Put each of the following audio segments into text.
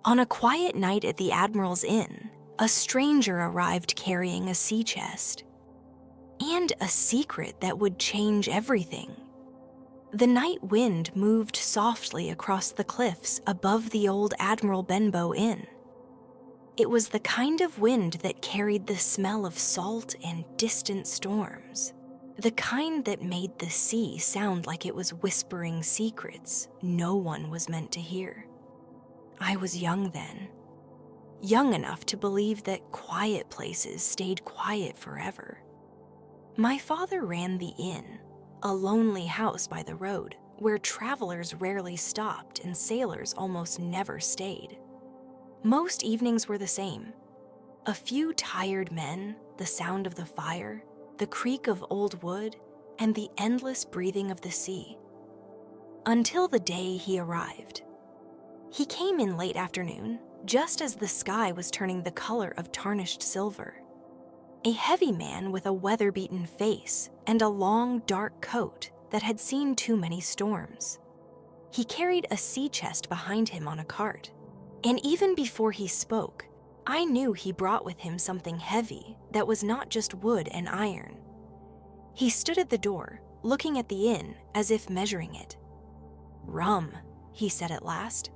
On a quiet night at the Admiral's Inn, a stranger arrived carrying a sea chest and a secret that would change everything. The night wind moved softly across the cliffs above the old Admiral Benbow Inn. It was the kind of wind that carried the smell of salt and distant storms, the kind that made the sea sound like it was whispering secrets no one was meant to hear. I was young then, young enough to believe that quiet places stayed quiet forever. My father ran the inn, a lonely house by the road where travelers rarely stopped and sailors almost never stayed. Most evenings were the same. A few tired men, the sound of the fire, the creak of old wood, and the endless breathing of the sea. Until the day he arrived. He came in late afternoon, just as the sky was turning the color of tarnished silver. A heavy man with a weather-beaten face and a long, dark coat that had seen too many storms. He carried a sea chest behind him on a cart, and even before he spoke, I knew he brought with him something heavy that was not just wood and iron. He stood at the door, looking at the inn as if measuring it. "Rum," he said at last.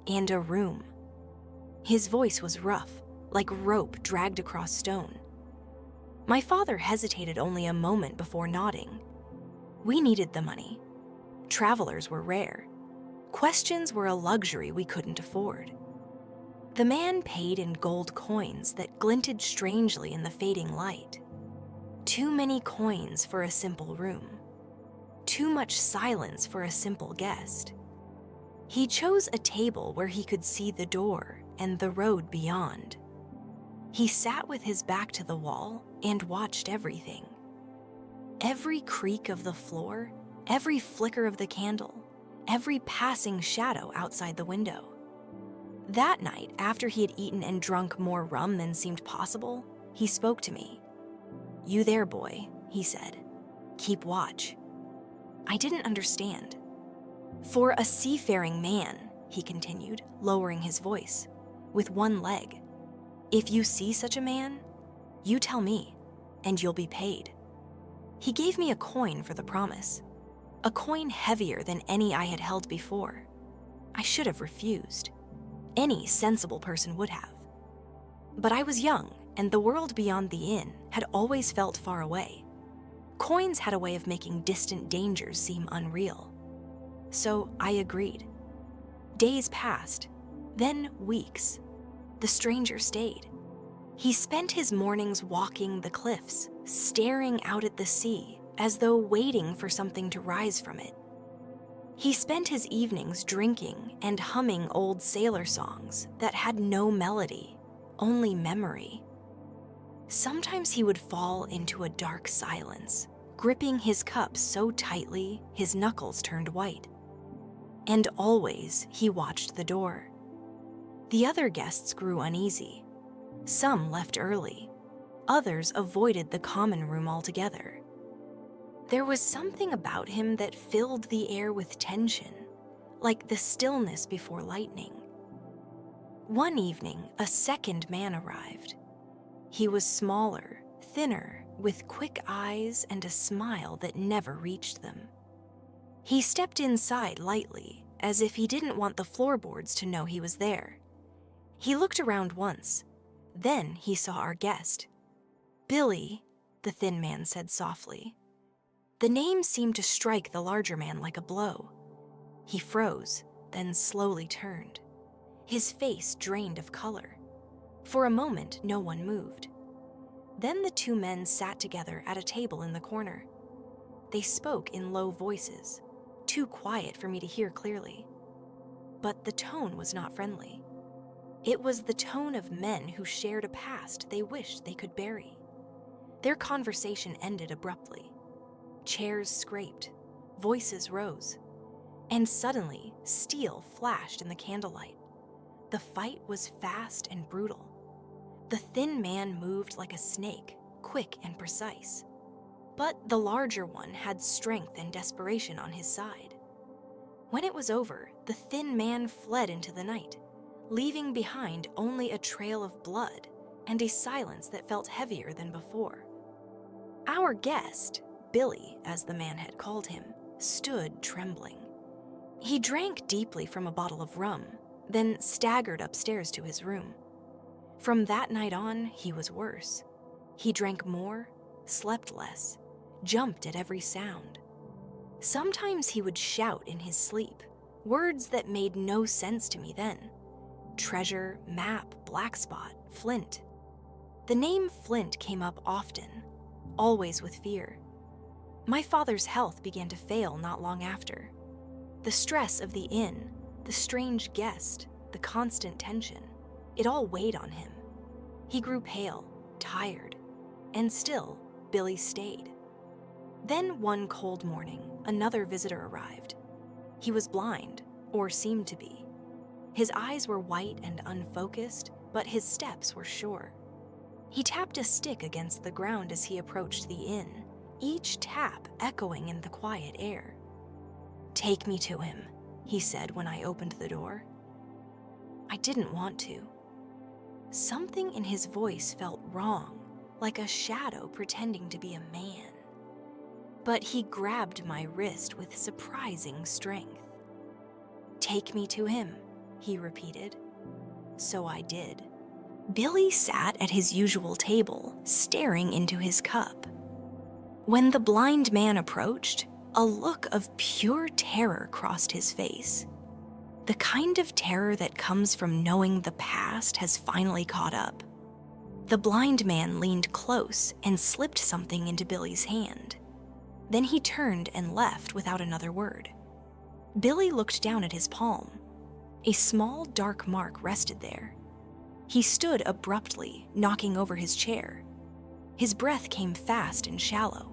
"And a room." His voice was rough, like rope dragged across stone. My father hesitated only a moment before nodding. We needed the money. Travelers were rare. Questions were a luxury we couldn't afford. The man paid in gold coins that glinted strangely in the fading light. Too many coins for a simple room. Too much silence for a simple guest. He chose a table where he could see the door and the road beyond. He sat with his back to the wall and watched everything. Every creak of the floor, every flicker of the candle, every passing shadow outside the window. That night, after he had eaten and drunk more rum than seemed possible, he spoke to me. "You there, boy," he said. "Keep watch." I didn't understand. "For a seafaring man," he continued, lowering his voice, "with one leg, if you see such a man, you tell me, and you'll be paid." He gave me a coin for the promise, a coin heavier than any I had held before. I should have refused. Any sensible person would have. But I was young, and the world beyond the inn had always felt far away. Coins had a way of making distant dangers seem unreal. So I agreed. Days passed, then weeks. The stranger stayed. He spent his mornings walking the cliffs, staring out at the sea, as though waiting for something to rise from it. He spent his evenings drinking and humming old sailor songs that had no melody, only memory. Sometimes he would fall into a dark silence, gripping his cup so tightly his knuckles turned white. And always he watched the door. The other guests grew uneasy. Some left early. Others avoided the common room altogether. There was something about him that filled the air with tension, like the stillness before lightning. One evening, a second man arrived. He was smaller, thinner, with quick eyes and a smile that never reached them. He stepped inside lightly, as if he didn't want the floorboards to know he was there. He looked around once. Then he saw our guest. "Billy," the thin man said softly. The name seemed to strike the larger man like a blow. He froze, then slowly turned. His face drained of color. For a moment, no one moved. Then the two men sat together at a table in the corner. They spoke in low voices, too quiet for me to hear clearly. But the tone was not friendly. It was the tone of men who shared a past they wished they could bury. Their conversation ended abruptly. Chairs scraped, voices rose, and suddenly steel flashed in the candlelight. The fight was fast and brutal. The thin man moved like a snake, quick and precise. But the larger one had strength and desperation on his side. When it was over, the thin man fled into the night, leaving behind only a trail of blood and a silence that felt heavier than before. Our guest, Billy, as the man had called him, stood trembling. He drank deeply from a bottle of rum, then staggered upstairs to his room. From that night on, he was worse. He drank more, slept less, jumped at every sound. Sometimes he would shout in his sleep, words that made no sense to me then. Treasure, map, black spot, Flint. The name Flint came up often, always with fear. My father's health began to fail not long after. The stress of the inn, the strange guest, the constant tension, it all weighed on him. He grew pale, tired, and still, Billy stayed. Then one cold morning, another visitor arrived. He was blind, or seemed to be. His eyes were white and unfocused, but his steps were sure. He tapped a stick against the ground as he approached the inn, each tap echoing in the quiet air. "Take me to him," he said when I opened the door. I didn't want to. Something in his voice felt wrong, like a shadow pretending to be a man. But he grabbed my wrist with surprising strength. "Take me to him," he repeated. So I did. Billy sat at his usual table, staring into his cup. When the blind man approached, a look of pure terror crossed his face. The kind of terror that comes from knowing the past has finally caught up. The blind man leaned close and slipped something into Billy's hand. Then he turned and left without another word. Billy looked down at his palm. A small, dark mark rested there. He stood abruptly, knocking over his chair. His breath came fast and shallow.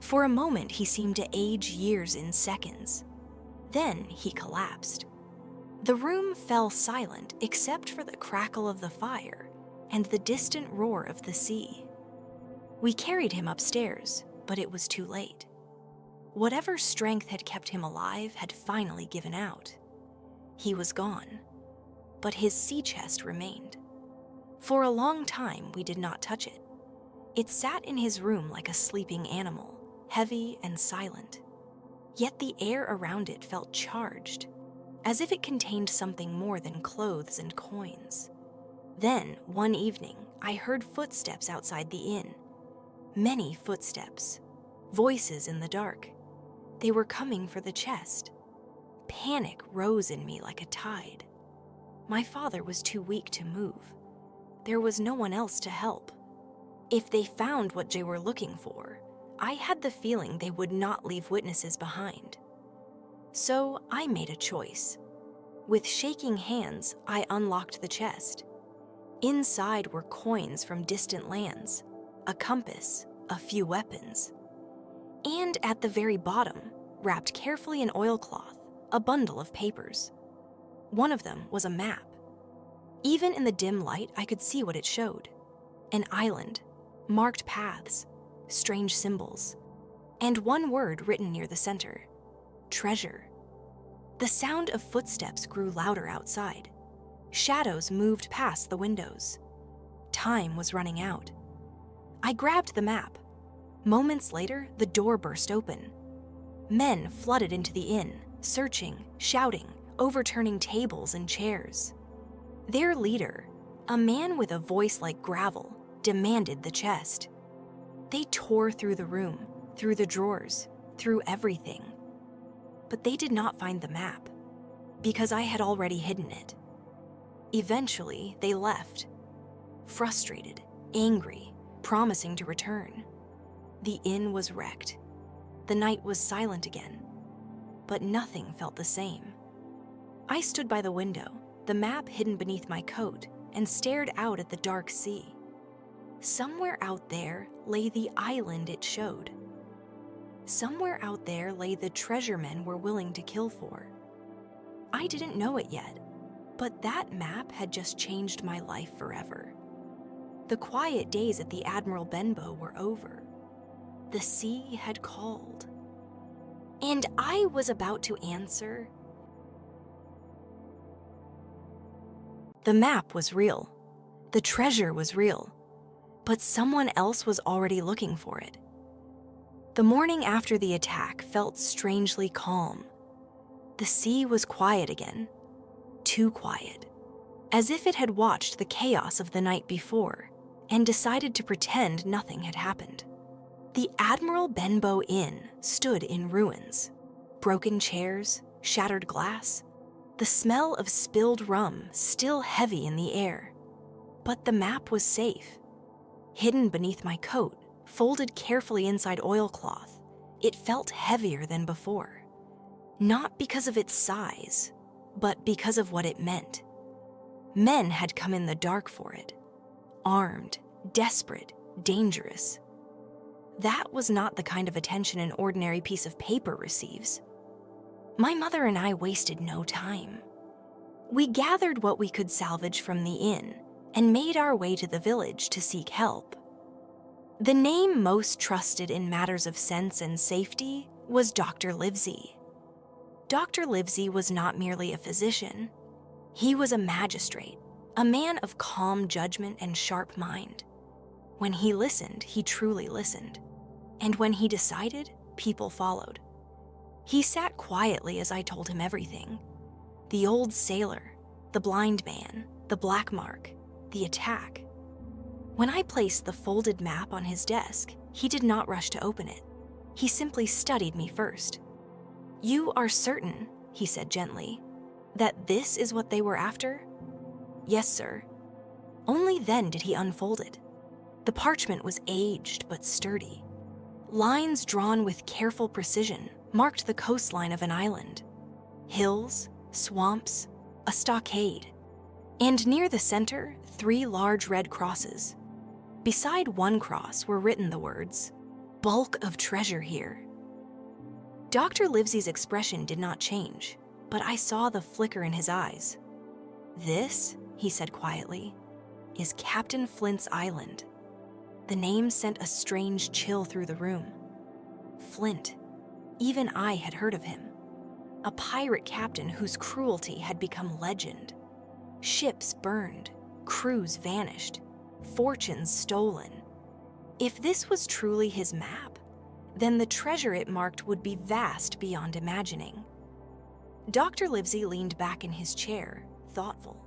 For a moment, he seemed to age years in seconds. Then he collapsed. The room fell silent except for the crackle of the fire and the distant roar of the sea. We carried him upstairs, but it was too late. Whatever strength had kept him alive had finally given out. He was gone, but his sea chest remained. For a long time, we did not touch it. It sat in his room like a sleeping animal, heavy and silent. Yet the air around it felt charged, as if it contained something more than clothes and coins. Then, one evening, I heard footsteps outside the inn. Many footsteps, voices in the dark. They were coming for the chest. Panic rose in me like a tide. My father was too weak to move. There was no one else to help. If they found what they were looking for, I had the feeling they would not leave witnesses behind. So I made a choice. With shaking hands, I unlocked the chest. Inside were coins from distant lands, a compass, a few weapons. And at the very bottom, wrapped carefully in oilcloth, a bundle of papers. One of them was a map. Even in the dim light, I could see what it showed. An island, marked paths, strange symbols, and one word written near the center: treasure. The sound of footsteps grew louder outside. Shadows moved past the windows. Time was running out. I grabbed the map. Moments later, the door burst open. Men flooded into the inn, searching, shouting, overturning tables and chairs. Their leader, a man with a voice like gravel, demanded the chest. They tore through the room, through the drawers, through everything. But they did not find the map, because I had already hidden it. Eventually, they left, frustrated, angry, promising to return. The inn was wrecked. The night was silent again, but nothing felt the same. I stood by the window, the map hidden beneath my coat, and stared out at the dark sea. Somewhere out there lay the island it showed. Somewhere out there lay the treasure men were willing to kill for. I didn't know it yet, but that map had just changed my life forever. The quiet days at the Admiral Benbow were over. The sea had called. And I was about to answer, The map was real. The treasure was real. But someone else was already looking for it. The morning after the attack felt strangely calm. The sea was quiet again. Too quiet. As if it had watched the chaos of the night before and decided to pretend nothing had happened. The Admiral Benbow Inn stood in ruins. Broken chairs, shattered glass, the smell of spilled rum still heavy in the air. But the map was safe. Hidden beneath my coat, folded carefully inside oilcloth, it felt heavier than before. Not because of its size, but because of what it meant. Men had come in the dark for it. Armed, desperate, dangerous. That was not the kind of attention an ordinary piece of paper receives. My mother and I wasted no time. We gathered what we could salvage from the inn and made our way to the village to seek help. The name most trusted in matters of sense and safety was Dr. Livesey. Dr. Livesey was not merely a physician. He was a magistrate, a man of calm judgment and sharp mind. When he listened, he truly listened. And when he decided, people followed. He sat quietly as I told him everything. The old sailor, the blind man, the black mark, the attack. When I placed the folded map on his desk, he did not rush to open it. He simply studied me first. "You are certain," he said gently, "that this is what they were after?" "Yes, sir." Only then did he unfold it. The parchment was aged but sturdy. Lines drawn with careful precision marked the coastline of an island. Hills, swamps, a stockade. And near the center, 3 large red crosses. Beside one cross were written the words, "Bulk of treasure here." Dr. Livesey's expression did not change, but I saw the flicker in his eyes. "This," he said quietly, "is Captain Flint's island." The name sent a strange chill through the room. Flint. Even I had heard of him. A pirate captain whose cruelty had become legend. Ships burned, crews vanished, fortunes stolen. If this was truly his map, then the treasure it marked would be vast beyond imagining. Dr. Livesey leaned back in his chair, thoughtful.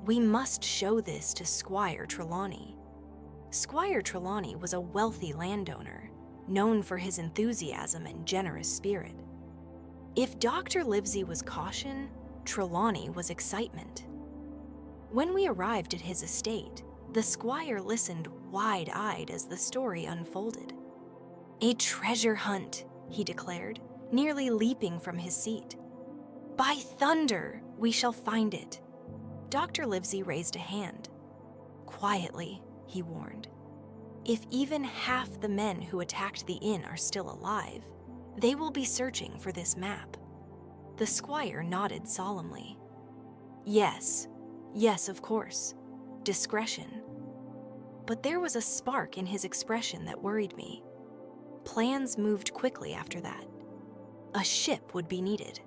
"We must show this to Squire Trelawney." Squire Trelawney was a wealthy landowner, known for his enthusiasm and generous spirit. If Dr. Livesey was caution, Trelawney was excitement. When we arrived at his estate, the squire listened wide-eyed as the story unfolded. "A treasure hunt," he declared, nearly leaping from his seat. "By thunder, we shall find it." Dr. Livesey raised a hand. "Quietly," he warned. "If even half the men who attacked the inn are still alive, they will be searching for this map." The squire nodded solemnly. Yes, of course. Discretion." But there was a spark in his expression that worried me. Plans moved quickly after that. A ship would be needed,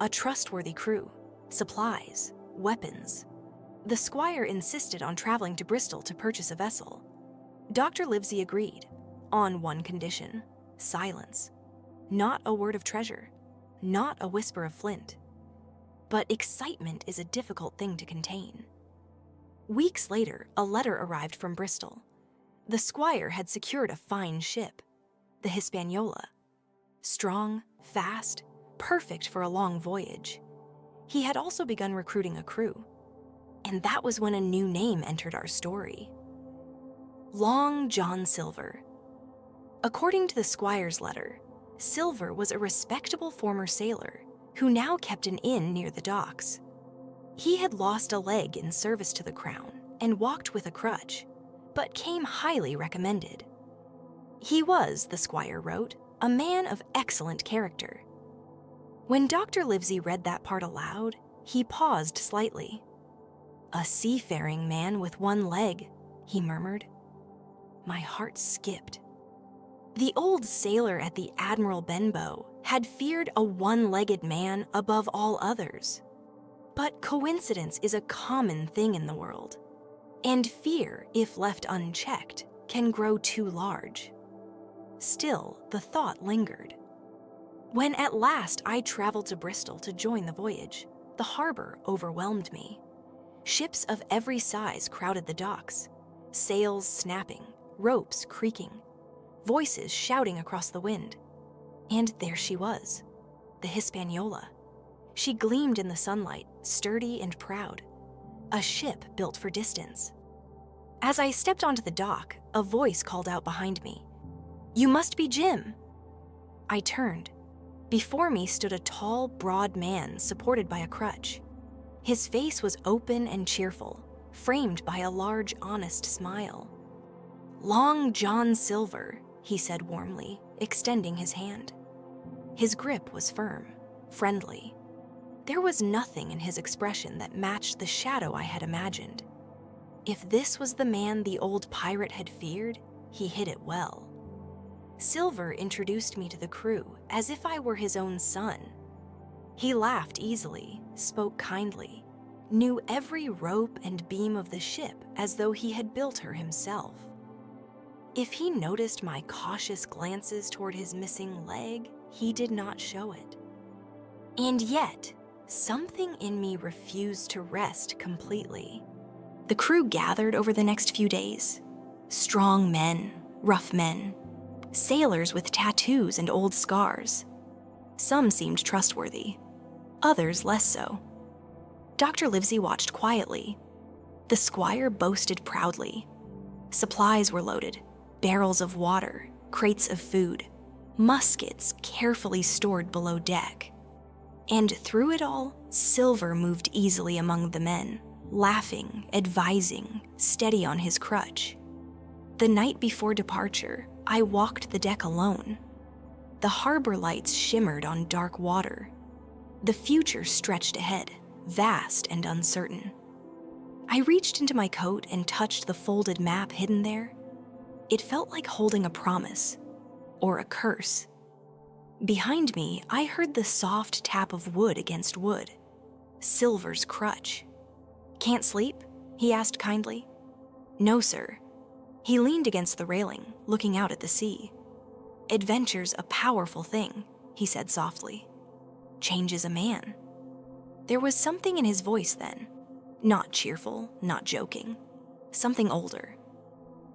a trustworthy crew, supplies, weapons. The squire insisted on traveling to Bristol to purchase a vessel. Dr. Livesey agreed, on one condition: silence. Not a word of treasure, not a whisper of Flint. But excitement is a difficult thing to contain. Weeks later, a letter arrived from Bristol. The squire had secured a fine ship, the Hispaniola. Strong, fast, perfect for a long voyage. He had also begun recruiting a crew. And that was when a new name entered our story. Long John Silver. According to the squire's letter, Silver was a respectable former sailor who now kept an inn near the docks. He had lost a leg in service to the crown and walked with a crutch, but came highly recommended. He was, the squire wrote, a man of excellent character. When Dr. Livesey read that part aloud, he paused slightly. "A seafaring man with one leg," he murmured. My heart skipped. The old sailor at the Admiral Benbow had feared a one-legged man above all others. But coincidence is a common thing in the world, and fear, if left unchecked, can grow too large. Still, the thought lingered. When at last I traveled to Bristol to join the voyage, the harbor overwhelmed me. Ships of every size crowded the docks, sails snapping, ropes creaking, voices shouting across the wind. And there she was, the Hispaniola. She gleamed in the sunlight, sturdy and proud, a ship built for distance. As I stepped onto the dock, a voice called out behind me, "You must be Jim." I turned. Before me stood a tall, broad man supported by a crutch. His face was open and cheerful, framed by a large, honest smile. "Long John Silver," he said warmly, extending his hand. His grip was firm, friendly. There was nothing in his expression that matched the shadow I had imagined. If this was the man the old pirate had feared, he hid it well. Silver introduced me to the crew as if I were his own son. He laughed easily, spoke kindly, knew every rope and beam of the ship as though he had built her himself. If he noticed my cautious glances toward his missing leg, he did not show it. And yet, something in me refused to rest completely. The crew gathered over the next few days. Strong men, rough men, sailors with tattoos and old scars. Some seemed trustworthy, others less so. Dr. Livesey watched quietly. The squire boasted proudly. Supplies were loaded, barrels of water, crates of food, muskets carefully stored below deck. And through it all, Silver moved easily among the men, laughing, advising, steady on his crutch. The night before departure, I walked the deck alone. The harbor lights shimmered on dark water. The future stretched ahead, vast and uncertain. I reached into my coat and touched the folded map hidden there. It felt like holding a promise, or a curse. Behind me, I heard the soft tap of wood against wood. Silver's crutch. "Can't sleep?" he asked kindly. "No, sir." He leaned against the railing, looking out at the sea. "Adventure's a powerful thing," he said softly. "Changes a man." There was something in his voice then. Not cheerful, not joking. Something older.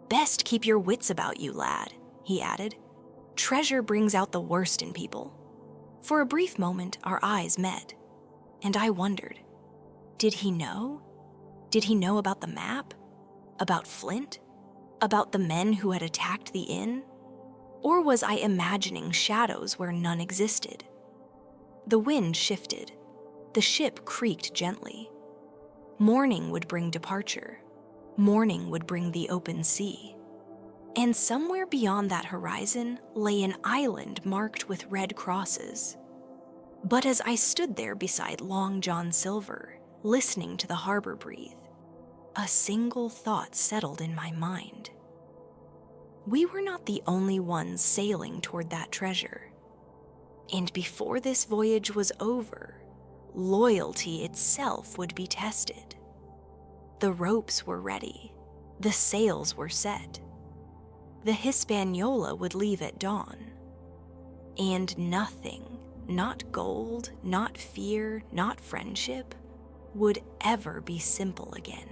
"Best keep your wits about you, lad," he added. "Treasure brings out the worst in people." For a brief moment, our eyes met. And I wondered, did he know? Did he know about the map? About Flint? About the men who had attacked the inn? Or was I imagining shadows where none existed? The wind shifted. The ship creaked gently. Morning would bring departure. Morning would bring the open sea. And somewhere beyond that horizon lay an island marked with red crosses. But as I stood there beside Long John Silver, listening to the harbor breathe, a single thought settled in my mind. We were not the only ones sailing toward that treasure. And before this voyage was over, loyalty itself would be tested. The ropes were ready. The sails were set. The Hispaniola would leave at dawn. And nothing, not gold, not fear, not friendship, would ever be simple again.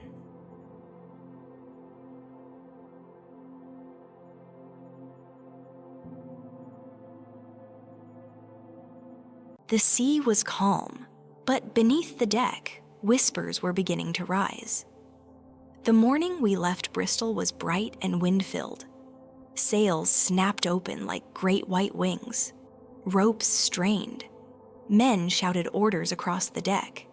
The sea was calm, but beneath the deck, whispers were beginning to rise. The morning we left Bristol was bright and wind-filled. Sails snapped open like great white wings. Ropes strained. Men shouted orders across the deck.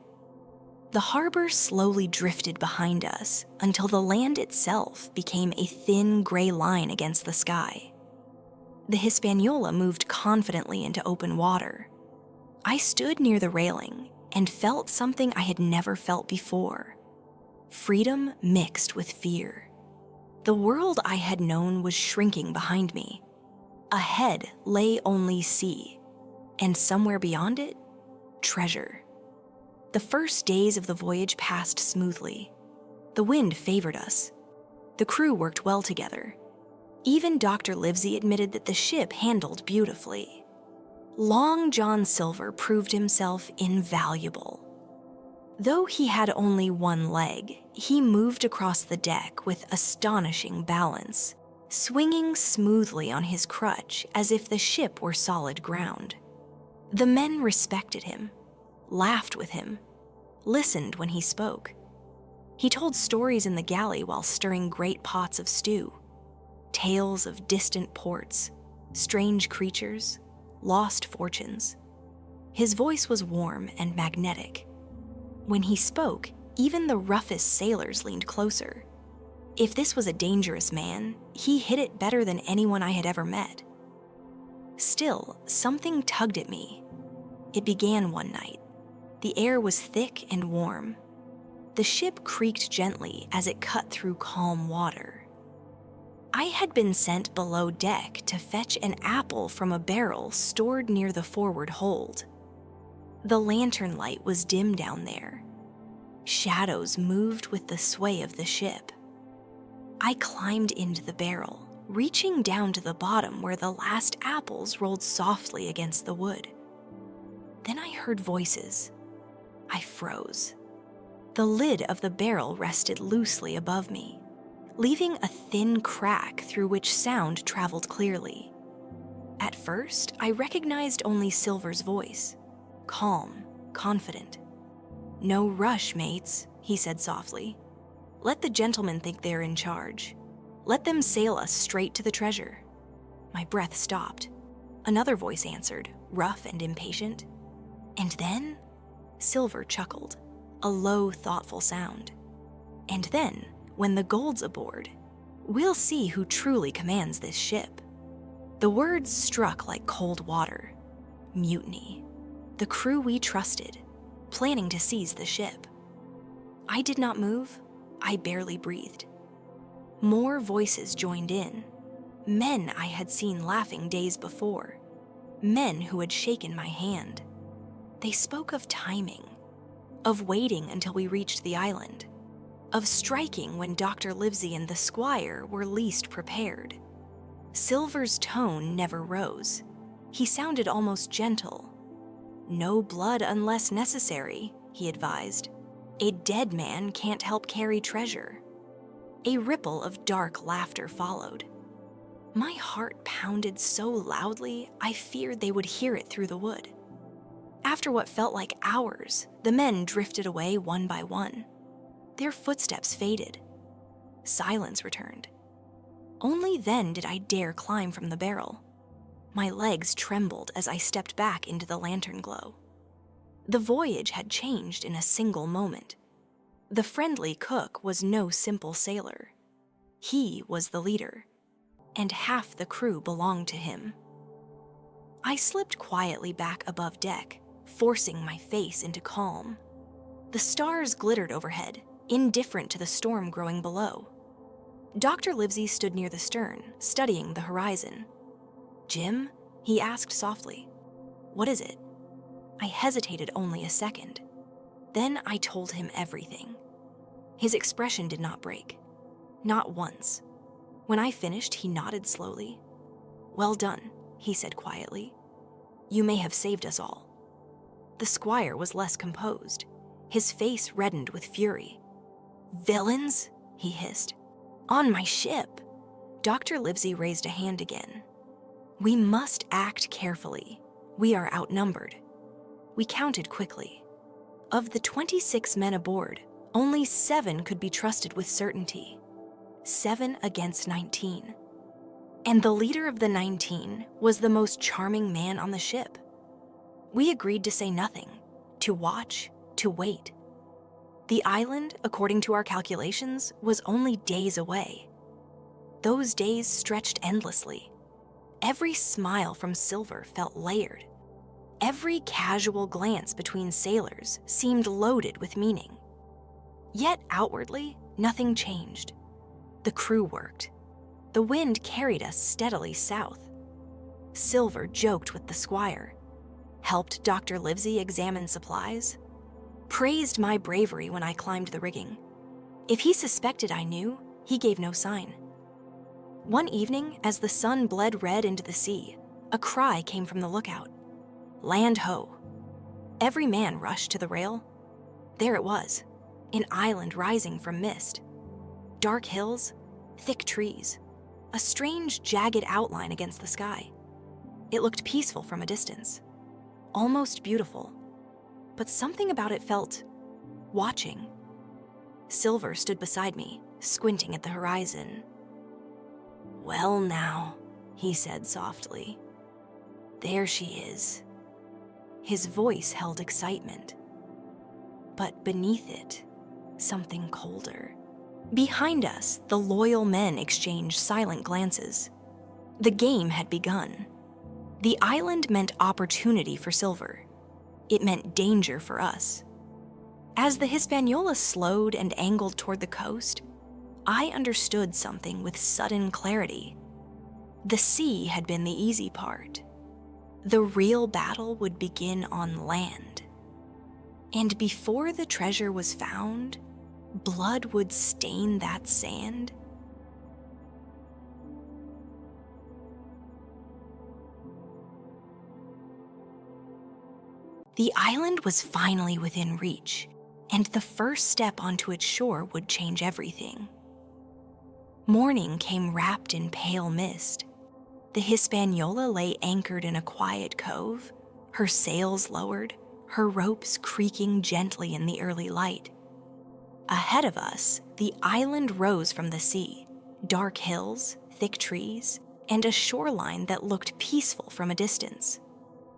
The harbor slowly drifted behind us until the land itself became a thin gray line against the sky. The Hispaniola moved confidently into open water. I stood near the railing and felt something I had never felt before. Freedom mixed with fear. The world I had known was shrinking behind me. Ahead lay only sea, and somewhere beyond it, treasure. The first days of the voyage passed smoothly. The wind favored us. The crew worked well together. Even Dr. Livesey admitted that the ship handled beautifully. Long John Silver proved himself invaluable. Though he had only one leg, he moved across the deck with astonishing balance, swinging smoothly on his crutch as if the ship were solid ground. The men respected him, laughed with him, listened when he spoke. He told stories in the galley while stirring great pots of stew, tales of distant ports, strange creatures, lost fortunes. His voice was warm and magnetic. When he spoke, even the roughest sailors leaned closer. If this was a dangerous man, he hid it better than anyone I had ever met. Still, something tugged at me. It began one night. The air was thick and warm. The ship creaked gently as it cut through calm water. I had been sent below deck to fetch an apple from a barrel stored near the forward hold. The lantern light was dim down there. Shadows moved with the sway of the ship. I climbed into the barrel, reaching down to the bottom where the last apples rolled softly against the wood. Then I heard voices. I froze. The lid of the barrel rested loosely above me, leaving a thin crack through which sound traveled clearly. At first, I recognized only Silver's voice. Calm, confident. "No rush, mates," he said softly. "Let the gentlemen think they're in charge. Let them sail us straight to the treasure." My breath stopped. Another voice answered, rough and impatient. And then, Silver chuckled, a low, thoughtful sound. "And then, when the gold's aboard, we'll see who truly commands this ship." The words struck like cold water. Mutiny. The crew we trusted, planning to seize the ship. I did not move. I barely breathed. More voices joined in. Men I had seen laughing days before. Men who had shaken my hand. They spoke of timing, of waiting until we reached the island, of striking when Dr. Livesey and the squire were least prepared. Silver's tone never rose. He sounded almost gentle. "No blood unless necessary," he advised. "A dead man can't help carry treasure." A ripple of dark laughter followed. My heart pounded so loudly I feared they would hear it through the wood. After what felt like hours, the men drifted away one by one. Their footsteps faded. Silence returned. Only then did I dare climb from the barrel. My legs trembled as I stepped back into the lantern glow. The voyage had changed in a single moment. The friendly cook was no simple sailor. He was the leader, and half the crew belonged to him. I slipped quietly back above deck, forcing my face into calm. The stars glittered overhead, indifferent to the storm growing below. Dr. Livesey stood near the stern, studying the horizon. "Jim?" he asked softly. "What is it?" I hesitated only a second. Then I told him everything. His expression did not break. Not once. When I finished, he nodded slowly. "Well done," he said quietly. "You may have saved us all." The squire was less composed. His face reddened with fury. "Villains?" he hissed. "On my ship!" Dr. Livesey raised a hand again. "We must act carefully. We are outnumbered." We counted quickly. Of the 26 men aboard, only 7 could be trusted with certainty. 7 against 19. And the leader of the 19 was the most charming man on the ship. We agreed to say nothing, to watch, to wait. The island, according to our calculations, was only days away. Those days stretched endlessly. Every smile from Silver felt layered. Every casual glance between sailors seemed loaded with meaning. Yet outwardly, nothing changed. The crew worked. The wind carried us steadily south. Silver joked with the squire, helped Dr. Livesey examine supplies, praised my bravery when I climbed the rigging. If he suspected I knew, he gave no sign. One evening, as the sun bled red into the sea, a cry came from the lookout. "Land ho!" Every man rushed to the rail. There it was, an island rising from mist. Dark hills, thick trees, a strange jagged outline against the sky. It looked peaceful from a distance, almost beautiful, but something about it felt watching. Silver stood beside me, squinting at the horizon. "Well now," he said softly. "There she is." His voice held excitement, but beneath it, something colder. Behind us, the loyal men exchanged silent glances. The game had begun. The island meant opportunity for Silver. It meant danger for us. As the Hispaniola slowed and angled toward the coast, I understood something with sudden clarity. The sea had been the easy part. The real battle would begin on land. And before the treasure was found, blood would stain that sand. The island was finally within reach, and the first step onto its shore would change everything. Morning came wrapped in pale mist. The Hispaniola lay anchored in a quiet cove, her sails lowered, her ropes creaking gently in the early light. Ahead of us, the island rose from the sea, dark hills, thick trees, and a shoreline that looked peaceful from a distance.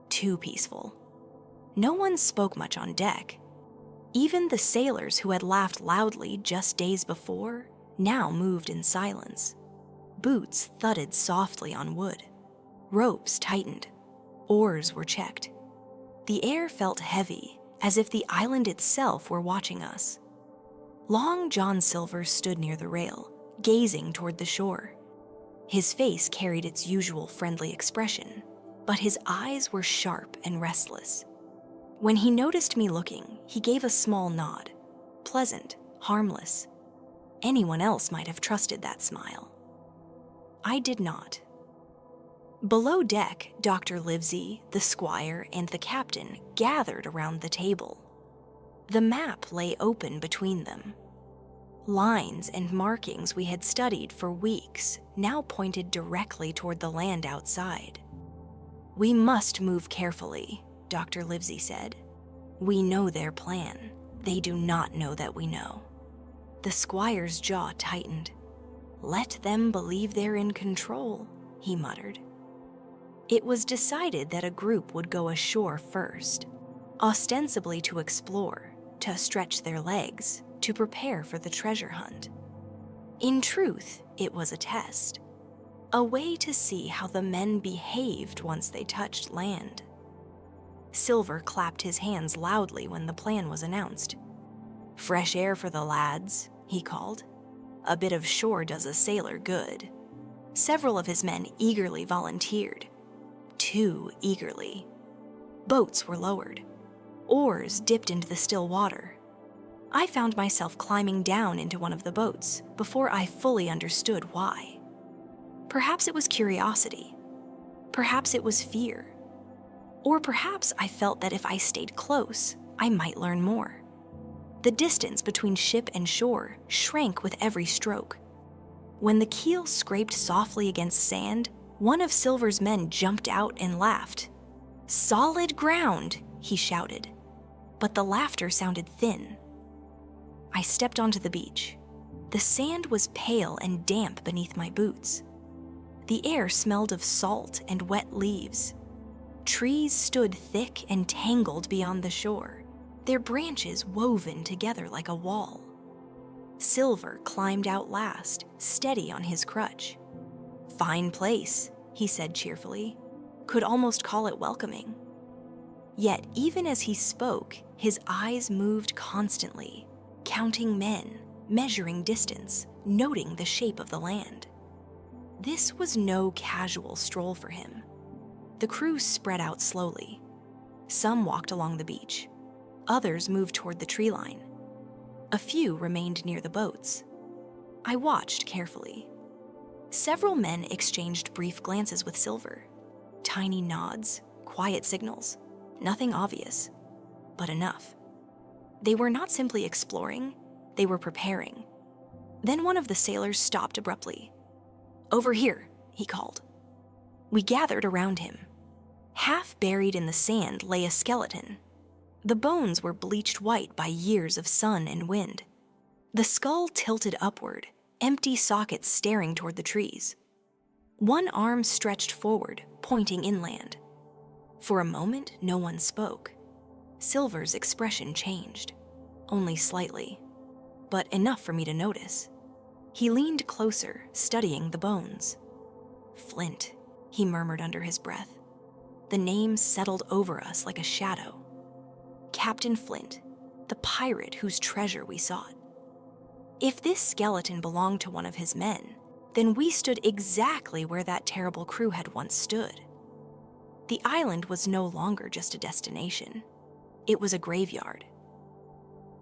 Too peaceful. No one spoke much on deck. Even the sailors who had laughed loudly just days before now moved in silence. Boots thudded softly on wood. Ropes tightened. Oars were checked. The air felt heavy, as if the island itself were watching us. Long John Silver stood near the rail, gazing toward the shore. His face carried its usual friendly expression, but his eyes were sharp and restless. When he noticed me looking, he gave a small nod. Pleasant, harmless. Anyone else might have trusted that smile. I did not. Below deck, Dr. Livesey, the squire, and the captain gathered around the table. The map lay open between them. Lines and markings we had studied for weeks now pointed directly toward the land outside. "We must move carefully," Dr. Livesey said. "We know their plan. They do not know that we know." The squire's jaw tightened. "Let them believe they're in control," he muttered. It was decided that a group would go ashore first, ostensibly to explore, to stretch their legs, to prepare for the treasure hunt. In truth, it was a test, a way to see how the men behaved once they touched land. Silver clapped his hands loudly when the plan was announced. "Fresh air for the lads," he called. "A bit of shore does a sailor good." Several of his men eagerly volunteered. Too eagerly. Boats were lowered. Oars dipped into the still water. I found myself climbing down into one of the boats before I fully understood why. Perhaps it was curiosity. Perhaps it was fear. Or perhaps I felt that if I stayed close, I might learn more. The distance between ship and shore shrank with every stroke. When the keel scraped softly against sand, one of Silver's men jumped out and laughed. "Solid ground," he shouted. But the laughter sounded thin. I stepped onto the beach. The sand was pale and damp beneath my boots. The air smelled of salt and wet leaves. Trees stood thick and tangled beyond the shore, their branches woven together like a wall. Silver climbed out last, steady on his crutch. "Fine place," he said cheerfully. Could almost call it welcoming. Yet even as he spoke, his eyes moved constantly, counting men, measuring distance, noting the shape of the land. This was no casual stroll for him. The crew spread out slowly. Some walked along the beach. Others moved toward the tree line. A few remained near the boats. I watched carefully. Several men exchanged brief glances with Silver. Tiny nods, quiet signals. Nothing obvious, but enough. They were not simply exploring, they were preparing. Then one of the sailors stopped abruptly. "Over here," he called. We gathered around him. Half buried in the sand lay a skeleton. The bones were bleached white by years of sun and wind. The skull tilted upward, empty sockets staring toward the trees. One arm stretched forward, pointing inland. For a moment, no one spoke. Silver's expression changed, only slightly, but enough for me to notice. He leaned closer, studying the bones. "Flint," he murmured under his breath. The name settled over us like a shadow. Captain Flint, the pirate whose treasure we sought. If this skeleton belonged to one of his men, then we stood exactly where that terrible crew had once stood. The island was no longer just a destination. It was a graveyard.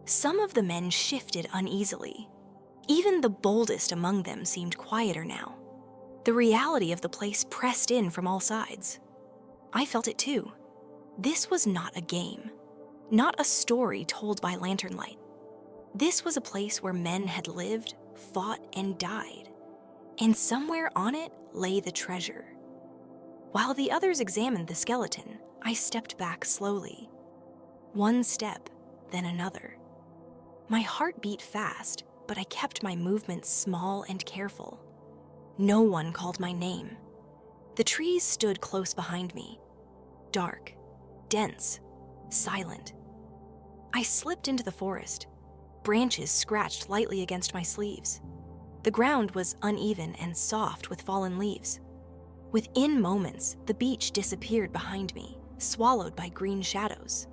Some of the men shifted uneasily. Even the boldest among them seemed quieter now. The reality of the place pressed in from all sides. I felt it too. This was not a game, not a story told by lantern light. This was a place where men had lived, fought, and died. And somewhere on it lay the treasure. While the others examined the skeleton, I stepped back slowly. One step, then another. My heart beat fast, but I kept my movements small and careful. No one called my name. The trees stood close behind me. Dark, dense, silent. I slipped into the forest. Branches scratched lightly against my sleeves. The ground was uneven and soft with fallen leaves. Within moments, the beach disappeared behind me, swallowed by green shadows.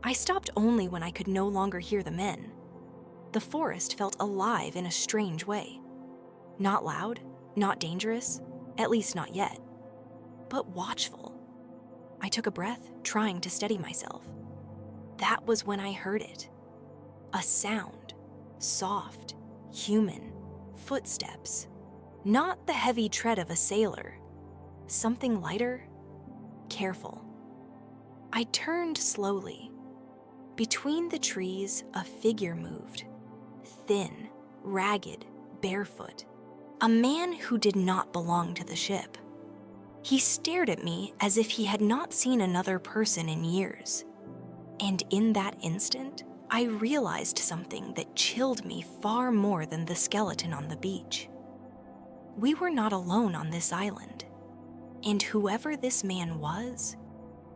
I stopped only when I could no longer hear the men. The forest felt alive in a strange way. Not loud, not dangerous, at least not yet, but watchful. I took a breath, trying to steady myself. That was when I heard it. A sound, soft, human, footsteps. Not the heavy tread of a sailor. Something lighter, careful. I turned slowly. Between the trees, a figure moved. Thin, ragged, barefoot. A man who did not belong to the ship. He stared at me as if he had not seen another person in years. And in that instant, I realized something that chilled me far more than the skeleton on the beach. We were not alone on this island. And whoever this man was,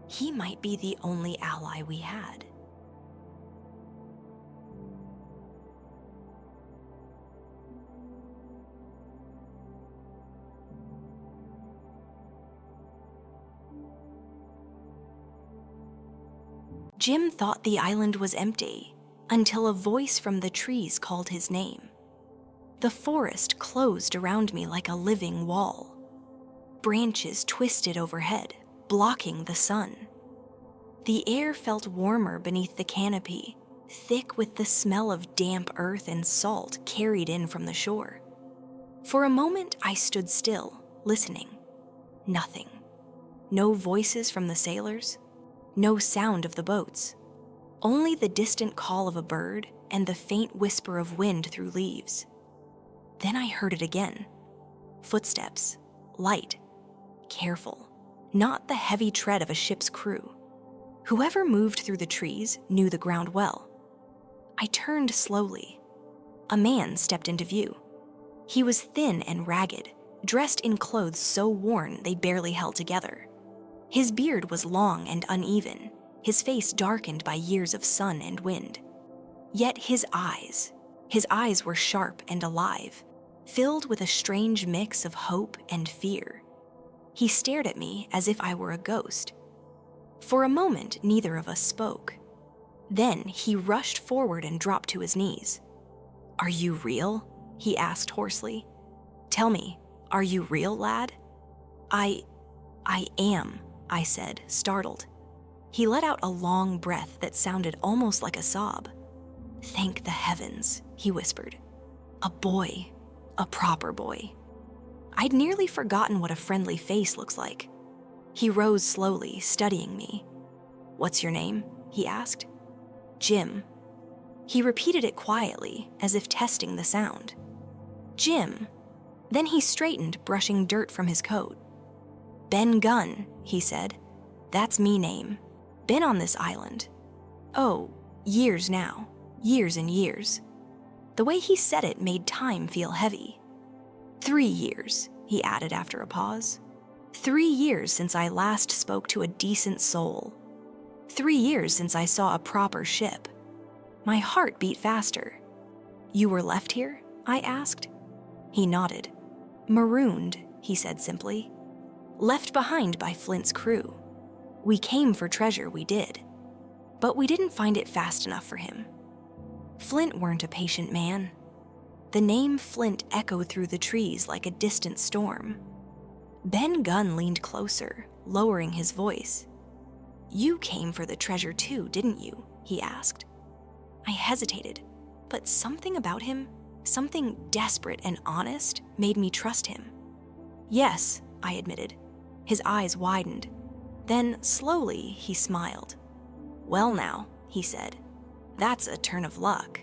he might be the only ally we had. Jim thought the island was empty until a voice from the trees called his name. The forest closed around me like a living wall. Branches twisted overhead, blocking the sun. The air felt warmer beneath the canopy, thick with the smell of damp earth and salt carried in from the shore. For a moment, I stood still, listening. Nothing. No voices from the sailors. No sound of the boats. Only the distant call of a bird and the faint whisper of wind through leaves. Then I heard it again. Footsteps, light, careful, not the heavy tread of a ship's crew. Whoever moved through the trees knew the ground well. I turned slowly. A man stepped into view. He was thin and ragged, dressed in clothes so worn they barely held together. His beard was long and uneven, his face darkened by years of sun and wind. Yet his eyes were sharp and alive, filled with a strange mix of hope and fear. He stared at me as if I were a ghost. For a moment, neither of us spoke. Then he rushed forward and dropped to his knees. "Are you real?" he asked hoarsely. "Tell me, are you real, lad?" I am," I said, startled. He let out a long breath that sounded almost like a sob. "Thank the heavens," he whispered. "A boy. A proper boy." I'd nearly forgotten what a friendly face looks like. He rose slowly, studying me. "What's your name?" he asked. "Jim." He repeated it quietly, as if testing the sound. "Jim." Then he straightened, brushing dirt from his coat. "Ben Gunn," he said. "That's me name. Been on this island. Oh, years now. Years and years." The way he said it made time feel heavy. 3 years, he added after a pause. 3 years since I last spoke to a decent soul. 3 years since I saw a proper ship. My heart beat faster. "You were left here?" I asked. He nodded. "Marooned," he said simply. "Left behind by Flint's crew. We came for treasure, we did. But we didn't find it fast enough for him. Flint weren't a patient man." The name Flint echoed through the trees like a distant storm. Ben Gunn leaned closer, lowering his voice. "You came for the treasure too, didn't you?" he asked. I hesitated, but something about him, something desperate and honest, made me trust him. "Yes," I admitted. His eyes widened. Then, slowly, he smiled. "Well now," he said, "that's a turn of luck."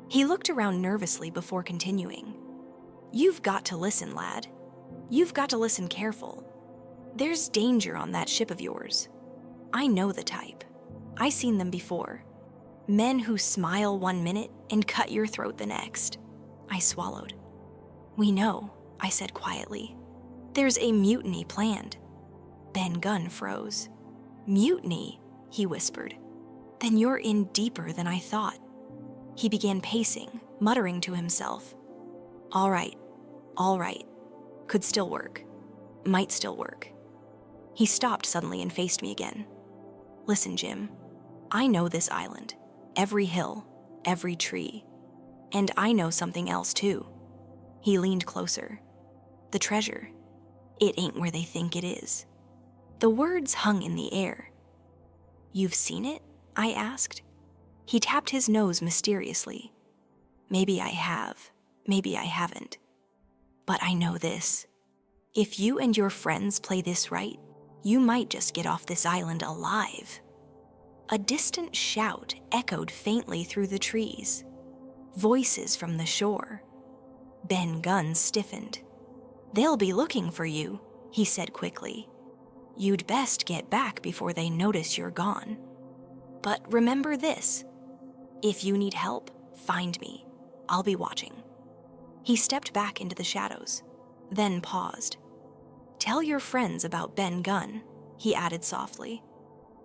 He looked around nervously before continuing. "You've got to listen, lad. You've got to listen careful. There's danger on that ship of yours. I know the type. I seen them before. Men who smile one minute and cut your throat the next." I swallowed. "We know," I said quietly. "There's a mutiny planned." Ben Gunn froze. "Mutiny?" he whispered. "Then you're in deeper than I thought." He began pacing, muttering to himself. All right. Could still work. Might still work." He stopped suddenly and faced me again. "Listen, Jim. I know this island. Every hill, every tree. And I know something else too." He leaned closer. "The treasure. It ain't where they think it is." The words hung in the air. "You've seen it?" I asked. He tapped his nose mysteriously. "Maybe I have, maybe I haven't. But I know this. If you and your friends play this right, you might just get off this island alive." A distant shout echoed faintly through the trees. Voices from the shore. Ben Gunn stiffened. "They'll be looking for you," he said quickly. "You'd best get back before they notice you're gone. But remember this. If you need help, find me. I'll be watching." He stepped back into the shadows, then paused. "Tell your friends about Ben Gunn," he added softly.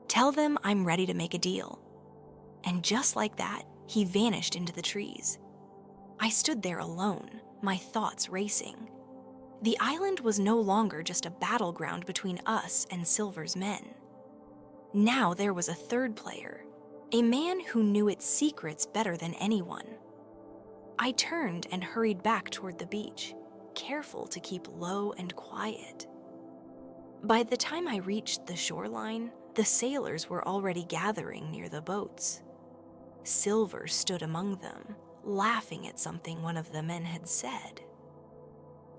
"Tell them I'm ready to make a deal." And just like that, he vanished into the trees. I stood there alone, my thoughts racing. The island was no longer just a battleground between us and Silver's men. Now there was a third player, a man who knew its secrets better than anyone. I turned and hurried back toward the beach, careful to keep low and quiet. By the time I reached the shoreline, the sailors were already gathering near the boats. Silver stood among them, laughing at something one of the men had said.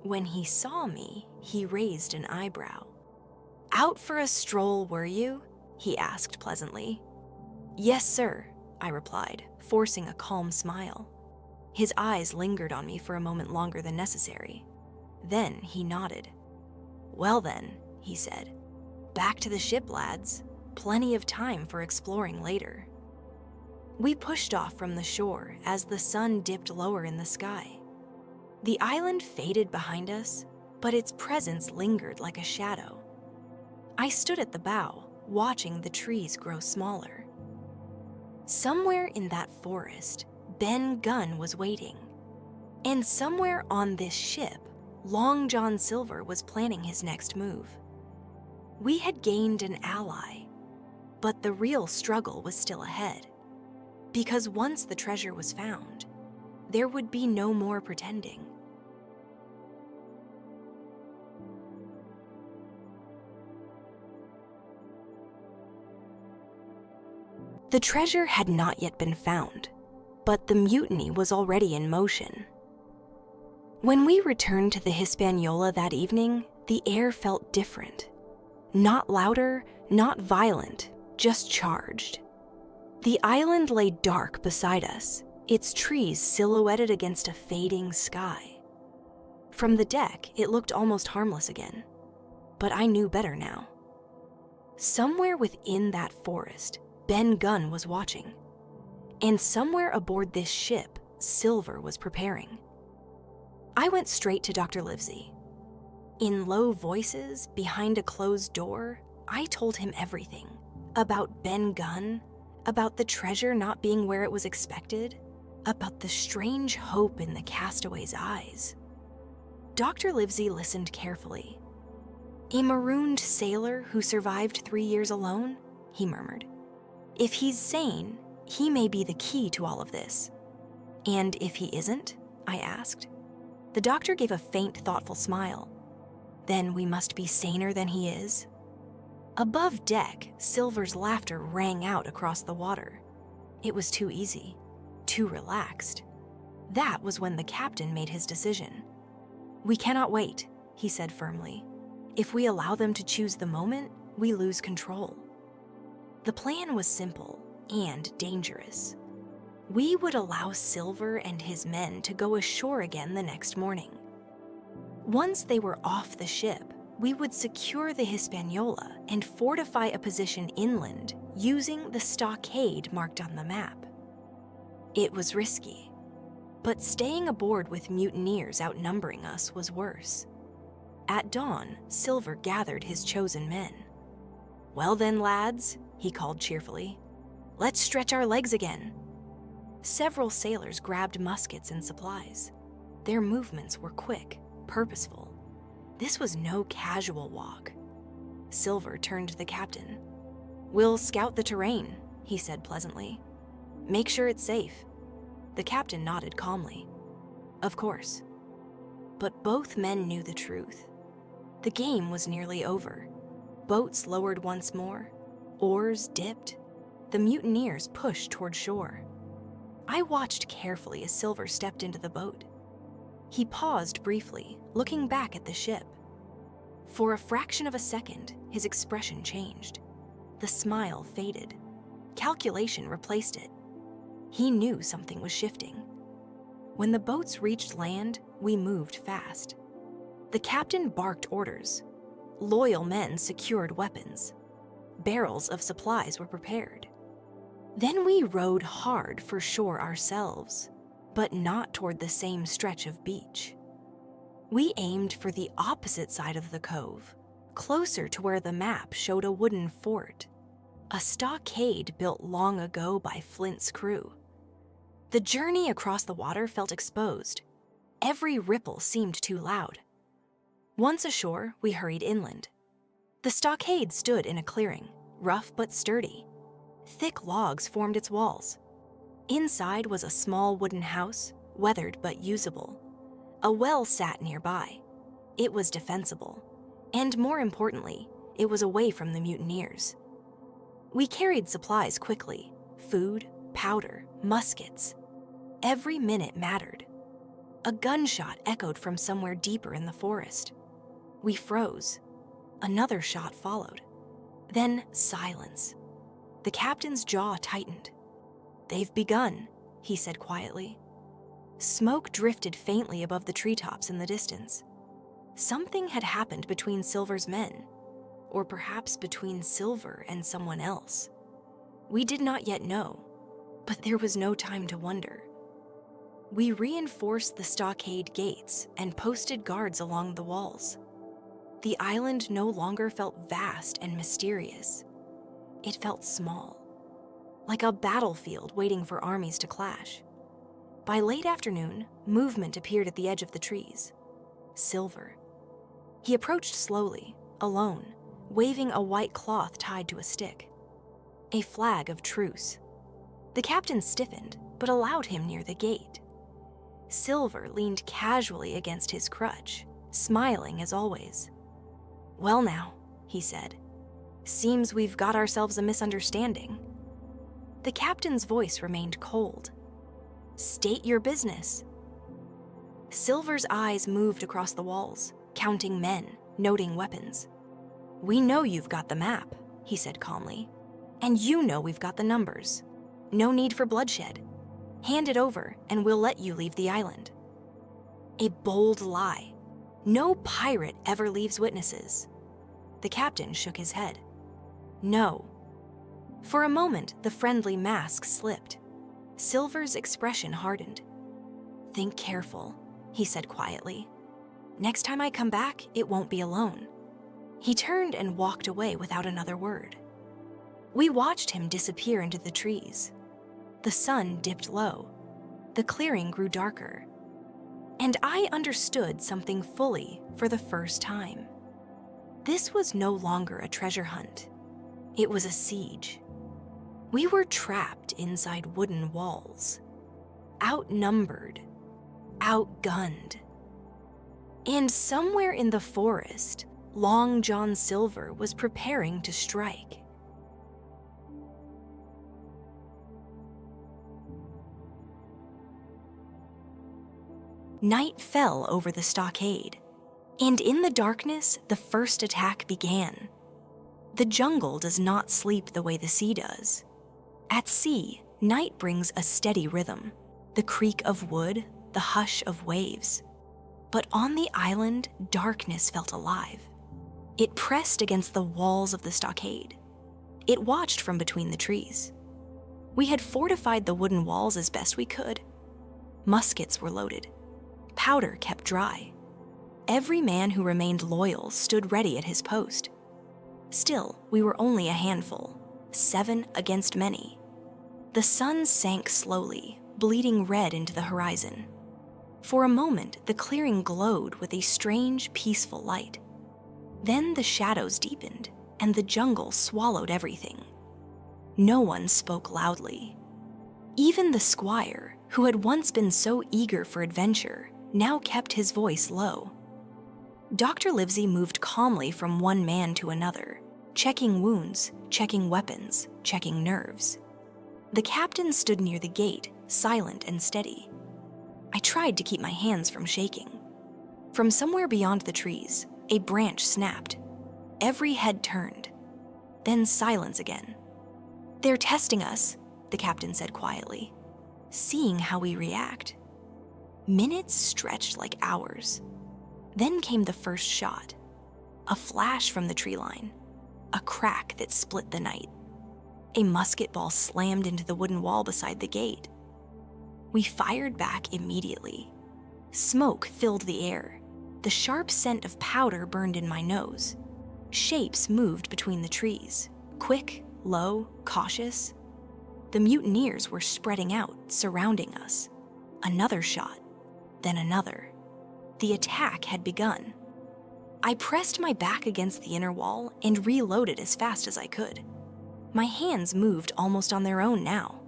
When he saw me, he raised an eyebrow. "Out for a stroll, were you?" he asked pleasantly. "Yes, sir," I replied, forcing a calm smile. His eyes lingered on me for a moment longer than necessary. Then he nodded. "Well then," he said, "back to the ship, lads. Plenty of time for exploring later." We pushed off from the shore as the sun dipped lower in the sky. The island faded behind us, but its presence lingered like a shadow. I stood at the bow, watching the trees grow smaller. Somewhere in that forest, Ben Gunn was waiting. And somewhere on this ship, Long John Silver was planning his next move. We had gained an ally, but the real struggle was still ahead. Because once the treasure was found, there would be no more pretending. The treasure had not yet been found, but the mutiny was already in motion. When we returned to the Hispaniola that evening, the air felt different. Not louder, not violent, just charged. The island lay dark beside us, its trees silhouetted against a fading sky. From the deck, it looked almost harmless again, but I knew better now. Somewhere within that forest, Ben Gunn was watching, and somewhere aboard this ship, Silver was preparing. I went straight to Dr. Livesey. In low voices, behind a closed door, I told him everything about Ben Gunn, about the treasure not being where it was expected, about the strange hope in the castaway's eyes. Dr. Livesey listened carefully. "A marooned sailor who survived 3 years alone?" he murmured. "If he's sane, he may be the key to all of this." "And if he isn't?" I asked. The doctor gave a faint, thoughtful smile. "Then we must be saner than he is?" Above deck, Silver's laughter rang out across the water. It was too easy, too relaxed. That was when the captain made his decision. "We cannot wait," he said firmly. "If we allow them to choose the moment, we lose control." The plan was simple and dangerous. We would allow Silver and his men to go ashore again the next morning. Once they were off the ship, we would secure the Hispaniola and fortify a position inland using the stockade marked on the map. It was risky, but staying aboard with mutineers outnumbering us was worse. At dawn, Silver gathered his chosen men. "Well then, lads," he called cheerfully, "let's stretch our legs again." Several sailors grabbed muskets and supplies. Their movements were quick, purposeful. This was no casual walk. Silver turned to the captain. "We'll scout the terrain," he said pleasantly. "Make sure it's safe." The captain nodded calmly. "Of course." But both men knew the truth. The game was nearly over. Boats lowered once more. Oars dipped. The mutineers pushed toward shore. I watched carefully as Silver stepped into the boat. He paused briefly, looking back at the ship. For a fraction of a second, his expression changed. The smile faded. Calculation replaced it. He knew something was shifting. When the boats reached land, we moved fast. The captain barked orders. Loyal men secured weapons. Barrels of supplies were prepared. Then we rowed hard for shore ourselves, but not toward the same stretch of beach. We aimed for the opposite side of the cove, closer to where the map showed a wooden fort, a stockade built long ago by Flint's crew. The journey across the water felt exposed. Every ripple seemed too loud. Once ashore, we hurried inland. The stockade stood in a clearing, rough but sturdy. Thick logs formed its walls. Inside was a small wooden house, weathered but usable. A well sat nearby. It was defensible, and more importantly, it was away from the mutineers. We carried supplies quickly: food, powder, muskets. Every minute mattered. A gunshot echoed from somewhere deeper in the forest. We froze. Another shot followed. Then silence. The captain's jaw tightened. "They've begun," he said quietly. Smoke drifted faintly above the treetops in the distance. Something had happened between Silver's men, or perhaps between Silver and someone else. We did not yet know, but there was no time to wonder. We reinforced the stockade gates and posted guards along the walls. The island no longer felt vast and mysterious. It felt small, like a battlefield waiting for armies to clash. By late afternoon, movement appeared at the edge of the trees. Silver. He approached slowly, alone, waving a white cloth tied to a stick. A flag of truce. The captain stiffened, but allowed him near the gate. Silver leaned casually against his crutch, smiling as always. "Well now," he said, "seems we've got ourselves a misunderstanding." The captain's voice remained cold. "State your business." Silver's eyes moved across the walls, counting men, noting weapons. "We know you've got the map," he said calmly. "And you know we've got the numbers. No need for bloodshed. Hand it over, and we'll let you leave the island." A bold lie. No pirate ever leaves witnesses. The captain shook his head. "No." For a moment, the friendly mask slipped. Silver's expression hardened. "Think careful," he said quietly. "Next time I come back, it won't be alone." He turned and walked away without another word. We watched him disappear into the trees. The sun dipped low. The clearing grew darker. And I understood something fully for the first time. This was no longer a treasure hunt. It was a siege. We were trapped inside wooden walls, outnumbered, outgunned. And somewhere in the forest, Long John Silver was preparing to strike. Night fell over the stockade, and in the darkness, the first attack began. The jungle does not sleep the way the sea does. At sea, night brings a steady rhythm, the creak of wood, the hush of waves. But on the island, darkness felt alive. It pressed against the walls of the stockade. It watched from between the trees. We had fortified the wooden walls as best we could. Muskets were loaded. Powder kept dry. Every man who remained loyal stood ready at his post. Still, we were only a handful, 7 against many. The sun sank slowly, bleeding red into the horizon. For a moment, the clearing glowed with a strange, peaceful light. Then the shadows deepened, and the jungle swallowed everything. No one spoke loudly. Even the squire, who had once been so eager for adventure, now kept his voice low. Dr. Livesey moved calmly from one man to another, checking wounds, checking weapons, checking nerves. The captain stood near the gate, silent and steady. I tried to keep my hands from shaking. From somewhere beyond the trees, a branch snapped. Every head turned. Then silence again. "They're testing us," the captain said quietly, "seeing how we react." Minutes stretched like hours. Then came the first shot. A flash from the tree line. A crack that split the night. A musket ball slammed into the wooden wall beside the gate. We fired back immediately. Smoke filled the air. The sharp scent of powder burned in my nose. Shapes moved between the trees, quick, low, cautious. The mutineers were spreading out, surrounding us. Another shot, then another. The attack had begun. I pressed my back against the inner wall and reloaded as fast as I could. My hands moved almost on their own now.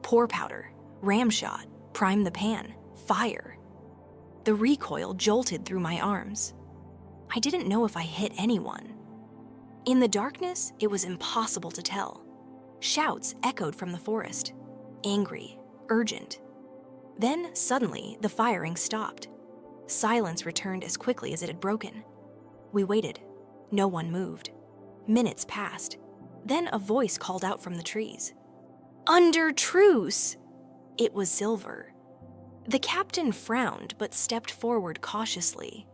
Pour powder, ram shot, prime the pan, fire. The recoil jolted through my arms. I didn't know if I hit anyone. In the darkness, it was impossible to tell. Shouts echoed from the forest, angry, urgent. Then, suddenly, the firing stopped. Silence returned as quickly as it had broken. We waited. No one moved. Minutes passed. Then a voice called out from the trees. "Under truce!" It was Silver. The captain frowned but stepped forward cautiously.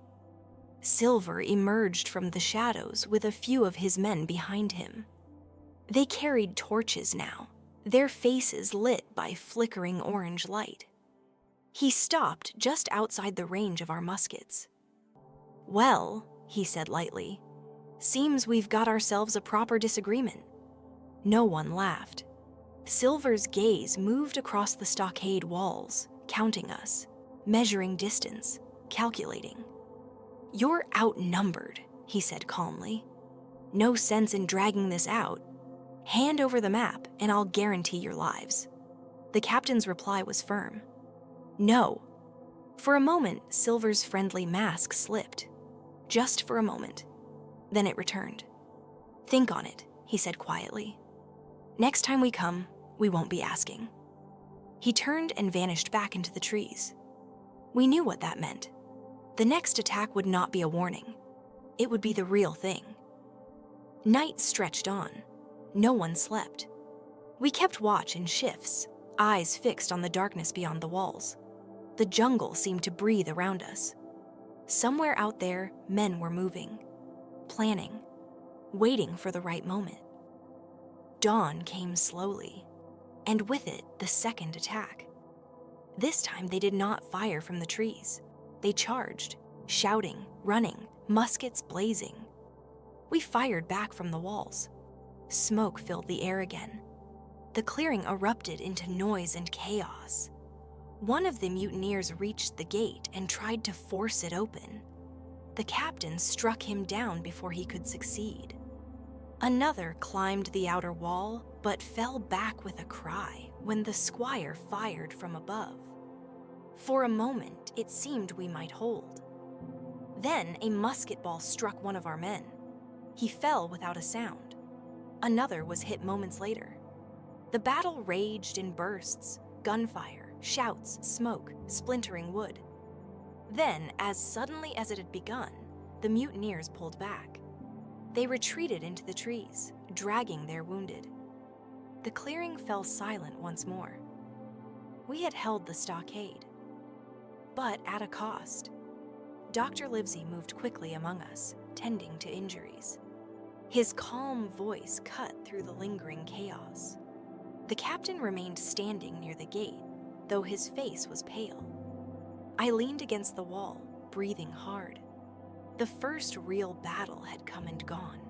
Silver emerged from the shadows with a few of his men behind him. They carried torches now, their faces lit by flickering orange light. He stopped just outside the range of our muskets. "Well," he said lightly, "seems we've got ourselves a proper disagreement." No one laughed. Silver's gaze moved across the stockade walls, counting us, measuring distance, calculating. "You're outnumbered," he said calmly. "No sense in dragging this out. Hand over the map and I'll guarantee your lives." The captain's reply was firm. "No." For a moment, Silver's friendly mask slipped. Just for a moment. Then it returned. "Think on it," he said quietly. "Next time we come, we won't be asking." He turned and vanished back into the trees. We knew what that meant. The next attack would not be a warning. It would be the real thing. Night stretched on. No one slept. We kept watch in shifts, eyes fixed on the darkness beyond the walls. The jungle seemed to breathe around us. Somewhere out there, men were moving, planning, waiting for the right moment. Dawn came slowly, and with it, the second attack. This time, they did not fire from the trees. They charged, shouting, running, muskets blazing. We fired back from the walls. Smoke filled the air again. The clearing erupted into noise and chaos. One of the mutineers reached the gate and tried to force it open. The captain struck him down before he could succeed. Another climbed the outer wall, but fell back with a cry when the squire fired from above. For a moment, it seemed we might hold. Then a musket ball struck one of our men. He fell without a sound. Another was hit moments later. The battle raged in bursts, gunfire, shouts, smoke, splintering wood. Then, as suddenly as it had begun, the mutineers pulled back. They retreated into the trees, dragging their wounded. The clearing fell silent once more. We had held the stockade, but at a cost. Dr. Livesey moved quickly among us, tending to injuries. His calm voice cut through the lingering chaos. The captain remained standing near the gate, though his face was pale. I leaned against the wall, breathing hard. The first real battle had come and gone,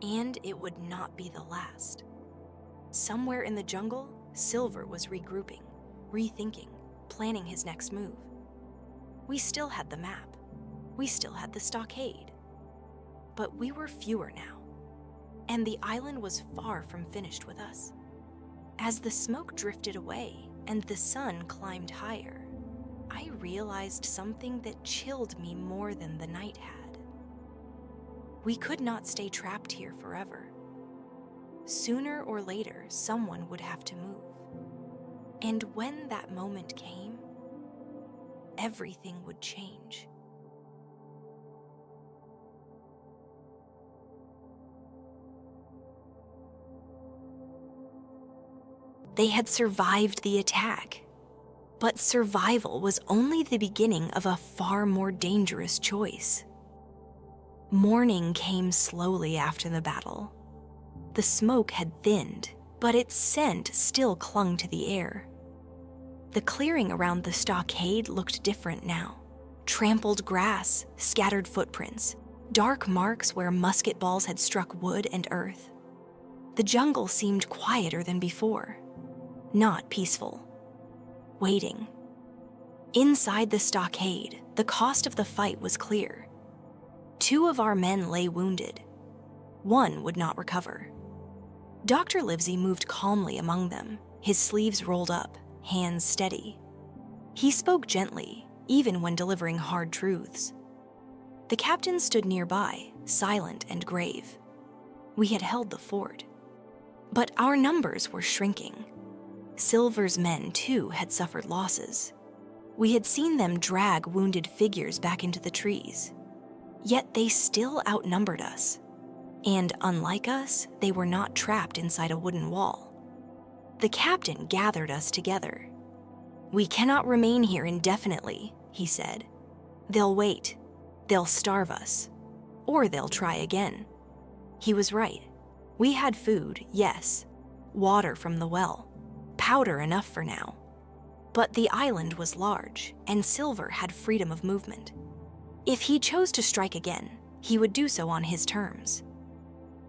and it would not be the last. Somewhere in the jungle, Silver was regrouping, rethinking, planning his next move. We still had the map. We still had the stockade. But we were fewer now, and the island was far from finished with us. As the smoke drifted away and the sun climbed higher, I realized something that chilled me more than the night had. We could not stay trapped here forever. Sooner or later, someone would have to move. And when that moment came, everything would change. They had survived the attack, but survival was only the beginning of a far more dangerous choice. Morning came slowly after the battle. The smoke had thinned, but its scent still clung to the air. The clearing around the stockade looked different now. Trampled grass, scattered footprints, dark marks where musket balls had struck wood and earth. The jungle seemed quieter than before. Not peaceful. Waiting. Inside the stockade, the cost of the fight was clear. 2 of our men lay wounded. 1 would not recover. Dr. Livesey moved calmly among them, his sleeves rolled up, hands steady. He spoke gently, even when delivering hard truths. The captain stood nearby, silent and grave. We had held the fort. But our numbers were shrinking. Silver's men, too, had suffered losses. We had seen them drag wounded figures back into the trees. Yet they still outnumbered us. And unlike us, they were not trapped inside a wooden wall. The captain gathered us together. "We cannot remain here indefinitely," he said. "They'll wait. They'll starve us. Or they'll try again." He was right. We had food, yes. Water from the well. Powder enough for now. But the island was large, and Silver had freedom of movement. If he chose to strike again, he would do so on his terms.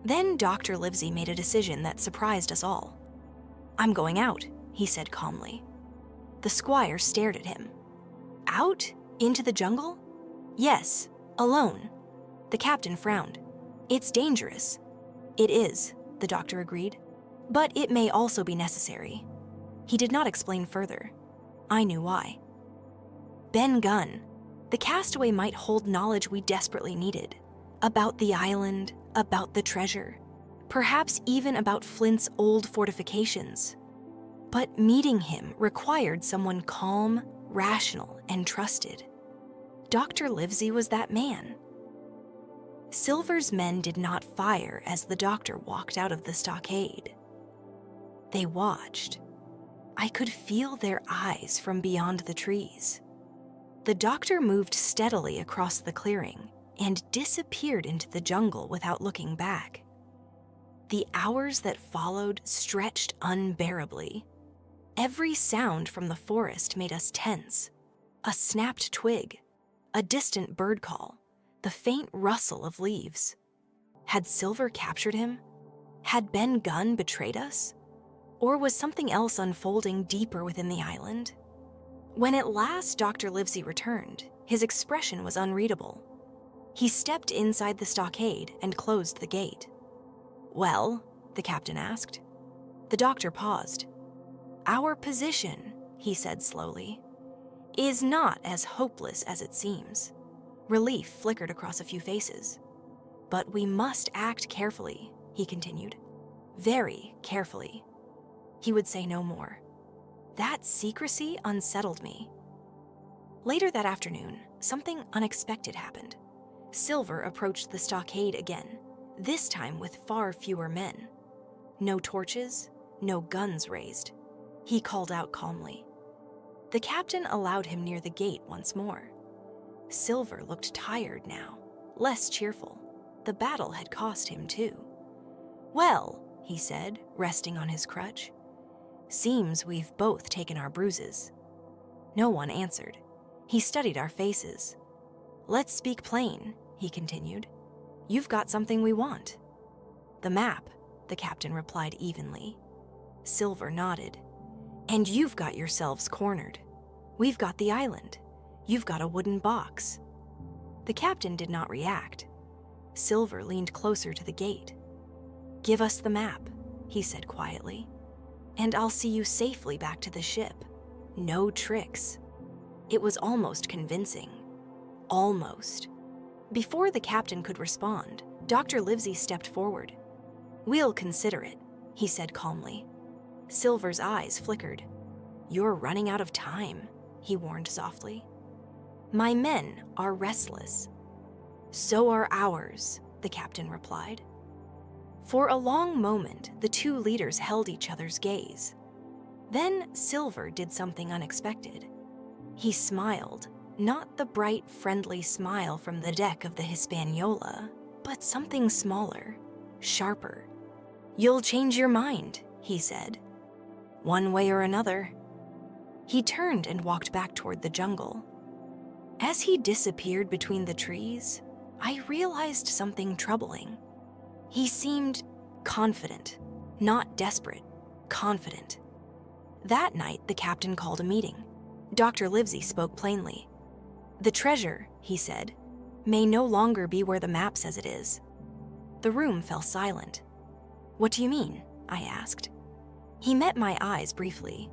Then Dr. Livesey made a decision that surprised us all. "I'm going out," he said calmly. The squire stared at him. "Out? Into the jungle?" "Yes, alone." The captain frowned. "It's dangerous." "It is," the doctor agreed. "But it may also be necessary." He did not explain further. I knew why. Ben Gunn, the castaway might hold knowledge we desperately needed. About the island, about the treasure. Perhaps even about Flint's old fortifications. But meeting him required someone calm, rational, and trusted. Dr. Livesey was that man. Silver's men did not fire as the doctor walked out of the stockade. They watched. I could feel their eyes from beyond the trees. The doctor moved steadily across the clearing and disappeared into the jungle without looking back. The hours that followed stretched unbearably. Every sound from the forest made us tense. A snapped twig, a distant bird call, the faint rustle of leaves. Had Silver captured him? Had Ben Gunn betrayed us? Or was something else unfolding deeper within the island? When at last Dr. Livesey returned, his expression was unreadable. He stepped inside the stockade and closed the gate. "Well?" the captain asked. The doctor paused. "Our position," he said slowly, "is not as hopeless as it seems." Relief flickered across a few faces. "But we must act carefully," he continued. "Very carefully." He would say no more. That secrecy unsettled me. Later that afternoon, something unexpected happened. Silver approached the stockade again, this time with far fewer men. No torches, no guns raised. He called out calmly. The captain allowed him near the gate once more. Silver looked tired now, less cheerful. The battle had cost him too. "Well," he said, resting on his crutch, "seems we've both taken our bruises." No one answered. He studied our faces. "Let's speak plain," he continued. "You've got something we want." "The map," the captain replied evenly. Silver nodded. "And you've got yourselves cornered. We've got the island. You've got a wooden box." The captain did not react. Silver leaned closer to the gate. "Give us the map," he said quietly, "and I'll see you safely back to the ship. No tricks." It was almost convincing. Almost. Before the captain could respond, Dr. Livesey stepped forward. "We'll consider it," he said calmly. Silver's eyes flickered. "You're running out of time," he warned softly. "My men are restless." "So are ours," the captain replied. For a long moment, the two leaders held each other's gaze. Then Silver did something unexpected. He smiled, not the bright, friendly smile from the deck of the Hispaniola, but something smaller, sharper. "You'll change your mind," he said. "One way or another." He turned and walked back toward the jungle. As he disappeared between the trees, I realized something troubling. He seemed confident, not desperate, confident. That night, the captain called a meeting. Dr. Livesey spoke plainly. "The treasure," he said, "may no longer be where the map says it is." The room fell silent. "What do you mean?" I asked. He met my eyes briefly.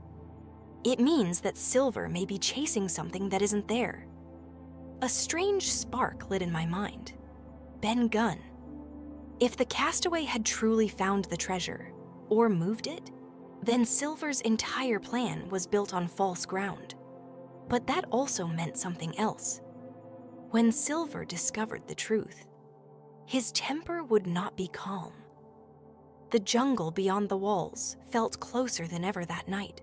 "It means that Silver may be chasing something that isn't there." A strange spark lit in my mind. Ben Gunn. If the castaway had truly found the treasure, or moved it, then Silver's entire plan was built on false ground. But that also meant something else. When Silver discovered the truth, his temper would not be calm. The jungle beyond the walls felt closer than ever that night.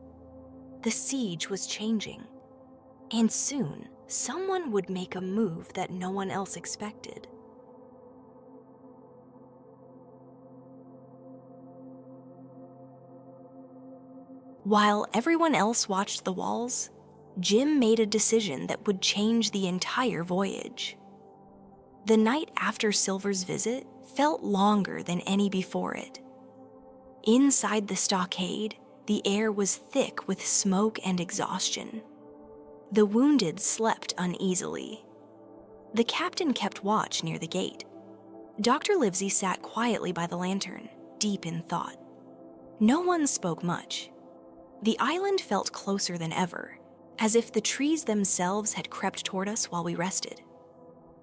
The siege was changing, and soon someone would make a move that no one else expected. While everyone else watched the walls, Jim made a decision that would change the entire voyage. The night after Silver's visit felt longer than any before it. Inside the stockade, the air was thick with smoke and exhaustion. The wounded slept uneasily. The captain kept watch near the gate. Dr. Livesey sat quietly by the lantern, deep in thought. No one spoke much. The island felt closer than ever, as if the trees themselves had crept toward us while we rested.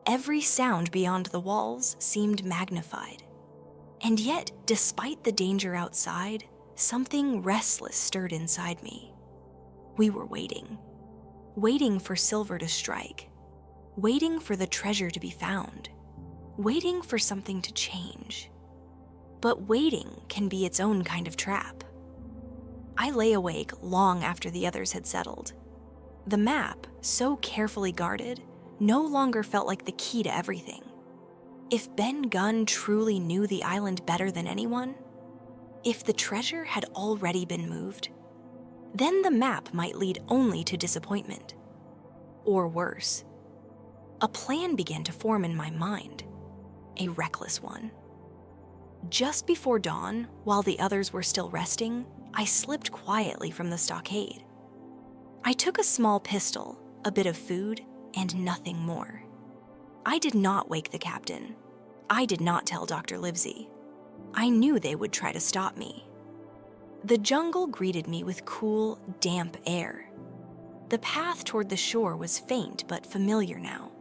Every sound beyond the walls seemed magnified. And yet, despite the danger outside, something restless stirred inside me. We were waiting for Silver to strike, waiting for the treasure to be found, waiting for something to change. But waiting can be its own kind of trap. I lay awake long after the others had settled. The map, so carefully guarded, no longer felt like the key to everything. If Ben Gunn truly knew the island better than anyone, if the treasure had already been moved, then the map might lead only to disappointment. Or worse. A plan began to form in my mind, a reckless one. Just before dawn, while the others were still resting, I slipped quietly from the stockade. I took a small pistol, a bit of food, and nothing more. I did not wake the captain. I did not tell Dr. Livesey. I knew they would try to stop me. The jungle greeted me with cool, damp air. The path toward the shore was faint but familiar now.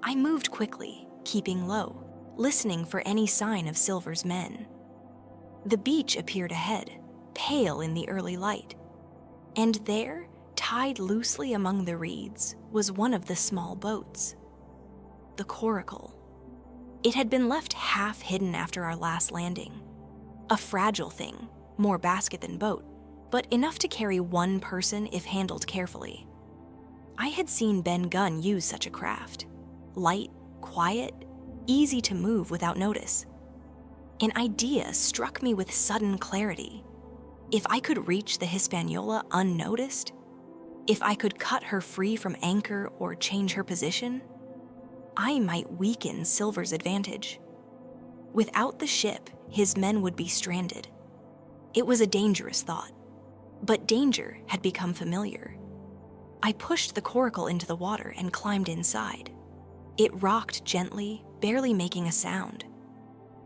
I moved quickly, keeping low, listening for any sign of Silver's men. The beach appeared ahead, pale in the early light. And there, tied loosely among the reeds, was one of the small boats. The coracle. It had been left half hidden after our last landing. A fragile thing, more basket than boat, but enough to carry one person if handled carefully. I had seen Ben Gunn use such a craft. Light, quiet, easy to move without notice. An idea struck me with sudden clarity. If I could reach the Hispaniola unnoticed, if I could cut her free from anchor or change her position, I might weaken Silver's advantage. Without the ship, his men would be stranded. It was a dangerous thought, but danger had become familiar. I pushed the coracle into the water and climbed inside. It rocked gently, barely making a sound.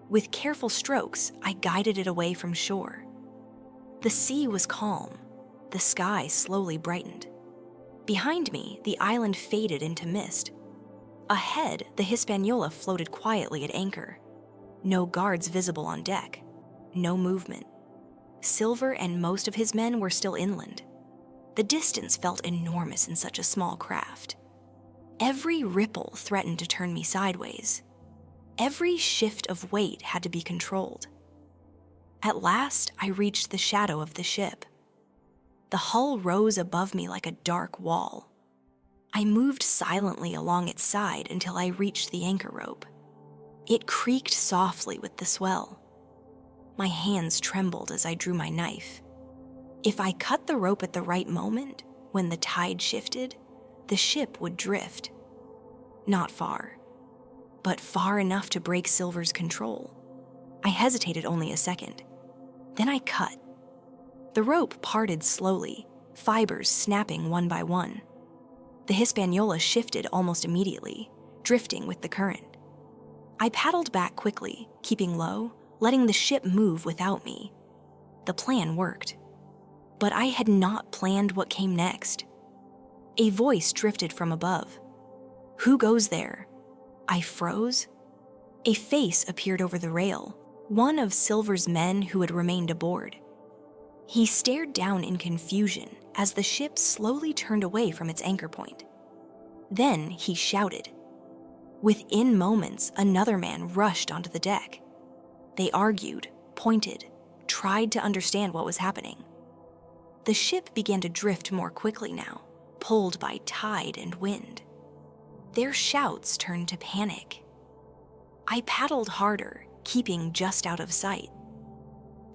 With careful strokes, I guided it away from shore. The sea was calm. The sky slowly brightened. Behind me, the island faded into mist. Ahead, the Hispaniola floated quietly at anchor. No guards visible on deck. No movement. Silver and most of his men were still inland. The distance felt enormous in such a small craft. Every ripple threatened to turn me sideways. Every shift of weight had to be controlled. At last, I reached the shadow of the ship. The hull rose above me like a dark wall. I moved silently along its side until I reached the anchor rope. It creaked softly with the swell. My hands trembled as I drew my knife. If I cut the rope at the right moment, when the tide shifted, the ship would drift. Not far, but far enough to break Silver's control. I hesitated only a second. Then I cut. The rope parted slowly, fibers snapping one by one. The Hispaniola shifted almost immediately, drifting with the current. I paddled back quickly, keeping low, letting the ship move without me. The plan worked. But I had not planned what came next. A voice drifted from above. "Who goes there?" I froze. A face appeared over the rail, one of Silver's men who had remained aboard. He stared down in confusion as the ship slowly turned away from its anchor point. Then he shouted. Within moments, another man rushed onto the deck. They argued, pointed, tried to understand what was happening. The ship began to drift more quickly now, pulled by tide and wind. Their shouts turned to panic. I paddled harder, keeping just out of sight.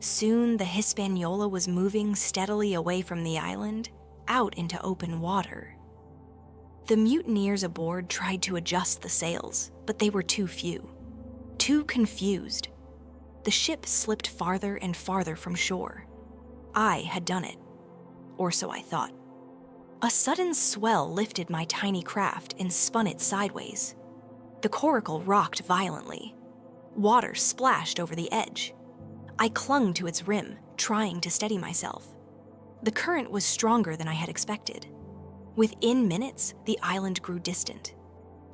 Soon the Hispaniola was moving steadily away from the island, out into open water. The mutineers aboard tried to adjust the sails, but they were too few, too confused. The ship slipped farther and farther from shore. I had done it, or so I thought. A sudden swell lifted my tiny craft and spun it sideways. The coracle rocked violently. Water splashed over the edge. I clung to its rim, trying to steady myself. The current was stronger than I had expected. Within minutes, the island grew distant.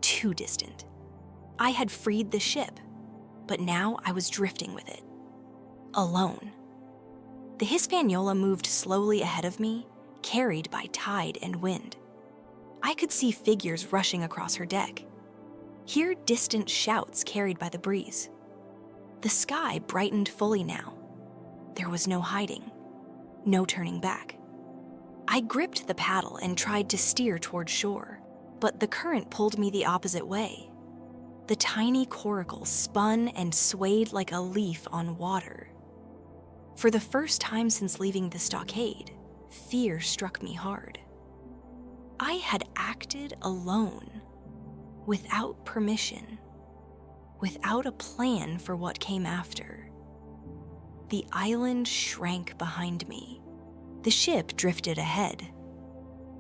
Too distant. I had freed the ship, but now I was drifting with it. Alone. The Hispaniola moved slowly ahead of me, carried by tide and wind. I could see figures rushing across her deck, hear distant shouts carried by the breeze. The sky brightened fully now. There was no hiding, no turning back. I gripped the paddle and tried to steer toward shore, but the current pulled me the opposite way. The tiny coracle spun and swayed like a leaf on water. For the first time since leaving the stockade, fear struck me hard. I had acted alone, without permission, without a plan for what came after. The island shrank behind me. The ship drifted ahead,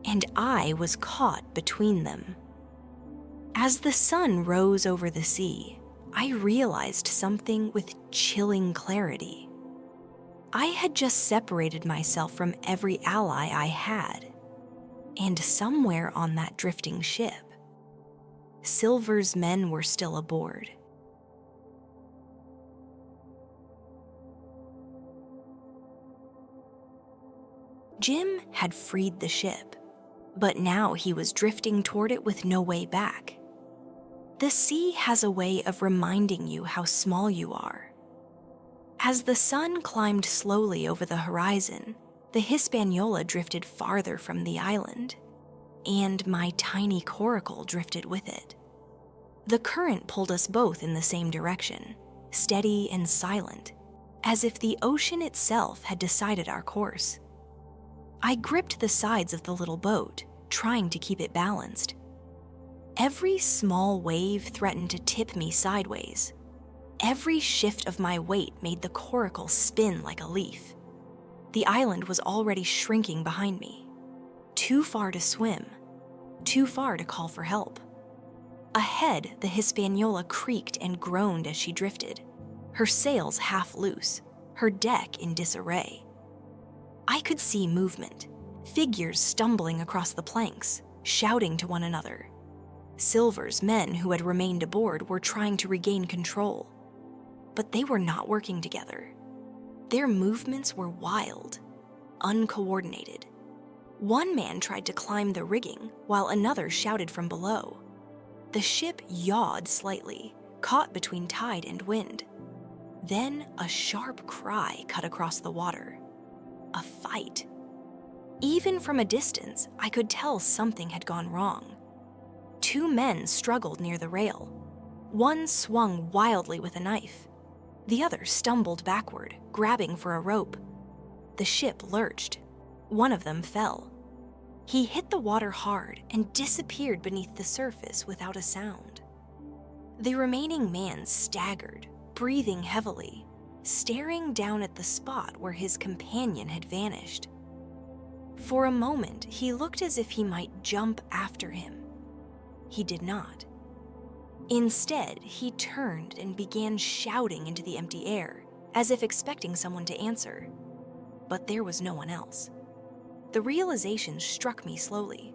and I was caught between them. As the sun rose over the sea, I realized something with chilling clarity. I had just separated myself from every ally I had, and somewhere on that drifting ship, Silver's men were still aboard. Jim had freed the ship, but now he was drifting toward it with no way back. The sea has a way of reminding you how small you are. As the sun climbed slowly over the horizon, the Hispaniola drifted farther from the island, and my tiny coracle drifted with it. The current pulled us both in the same direction, steady and silent, as if the ocean itself had decided our course. I gripped the sides of the little boat, trying to keep it balanced. Every small wave threatened to tip me sideways. Every shift of my weight made the coracle spin like a leaf. The island was already shrinking behind me. Too far to swim, too far to call for help. Ahead, the Hispaniola creaked and groaned as she drifted, her sails half loose, her deck in disarray. I could see movement, figures stumbling across the planks, shouting to one another. Silver's men who had remained aboard were trying to regain control, but they were not working together. Their movements were wild, uncoordinated. One man tried to climb the rigging while another shouted from below. The ship yawed slightly, caught between tide and wind. Then a sharp cry cut across the water. A fight. Even from a distance, I could tell something had gone wrong. Two men struggled near the rail. One swung wildly with a knife. The other stumbled backward, grabbing for a rope. The ship lurched. One of them fell. He hit the water hard and disappeared beneath the surface without a sound. The remaining man staggered, breathing heavily, staring down at the spot where his companion had vanished. For a moment, he looked as if he might jump after him. He did not. Instead, he turned and began shouting into the empty air, as if expecting someone to answer. But there was no one else. The realization struck me slowly.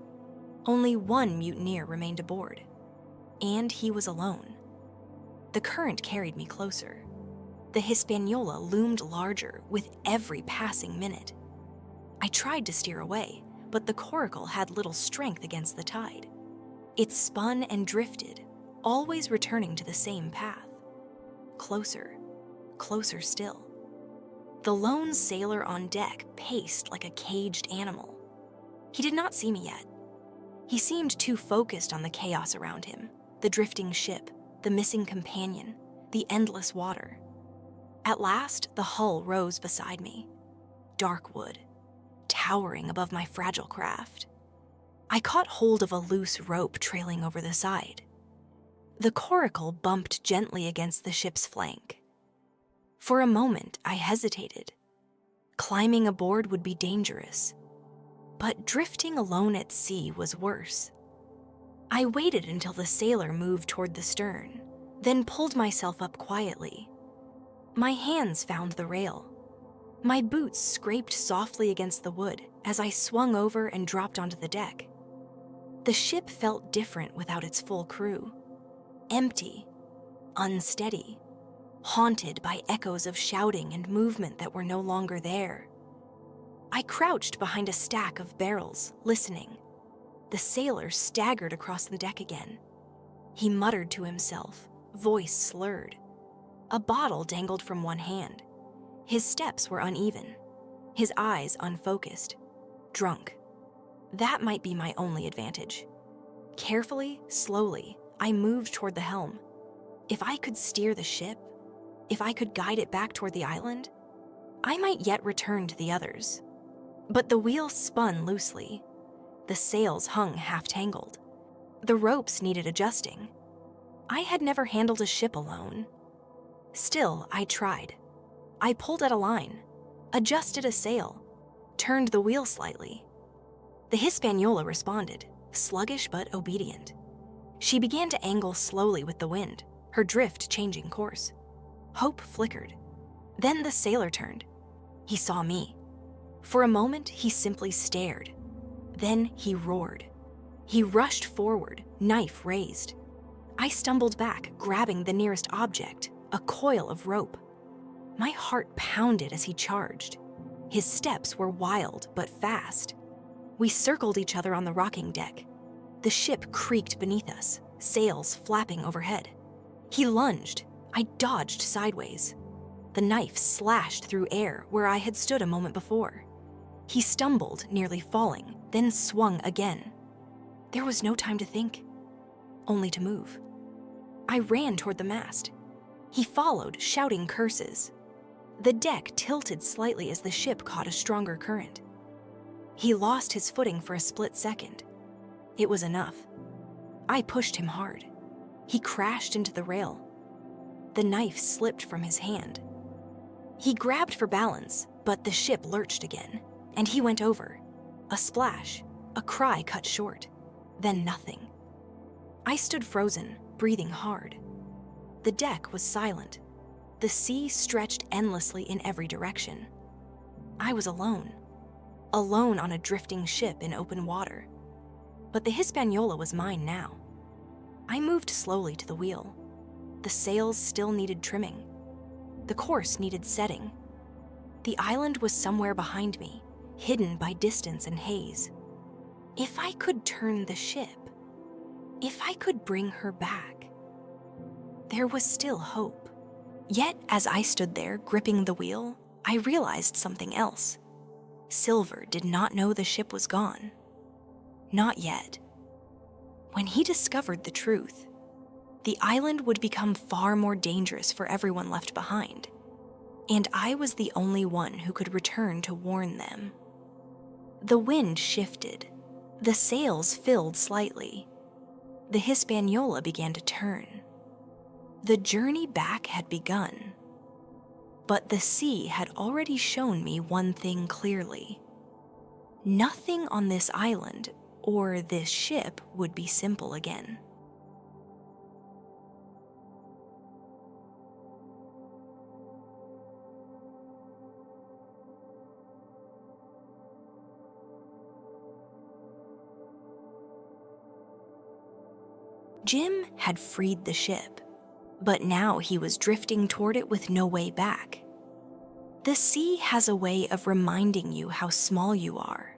Only one mutineer remained aboard, and he was alone. The current carried me closer. The Hispaniola loomed larger with every passing minute. I tried to steer away, but the coracle had little strength against the tide. It spun and drifted, always returning to the same path. Closer, closer still. The lone sailor on deck paced like a caged animal. He did not see me yet. He seemed too focused on the chaos around him, the drifting ship, the missing companion, the endless water. At last, the hull rose beside me, dark wood, towering above my fragile craft. I caught hold of a loose rope trailing over the side. The coracle bumped gently against the ship's flank. For a moment, I hesitated. Climbing aboard would be dangerous, but drifting alone at sea was worse. I waited until the sailor moved toward the stern, then pulled myself up quietly. My hands found the rail. My boots scraped softly against the wood as I swung over and dropped onto the deck. The ship felt different without its full crew. Empty, unsteady, haunted by echoes of shouting and movement that were no longer there. I crouched behind a stack of barrels, listening. The sailor staggered across the deck again. He muttered to himself, voice slurred. A bottle dangled from one hand. His steps were uneven, his eyes unfocused, drunk. That might be my only advantage. Carefully, slowly, I moved toward the helm. If I could steer the ship, if I could guide it back toward the island, I might yet return to the others. But the wheel spun loosely. The sails hung half-tangled. The ropes needed adjusting. I had never handled a ship alone. Still, I tried. I pulled at a line, adjusted a sail, turned the wheel slightly. The Hispaniola responded, sluggish but obedient. She began to angle slowly with the wind, her drift changing course. Hope flickered. Then the sailor turned. He saw me. For a moment, he simply stared. Then he roared. He rushed forward, knife raised. I stumbled back, grabbing the nearest object, a coil of rope. My heart pounded as he charged. His steps were wild but fast. We circled each other on the rocking deck. The ship creaked beneath us, sails flapping overhead. He lunged. I dodged sideways. The knife slashed through air where I had stood a moment before. He stumbled, nearly falling, then swung again. There was no time to think, only to move. I ran toward the mast. He followed, shouting curses. The deck tilted slightly as the ship caught a stronger current. He lost his footing for a split second. It was enough. I pushed him hard. He crashed into the rail. The knife slipped from his hand. He grabbed for balance, but the ship lurched again, and he went over. A splash, a cry cut short, then nothing. I stood frozen, breathing hard. The deck was silent. The sea stretched endlessly in every direction. I was alone on a drifting ship in open water. But the Hispaniola was mine now. I moved slowly to the wheel. The sails still needed trimming. The course needed setting. The island was somewhere behind me, hidden by distance and haze. If I could turn the ship, if I could bring her back, there was still hope. Yet, as I stood there gripping the wheel, I realized something else. Silver did not know the ship was gone. Not yet. When he discovered the truth, the island would become far more dangerous for everyone left behind, and I was the only one who could return to warn them. The wind shifted. The sails filled slightly. The Hispaniola began to turn. The journey back had begun. But the sea had already shown me one thing clearly. Nothing on this island or this ship would be simple again. Jim had freed the ship, but now he was drifting toward it with no way back. The sea has a way of reminding you how small you are.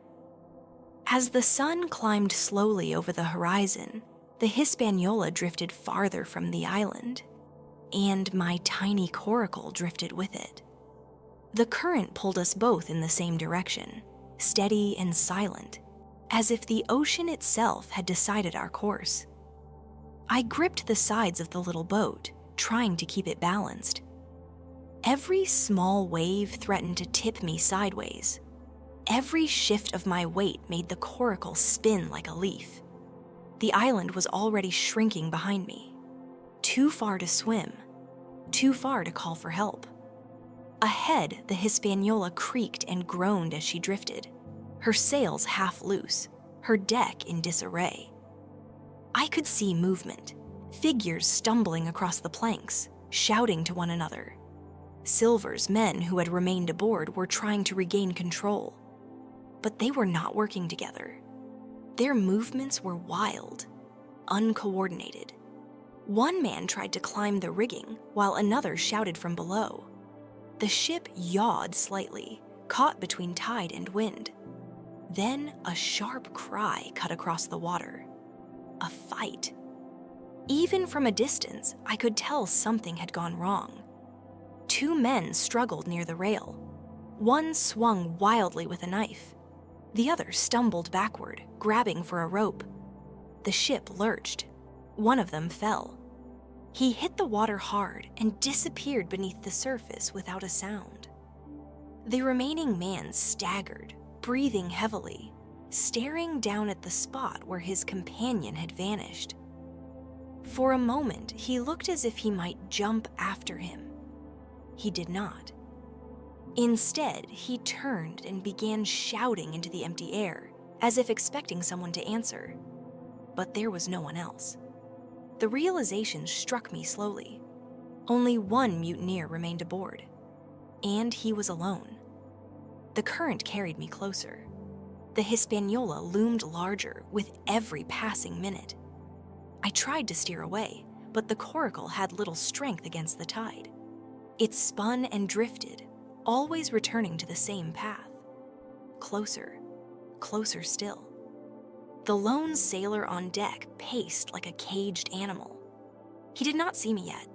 As the sun climbed slowly over the horizon, the Hispaniola drifted farther from the island, and my tiny coracle drifted with it. The current pulled us both in the same direction, steady and silent, as if the ocean itself had decided our course. I gripped the sides of the little boat, trying to keep it balanced. Every small wave threatened to tip me sideways. Every shift of my weight made the coracle spin like a leaf. The island was already shrinking behind me. Too far to swim, too far to call for help. Ahead, the Hispaniola creaked and groaned as she drifted, her sails half loose, her deck in disarray. I could see movement, figures stumbling across the planks, shouting to one another. Silver's men who had remained aboard were trying to regain control, but they were not working together. Their movements were wild, uncoordinated. One man tried to climb the rigging while another shouted from below. The ship yawed slightly, caught between tide and wind. Then a sharp cry cut across the water. A fight. Even from a distance, I could tell something had gone wrong. Two men struggled near the rail. One swung wildly with a knife. The other stumbled backward, grabbing for a rope. The ship lurched. One of them fell. He hit the water hard and disappeared beneath the surface without a sound. The remaining man staggered, breathing heavily, staring down at the spot where his companion had vanished. For a moment, he looked as if he might jump after him. He did not. Instead, he turned and began shouting into the empty air, as if expecting someone to answer. But there was no one else. The realization struck me slowly. Only one mutineer remained aboard, and he was alone. The current carried me closer. The Hispaniola loomed larger with every passing minute. I tried to steer away, but the coracle had little strength against the tide. It spun and drifted, always returning to the same path. Closer, closer still. The lone sailor on deck paced like a caged animal. He did not see me yet.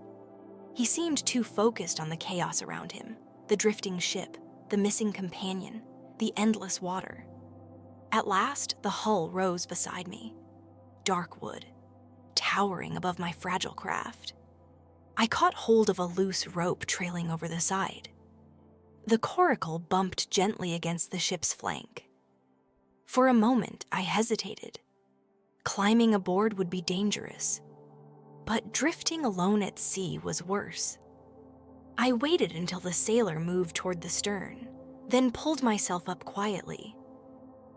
He seemed too focused on the chaos around him, the drifting ship, the missing companion, the endless water. At last, the hull rose beside me. Dark wood, towering above my fragile craft. I caught hold of a loose rope trailing over the side. The coracle bumped gently against the ship's flank. For a moment, I hesitated. Climbing aboard would be dangerous, but drifting alone at sea was worse. I waited until the sailor moved toward the stern, then pulled myself up quietly.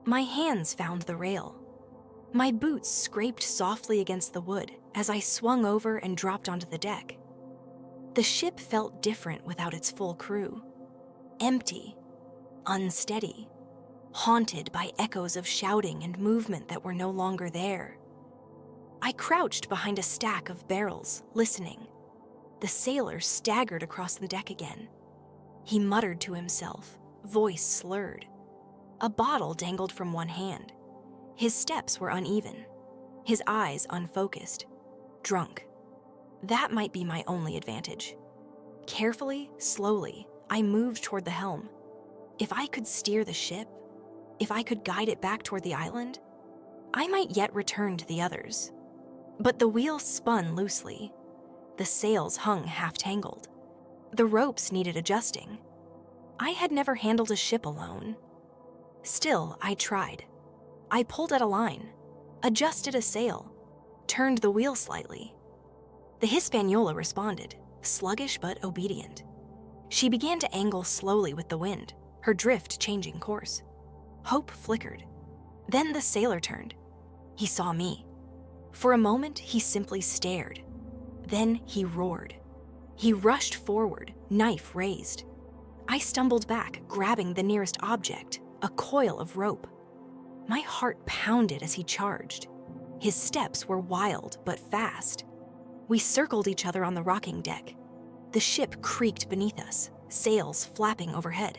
My hands found the rail. My boots scraped softly against the wood as I swung over and dropped onto the deck. The ship felt different without its full crew. Empty, unsteady, haunted by echoes of shouting and movement that were no longer there. I crouched behind a stack of barrels, listening. The sailor staggered across the deck again. He muttered to himself, voice slurred. A bottle dangled from one hand. His steps were uneven, his eyes unfocused, drunk. That might be my only advantage. Carefully, slowly, I moved toward the helm. If I could steer the ship, if I could guide it back toward the island, I might yet return to the others. But the wheel spun loosely. The sails hung half-tangled. The ropes needed adjusting. I had never handled a ship alone. Still, I tried. I pulled at a line, adjusted a sail, turned the wheel slightly. The Hispaniola responded, sluggish but obedient. She began to angle slowly with the wind, her drift changing course. Hope flickered. Then the sailor turned. He saw me. For a moment, he simply stared. Then he roared. He rushed forward, knife raised. I stumbled back, grabbing the nearest object, a coil of rope. My heart pounded as he charged. His steps were wild but fast. We circled each other on the rocking deck. The ship creaked beneath us, sails flapping overhead.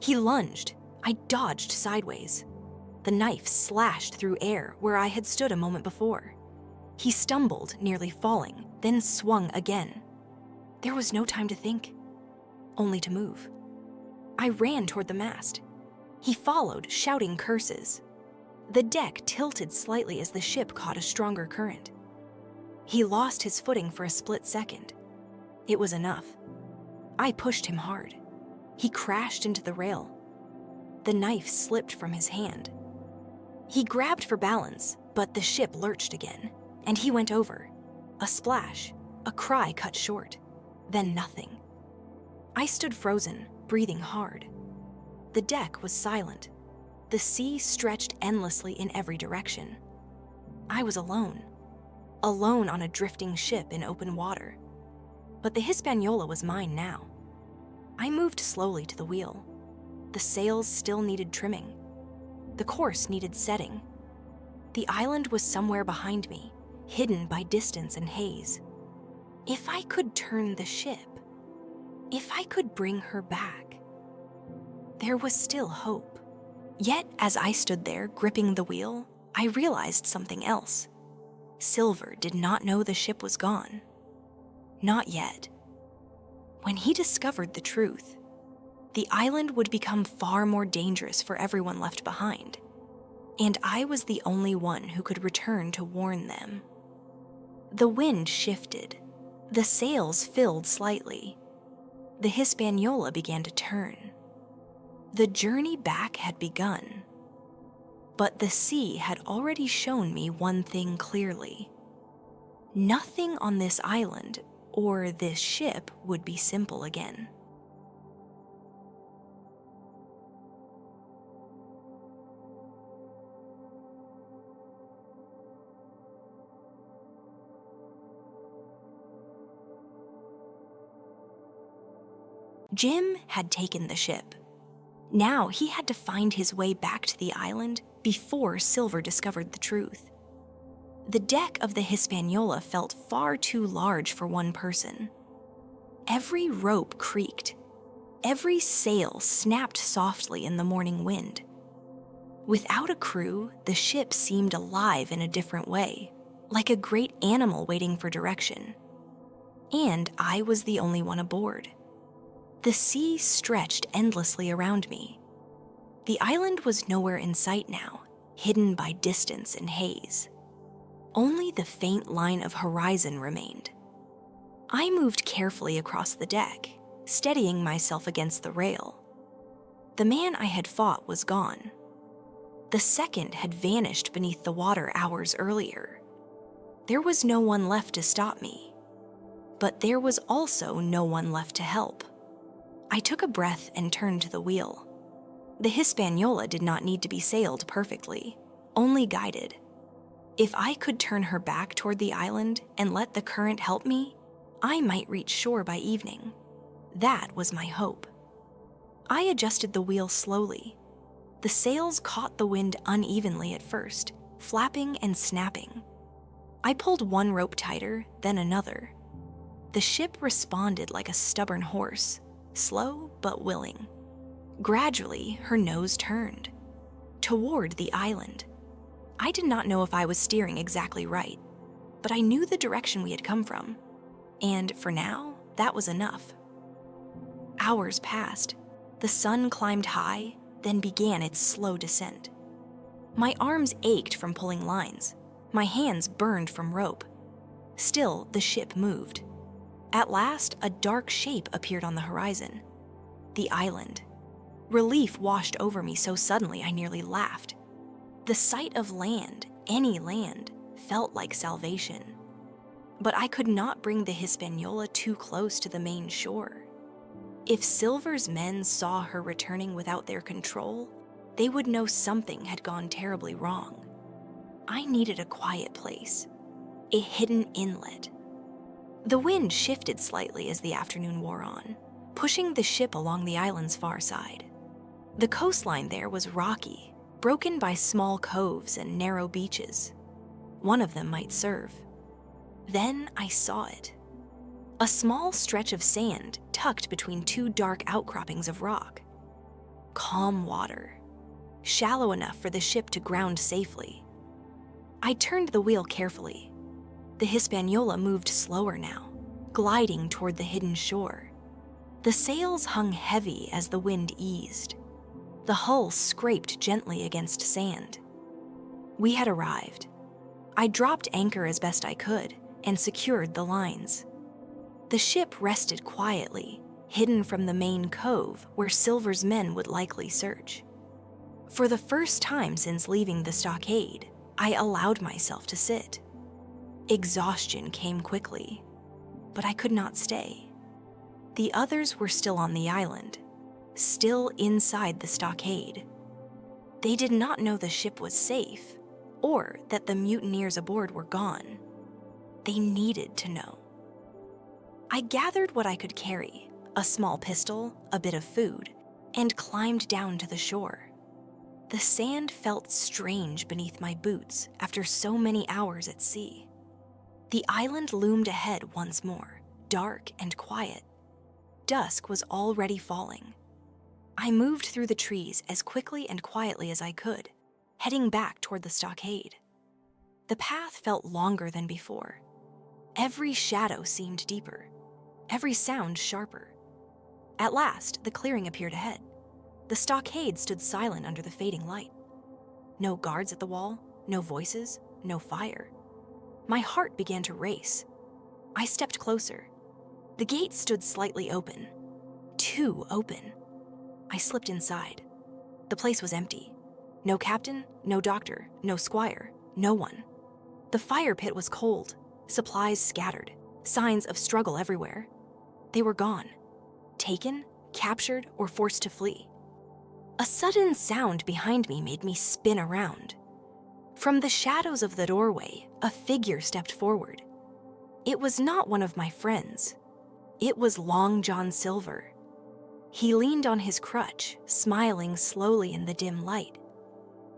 He lunged. I dodged sideways. The knife slashed through air where I had stood a moment before. He stumbled, nearly falling, then swung again. There was no time to think, only to move. I ran toward the mast. He followed, shouting curses. The deck tilted slightly as the ship caught a stronger current. He lost his footing for a split second. It was enough. I pushed him hard. He crashed into the rail. The knife slipped from his hand. He grabbed for balance, but the ship lurched again, and he went over. A splash, a cry cut short, then nothing. I stood frozen, breathing hard. The deck was silent. The sea stretched endlessly in every direction. I was alone on a drifting ship in open water. But the Hispaniola was mine now. I moved slowly to the wheel. The sails still needed trimming. The course needed setting. The island was somewhere behind me, hidden by distance and haze. If I could turn the ship, if I could bring her back. There was still hope. Yet, as I stood there gripping the wheel, I realized something else. Silver did not know the ship was gone. Not yet. When he discovered the truth, the island would become far more dangerous for everyone left behind, and I was the only one who could return to warn them. The wind shifted. The sails filled slightly. The Hispaniola began to turn. The journey back had begun. But the sea had already shown me one thing clearly. Nothing on this island or this ship would be simple again. Jim had taken the ship. Now he had to find his way back to the island before Silver discovered the truth. The deck of the Hispaniola felt far too large for one person. Every rope creaked. Every sail snapped softly in the morning wind. Without a crew, the ship seemed alive in a different way, like a great animal waiting for direction. And I was the only one aboard. The sea stretched endlessly around me. The island was nowhere in sight now, hidden by distance and haze. Only the faint line of horizon remained. I moved carefully across the deck, steadying myself against the rail. The man I had fought was gone. The second had vanished beneath the water hours earlier. There was no one left to stop me, but there was also no one left to help. I took a breath and turned to the wheel. The Hispaniola did not need to be sailed perfectly, only guided. If I could turn her back toward the island and let the current help me, I might reach shore by evening. That was my hope. I adjusted the wheel slowly. The sails caught the wind unevenly at first, flapping and snapping. I pulled one rope tighter, then another. The ship responded like a stubborn horse, slow but willing. Gradually, her nose turned toward the island. I did not know if I was steering exactly right, but I knew the direction we had come from, and for now, that was enough. Hours passed. The sun climbed high, then began its slow descent. My arms ached from pulling lines. My hands burned from rope. Still, the ship moved. At last, a dark shape appeared on the horizon. The island. Relief washed over me so suddenly I nearly laughed. The sight of land, any land, felt like salvation. But I could not bring the Hispaniola too close to the main shore. If Silver's men saw her returning without their control, they would know something had gone terribly wrong. I needed a quiet place, a hidden inlet. The wind shifted slightly as the afternoon wore on, pushing the ship along the island's far side. The coastline there was rocky, broken by small coves and narrow beaches. One of them might serve. Then I saw it. A small stretch of sand tucked between two dark outcroppings of rock. Calm water, shallow enough for the ship to ground safely. I turned the wheel carefully. The Hispaniola moved slower now, gliding toward the hidden shore. The sails hung heavy as the wind eased. The hull scraped gently against sand. We had arrived. I dropped anchor as best I could and secured the lines. The ship rested quietly, hidden from the main cove where Silver's men would likely search. For the first time since leaving the stockade, I allowed myself to sit. Exhaustion came quickly, but I could not stay. The others were still on the island, still inside the stockade. They did not know the ship was safe, or that the mutineers aboard were gone. They needed to know. I gathered what I could carry, a small pistol, a bit of food, and climbed down to the shore. The sand felt strange beneath my boots after so many hours at sea. The island loomed ahead once more, dark and quiet. Dusk was already falling. I moved through the trees as quickly and quietly as I could, heading back toward the stockade. The path felt longer than before. Every shadow seemed deeper, every sound sharper. At last, the clearing appeared ahead. The stockade stood silent under the fading light. No guards at the wall, no voices, no fire. My heart began to race. I stepped closer. The gate stood slightly open. Too open. I slipped inside. The place was empty. No captain, no doctor, no squire, no one. The fire pit was cold, supplies scattered, signs of struggle everywhere. They were gone. Taken, captured, or forced to flee. A sudden sound behind me made me spin around. From the shadows of the doorway, a figure stepped forward. It was not one of my friends. It was Long John Silver. He leaned on his crutch, smiling slowly in the dim light.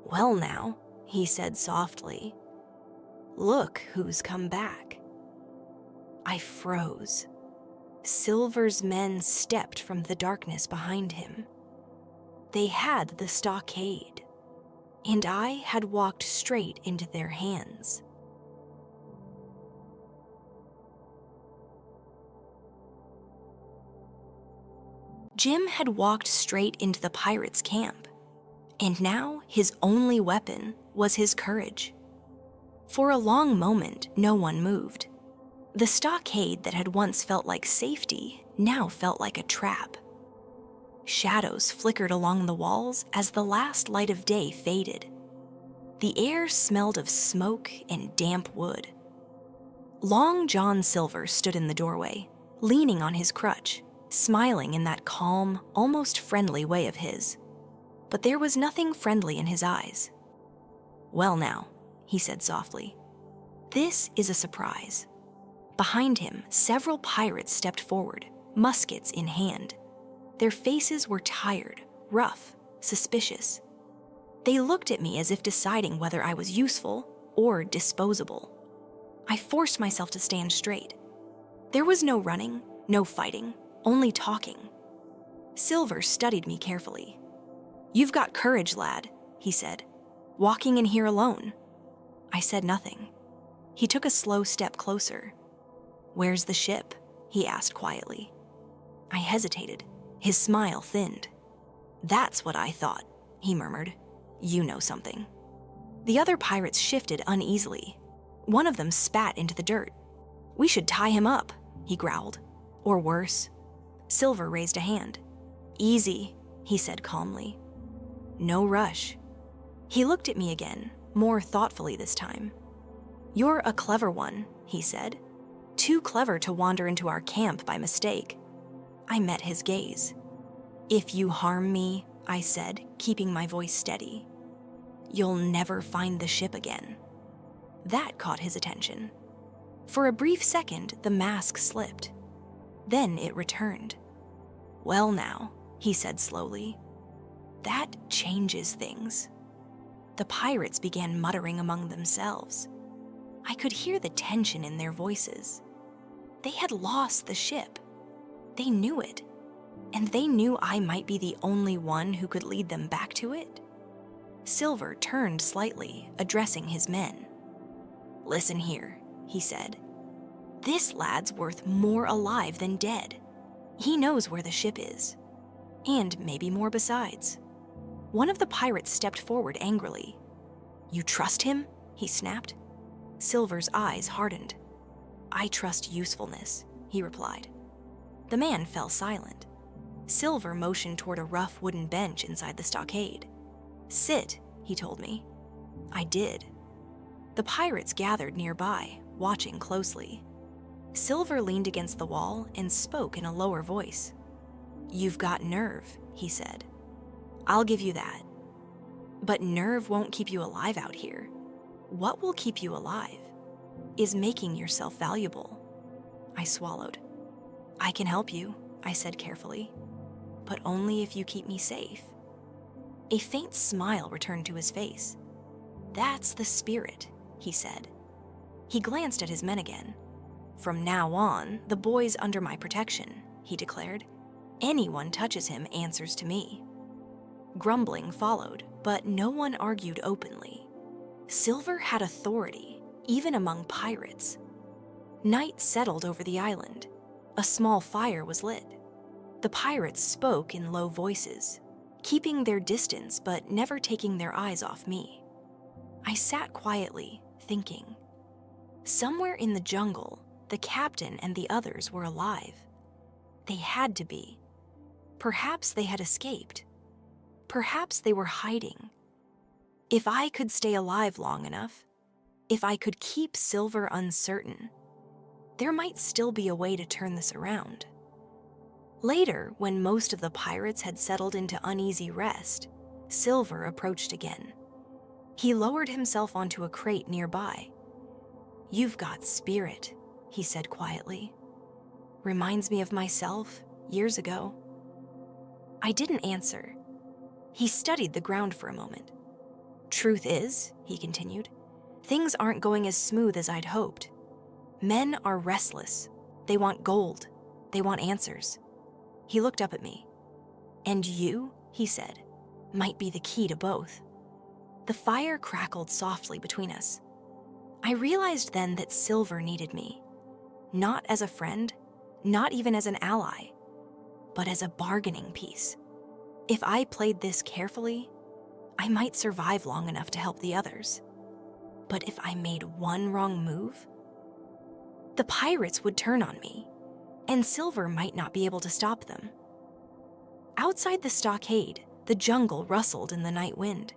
"Well now," he said softly. "Look who's come back." I froze. Silver's men stepped from the darkness behind him. They had the stockade, and I had walked straight into their hands. Jim had walked straight into the pirates' camp, and now his only weapon was his courage. For a long moment, no one moved. The stockade that had once felt like safety now felt like a trap. Shadows flickered along the walls as the last light of day faded. The air smelled of smoke and damp wood. Long John Silver stood in the doorway, leaning on his crutch, smiling in that calm, almost friendly way of his. But there was nothing friendly in his eyes. "Well now," he said softly, "this is a surprise." Behind him, several pirates stepped forward, muskets in hand. Their faces were tired, rough, suspicious. They looked at me as if deciding whether I was useful or disposable. I forced myself to stand straight. There was no running, no fighting, only talking. Silver studied me carefully. "You've got courage, lad," he said. "Walking in here alone." I said nothing. He took a slow step closer. "Where's the ship?" he asked quietly. I hesitated. His smile thinned. "That's what I thought," he murmured. "You know something." The other pirates shifted uneasily. One of them spat into the dirt. "We should tie him up," he growled. "Or worse." Silver raised a hand. "Easy," he said calmly. "No rush." He looked at me again, more thoughtfully this time. "You're a clever one," he said. "Too clever to wander into our camp by mistake." I met his gaze. "If you harm me," I said, keeping my voice steady, "you'll never find the ship again." That caught his attention. For a brief second, the mask slipped. Then it returned. "Well now," he said slowly, "that changes things." The pirates began muttering among themselves. I could hear the tension in their voices. They had lost the ship. They knew it, and they knew I might be the only one who could lead them back to it. Silver turned slightly, addressing his men. "Listen here," he said. "This lad's worth more alive than dead. He knows where the ship is, and maybe more besides." One of the pirates stepped forward angrily. "You trust him?" he snapped. Silver's eyes hardened. "I trust usefulness," he replied. The man fell silent. Silver motioned toward a rough wooden bench inside the stockade. "Sit," he told me. I did. The pirates gathered nearby, watching closely. Silver leaned against the wall and spoke in a lower voice. "You've got nerve," he said. "I'll give you that. But nerve won't keep you alive out here. What will keep you alive is making yourself valuable." I swallowed. "I can help you," I said carefully, "but only if you keep me safe." A faint smile returned to his face. "That's the spirit," he said. He glanced at his men again. "From now on, the boy's under my protection," he declared. "Anyone touches him answers to me." Grumbling followed, but no one argued openly. Silver had authority, even among pirates. Night settled over the island. A small fire was lit. The pirates spoke in low voices, keeping their distance but never taking their eyes off me. I sat quietly, thinking. Somewhere in the jungle, the captain and the others were alive. They had to be. Perhaps they had escaped. Perhaps they were hiding. If I could stay alive long enough, if I could keep Silver uncertain, there might still be a way to turn this around. Later, when most of the pirates had settled into uneasy rest, Silver approached again. He lowered himself onto a crate nearby. "You've got spirit," he said quietly. "Reminds me of myself years ago." I didn't answer. He studied the ground for a moment. "Truth is," he continued, "things aren't going as smooth as I'd hoped. Men are restless. They want gold. They want answers." He looked up at me. "And you," he said, "might be the key to both." The fire crackled softly between us. I realized then that Silver needed me. Not as a friend, not even as an ally, but as a bargaining piece. If I played this carefully, I might survive long enough to help the others. But if I made one wrong move, the pirates would turn on me, and Silver might not be able to stop them. Outside the stockade, the jungle rustled in the night wind.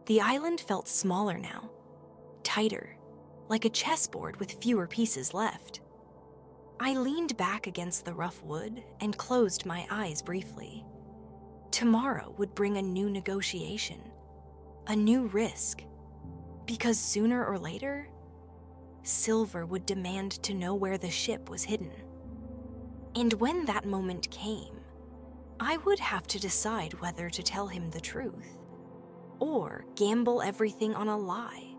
The island felt smaller now, tighter, like a chessboard with fewer pieces left. I leaned back against the rough wood and closed my eyes briefly. Tomorrow would bring a new negotiation, a new risk, because sooner or later, Silver would demand to know where the ship was hidden. And when that moment came, I would have to decide whether to tell him the truth or gamble everything on a lie.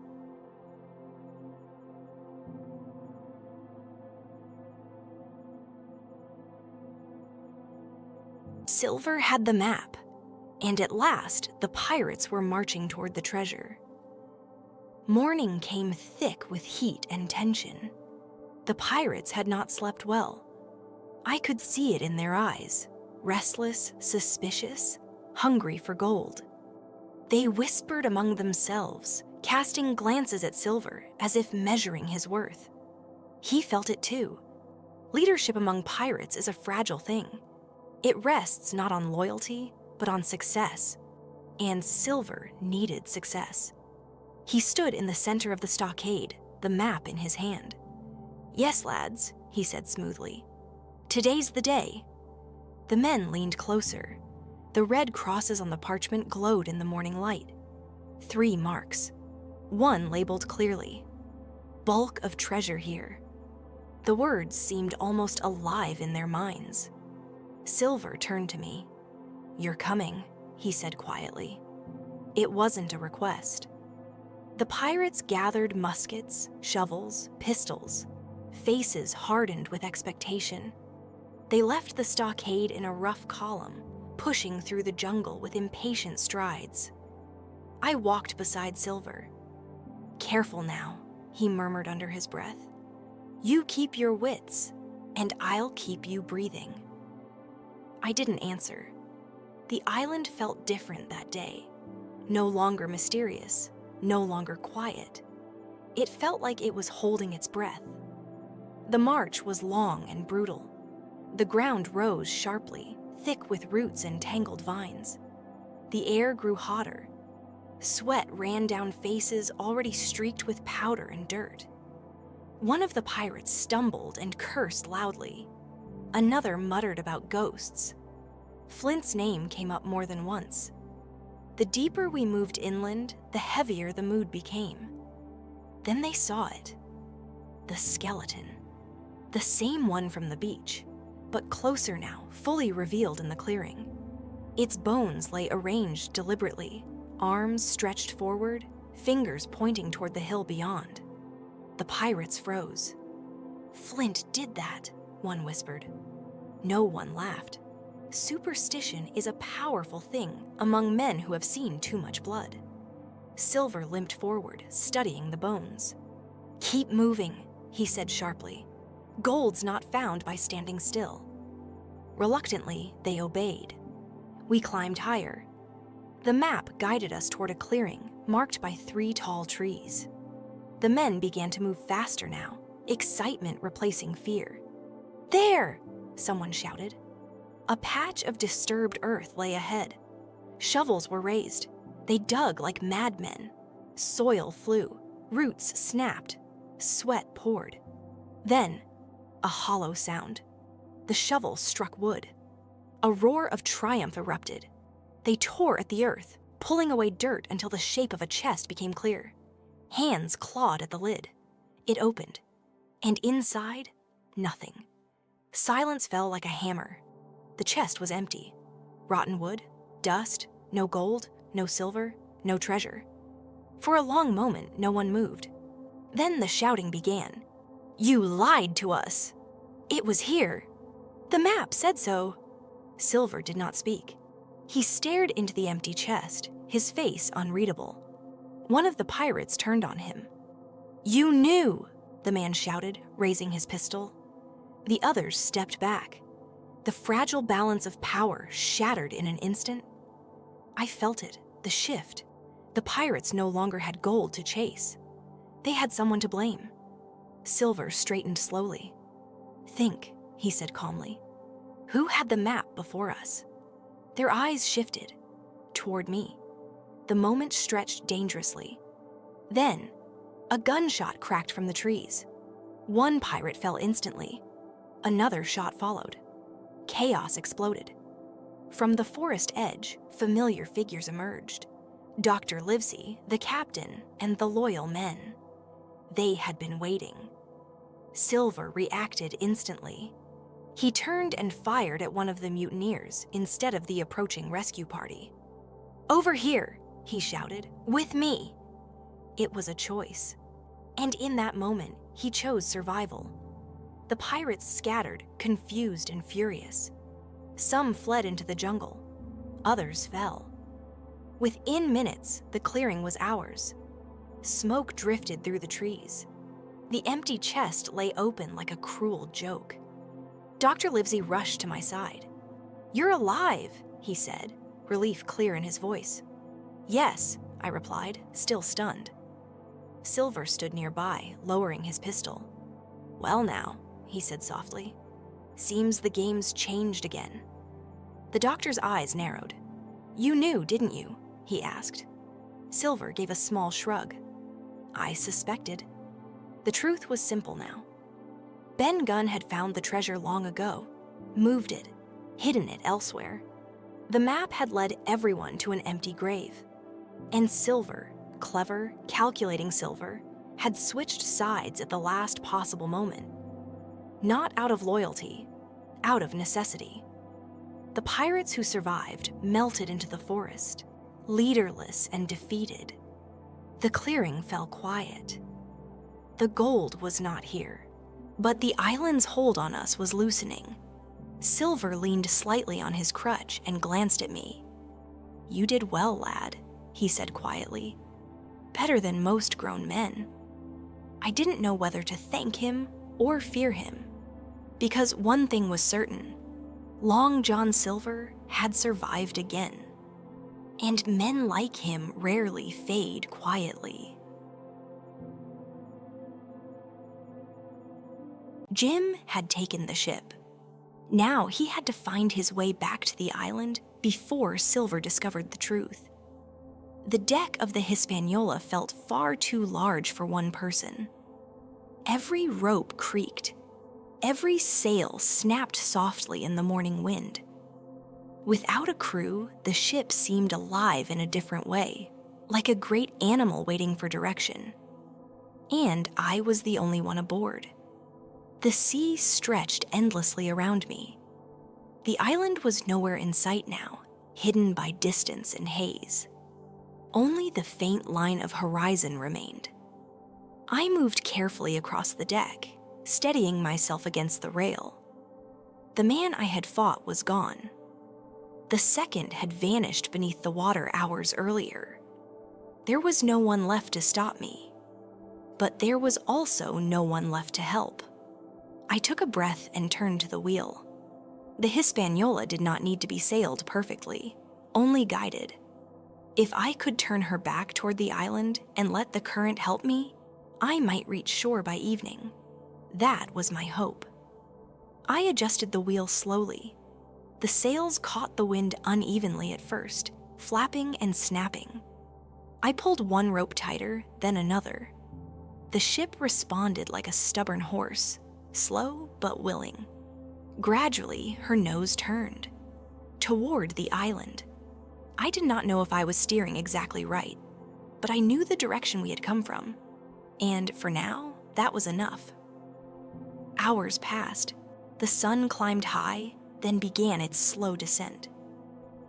Silver had the map, and at last the pirates were marching toward the treasure. Morning came thick with heat and tension. The pirates had not slept well. I could see it in their eyes, restless, suspicious, hungry for gold. They whispered among themselves, casting glances at Silver as if measuring his worth. He felt it too. Leadership among pirates is a fragile thing. It rests not on loyalty, but on success. And Silver needed success. He stood in the center of the stockade, the map in his hand. "Yes, lads," he said smoothly. "Today's the day." The men leaned closer. The red crosses on the parchment glowed in the morning light. 3 marks. One labeled clearly. "Bulk of treasure here." The words seemed almost alive in their minds. Silver turned to me. "You're coming," he said quietly. It wasn't a request. The pirates gathered muskets, shovels, pistols, faces hardened with expectation. They left the stockade in a rough column, pushing through the jungle with impatient strides. I walked beside Silver. "Careful now," he murmured under his breath. "You keep your wits, and I'll keep you breathing." I didn't answer. The island felt different that day. No longer mysterious, no longer quiet. It felt like it was holding its breath. The march was long and brutal. The ground rose sharply, thick with roots and tangled vines. The air grew hotter. Sweat ran down faces already streaked with powder and dirt. One of the pirates stumbled and cursed loudly. Another muttered about ghosts. Flint's name came up more than once. The deeper we moved inland, the heavier the mood became. Then they saw it. The skeleton. The same one from the beach, but closer now, fully revealed in the clearing. Its bones lay arranged deliberately, arms stretched forward, fingers pointing toward the hill beyond. The pirates froze. "Flint did that," one whispered. No one laughed. Superstition is a powerful thing among men who have seen too much blood. Silver limped forward, studying the bones. "Keep moving," he said sharply. "Gold's not found by standing still." Reluctantly, they obeyed. We climbed higher. The map guided us toward a clearing marked by 3 tall trees. The men began to move faster now, excitement replacing fear. "There!" someone shouted. A patch of disturbed earth lay ahead. Shovels were raised. They dug like madmen. Soil flew. Roots snapped. Sweat poured. Then, a hollow sound. The shovel struck wood. A roar of triumph erupted. They tore at the earth, pulling away dirt until the shape of a chest became clear. Hands clawed at the lid. It opened. And inside, nothing. Silence fell like a hammer. The chest was empty. Rotten wood, dust, no gold, no silver, no treasure. For a long moment, no one moved. Then the shouting began. "You lied to us! It was here! The map said so!" Silver did not speak. He stared into the empty chest, his face unreadable. One of the pirates turned on him. "You knew!" the man shouted, raising his pistol. The others stepped back. The fragile balance of power shattered in an instant. I felt it, the shift. The pirates no longer had gold to chase. They had someone to blame. Silver straightened slowly. "Think," he said calmly. "Who had the map before us?" Their eyes shifted toward me. The moment stretched dangerously. Then, a gunshot cracked from the trees. One pirate fell instantly. Another shot followed. Chaos exploded. From the forest edge, familiar figures emerged. Dr. Livesey, the captain, and the loyal men. They had been waiting. Silver reacted instantly. He turned and fired at one of the mutineers instead of the approaching rescue party. "Over here," he shouted, "with me." It was a choice. And in that moment, he chose survival. The pirates scattered, confused and furious. Some fled into the jungle. Others fell. Within minutes, the clearing was ours. Smoke drifted through the trees. The empty chest lay open like a cruel joke. Dr. Livesey rushed to my side. "You're alive," he said, relief clear in his voice. "Yes," I replied, still stunned. Silver stood nearby, lowering his pistol. "Well now," he said softly. "Seems the game's changed again." The doctor's eyes narrowed. "You knew, didn't you?" he asked. Silver gave a small shrug. "I suspected." The truth was simple now. Ben Gunn had found the treasure long ago, moved it, hidden it elsewhere. The map had led everyone to an empty grave. And Silver, clever, calculating Silver, had switched sides at the last possible moment. Not out of loyalty, out of necessity. The pirates who survived melted into the forest, leaderless and defeated. The clearing fell quiet. The gold was not here, but the island's hold on us was loosening. Silver leaned slightly on his crutch and glanced at me. "You did well, lad," he said quietly. "Better than most grown men." I didn't know whether to thank him or fear him, because one thing was certain: Long John Silver had survived again. And men like him rarely fade quietly. Jim had taken the ship. Now he had to find his way back to the island before Silver discovered the truth. The deck of the Hispaniola felt far too large for one person. Every rope creaked. Every sail snapped softly in the morning wind. Without a crew, the ship seemed alive in a different way, like a great animal waiting for direction. And I was the only one aboard. The sea stretched endlessly around me. The island was nowhere in sight now, hidden by distance and haze. Only the faint line of horizon remained. I moved carefully across the deck, steadying myself against the rail. The man I had fought was gone. The second had vanished beneath the water hours earlier. There was no one left to stop me, but there was also no one left to help. I took a breath and turned to the wheel. The Hispaniola did not need to be sailed perfectly, only guided. If I could turn her back toward the island and let the current help me, I might reach shore by evening. That was my hope. I adjusted the wheel slowly. The sails caught the wind unevenly at first, flapping and snapping. I pulled one rope tighter, then another. The ship responded like a stubborn horse, slow but willing. Gradually, her nose turned toward the island. I did not know if I was steering exactly right, but I knew the direction we had come from, and for now, that was enough. Hours passed. The sun climbed high, then began its slow descent.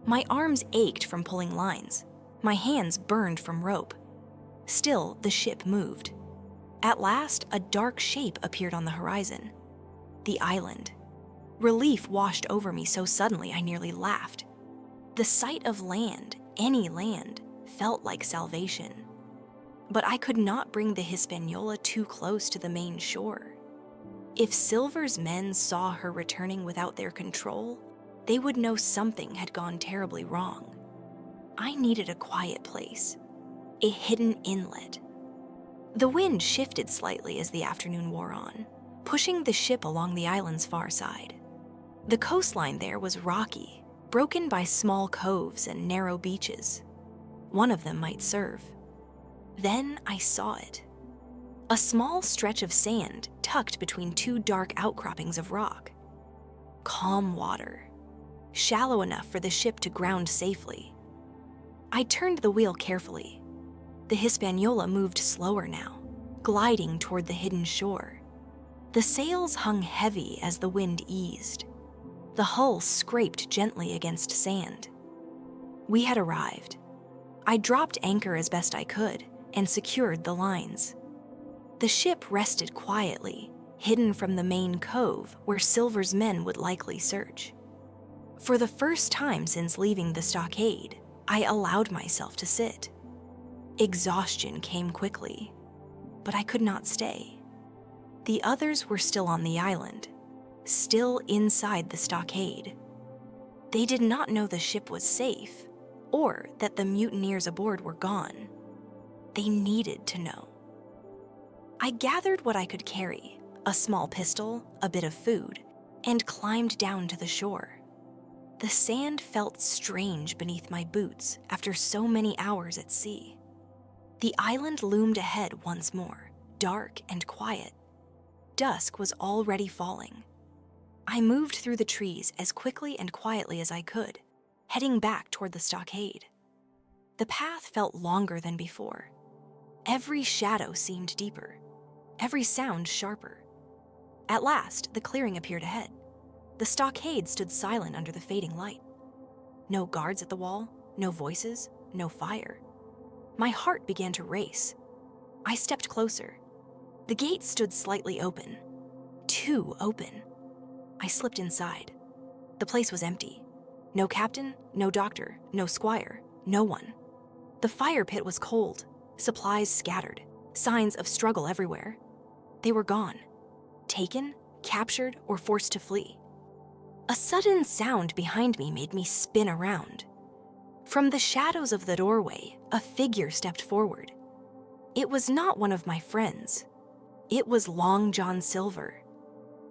My arms ached from pulling lines. My hands burned from rope. Still, the ship moved. At last, a dark shape appeared on the horizon. The island. Relief washed over me so suddenly I nearly laughed. The sight of land, any land, felt like salvation. But I could not bring the Hispaniola too close to the main shore. If Silver's men saw her returning without their control, they would know something had gone terribly wrong. I needed a quiet place, a hidden inlet. The wind shifted slightly as the afternoon wore on, pushing the ship along the island's far side. The coastline there was rocky, broken by small coves and narrow beaches. One of them might serve. Then I saw it. A small stretch of sand tucked between two dark outcroppings of rock. Calm water, shallow enough for the ship to ground safely. I turned the wheel carefully. The Hispaniola moved slower now, gliding toward the hidden shore. The sails hung heavy as the wind eased. The hull scraped gently against sand. We had arrived. I dropped anchor as best I could and secured the lines. The ship rested quietly, hidden from the main cove where Silver's men would likely search. For the first time since leaving the stockade, I allowed myself to sit. Exhaustion came quickly, but I could not stay. The others were still on the island, still inside the stockade. They did not know the ship was safe, or that the mutineers aboard were gone. They needed to know. I gathered what I could carry, a small pistol, a bit of food, and climbed down to the shore. The sand felt strange beneath my boots after so many hours at sea. The island loomed ahead once more, dark and quiet. Dusk was already falling. I moved through the trees as quickly and quietly as I could, heading back toward the stockade. The path felt longer than before. Every shadow seemed deeper, every sound sharper. At last, the clearing appeared ahead. The stockade stood silent under the fading light. No guards at the wall, no voices, no fire. My heart began to race. I stepped closer. The gate stood slightly open. Too open. I slipped inside. The place was empty. No captain, no doctor, no squire, no one. The fire pit was cold, supplies scattered, signs of struggle everywhere. They were gone. Taken, captured, or forced to flee. A sudden sound behind me made me spin around. From the shadows of the doorway, a figure stepped forward. It was not one of my friends. It was Long John Silver.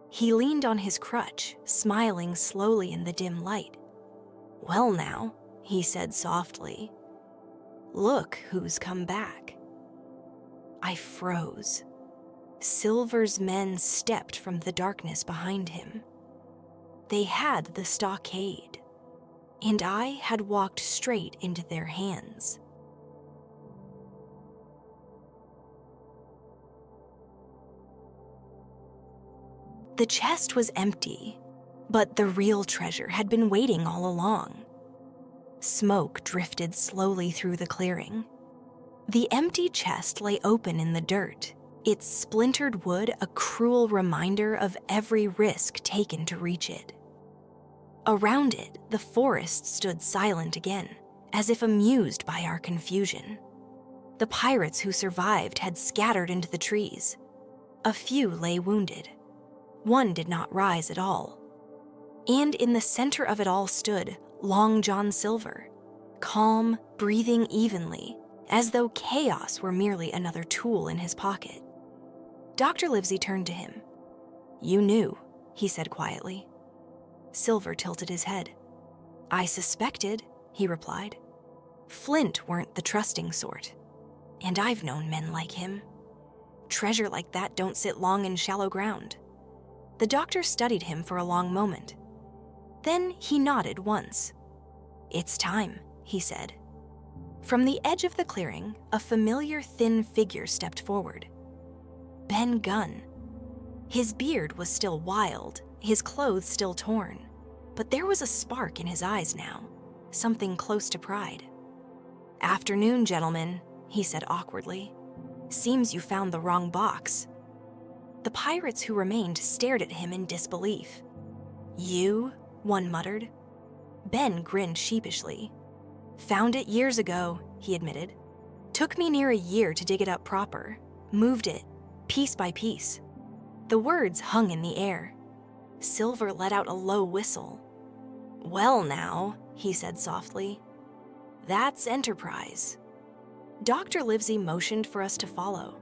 He leaned on his crutch, smiling slowly in the dim light. "Well now," he said softly. "Look who's come back." I froze. Silver's men stepped from the darkness behind him. They had the stockade, and I had walked straight into their hands. The chest was empty, but the real treasure had been waiting all along. Smoke drifted slowly through the clearing. The empty chest lay open in the dirt, its splintered wood a cruel reminder of every risk taken to reach it. Around it, the forest stood silent again, as if amused by our confusion. The pirates who survived had scattered into the trees. A few lay wounded. One did not rise at all. And in the center of it all stood Long John Silver, calm, breathing evenly, as though chaos were merely another tool in his pocket. Dr. Livesey turned to him. "You knew," he said quietly. Silver tilted his head. "I suspected," he replied. "Flint weren't the trusting sort. And I've known men like him. Treasure like that don't sit long in shallow ground." The doctor studied him for a long moment. Then he nodded once. "It's time," he said. From the edge of the clearing, a familiar thin figure stepped forward. Ben Gunn. His beard was still wild, his clothes still torn, but there was a spark in his eyes now, something close to pride. "Afternoon, gentlemen," he said awkwardly. "Seems you found the wrong box." The pirates who remained stared at him in disbelief. "You?" one muttered. Ben grinned sheepishly. "Found it years ago," he admitted. "Took me near a year to dig it up proper. Moved it, piece by piece." The words hung in the air. Silver let out a low whistle. "Well now," he said softly. "That's enterprise." Dr. Livesey motioned for us to follow.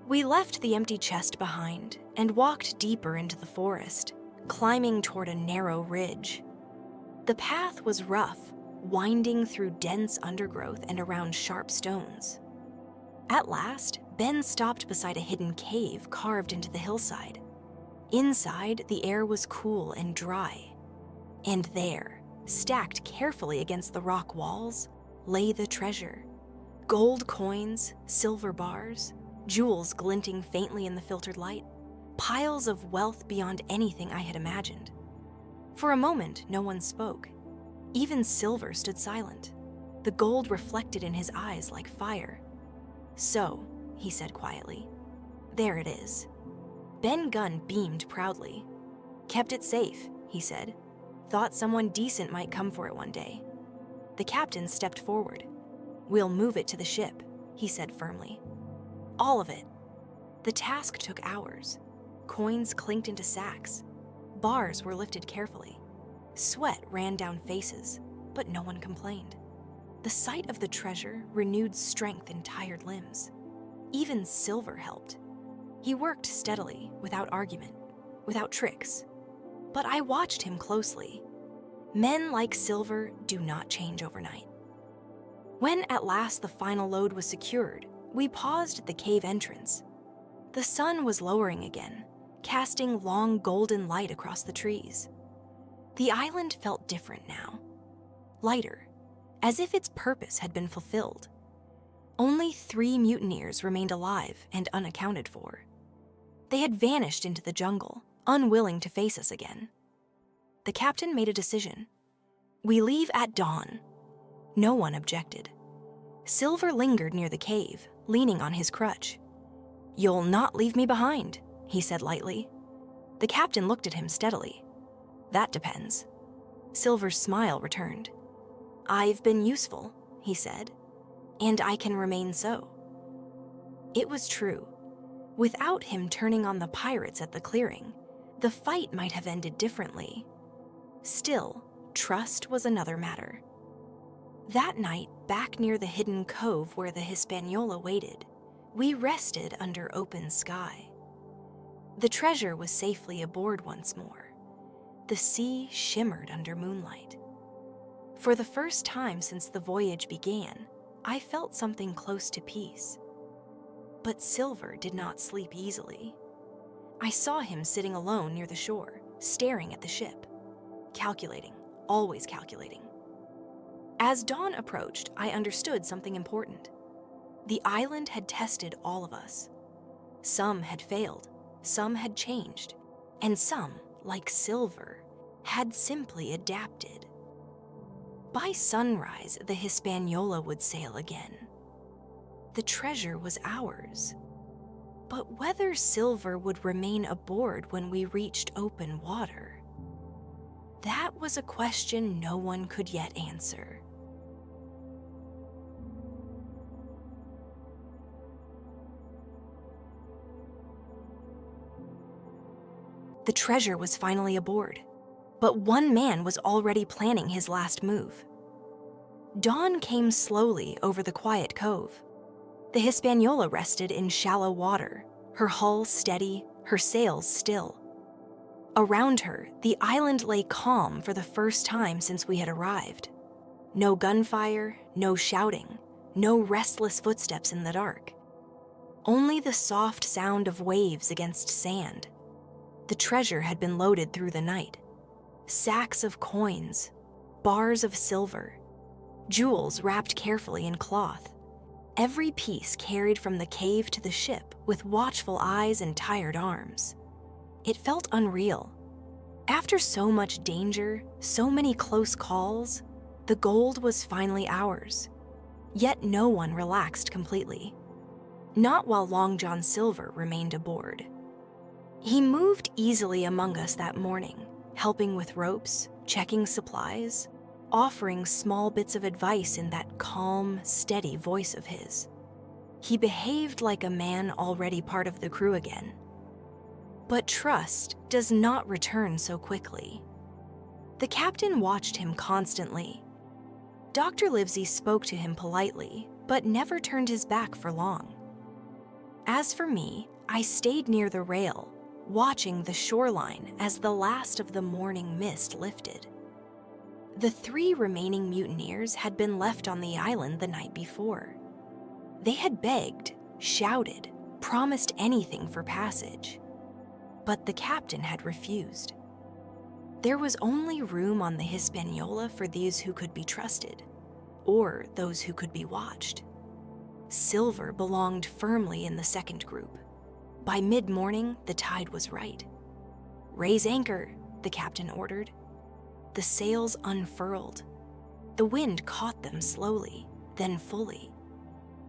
We left the empty chest behind and walked deeper into the forest, climbing toward a narrow ridge. The path was rough, winding through dense undergrowth and around sharp stones. At last, Ben stopped beside a hidden cave carved into the hillside. Inside, the air was cool and dry. And there, stacked carefully against the rock walls, lay the treasure. Gold coins, silver bars, jewels glinting faintly in the filtered light, piles of wealth beyond anything I had imagined. For a moment, no one spoke. Even Silver stood silent, the gold reflected in his eyes like fire. "So," he said quietly, "there it is." Ben Gunn beamed proudly. "Kept it safe," he said. "Thought someone decent might come for it one day." The captain stepped forward. "We'll move it to the ship," he said firmly. "All of it." The task took hours. Coins clinked into sacks. Bars were lifted carefully. Sweat ran down faces, but no one complained. The sight of the treasure renewed strength in tired limbs. Even Silver helped. He worked steadily, without argument, without tricks. But I watched him closely. Men like Silver do not change overnight. When at last the final load was secured, we paused at the cave entrance. The sun was lowering again, casting long golden light across the trees. The island felt different now, lighter, as if its purpose had been fulfilled. Only 3 mutineers remained alive and unaccounted for. They had vanished into the jungle, unwilling to face us again. The captain made a decision. "We leave at dawn." No one objected. Silver lingered near the cave, leaning on his crutch. "You'll not leave me behind," he said lightly. The captain looked at him steadily. "That depends." Silver's smile returned. "I've been useful," he said, "and I can remain so." It was true. Without him turning on the pirates at the clearing, the fight might have ended differently. Still, trust was another matter. That night, back near the hidden cove where the Hispaniola waited, we rested under open sky. The treasure was safely aboard once more. The sea shimmered under moonlight. For the first time since the voyage began, I felt something close to peace. But Silver did not sleep easily. I saw him sitting alone near the shore, staring at the ship, calculating, always calculating. As dawn approached, I understood something important. The island had tested all of us. Some had failed, some had changed, and some, like Silver, had simply adapted. By sunrise, the Hispaniola would sail again. The treasure was ours. But whether Silver would remain aboard when we reached open water, That was a question no one could yet answer. The treasure was finally aboard, but one man was already planning his last move. Dawn came slowly over the quiet cove. The Hispaniola rested in shallow water, her hull steady, her sails still. Around her, the island lay calm for the first time since we had arrived. No gunfire, no shouting, no restless footsteps in the dark. Only the soft sound of waves against sand. The treasure had been loaded through the night. Sacks of coins, bars of silver, jewels wrapped carefully in cloth. Every piece carried from the cave to the ship with watchful eyes and tired arms. It felt unreal. After so much danger, so many close calls, the gold was finally ours. Yet no one relaxed completely. Not while Long John Silver remained aboard. He moved easily among us that morning, helping with ropes, checking supplies, offering small bits of advice in that calm, steady voice of his. He behaved like a man already part of the crew again. But trust does not return so quickly. The captain watched him constantly. Dr. Livesey spoke to him politely, but never turned his back for long. As for me, I stayed near the rail, watching the shoreline as the last of the morning mist lifted. The 3 remaining mutineers had been left on the island the night before. They had begged, shouted, promised anything for passage. But the captain had refused. There was only room on the Hispaniola for those who could be trusted, or those who could be watched. Silver belonged firmly in the second group. By mid-morning, the tide was right. "Raise anchor," the captain ordered. The sails unfurled. The wind caught them slowly, then fully.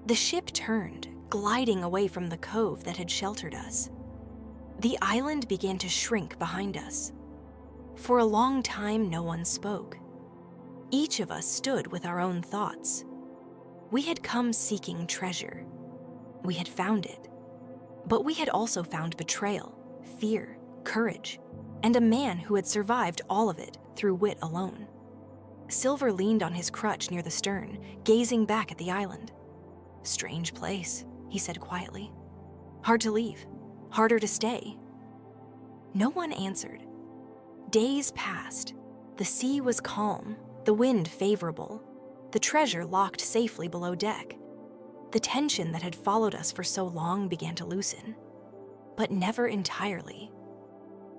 The ship turned, gliding away from the cove that had sheltered us. The island began to shrink behind us. For a long time, no one spoke. Each of us stood with our own thoughts. We had come seeking treasure. We had found it. But we had also found betrayal, fear, courage, and a man who had survived all of it through wit alone. Silver leaned on his crutch near the stern, gazing back at the island. "Strange place," he said quietly. "Hard to leave, harder to stay." No one answered. Days passed. The sea was calm, the wind favorable, the treasure locked safely below deck. The tension that had followed us for so long began to loosen, but never entirely.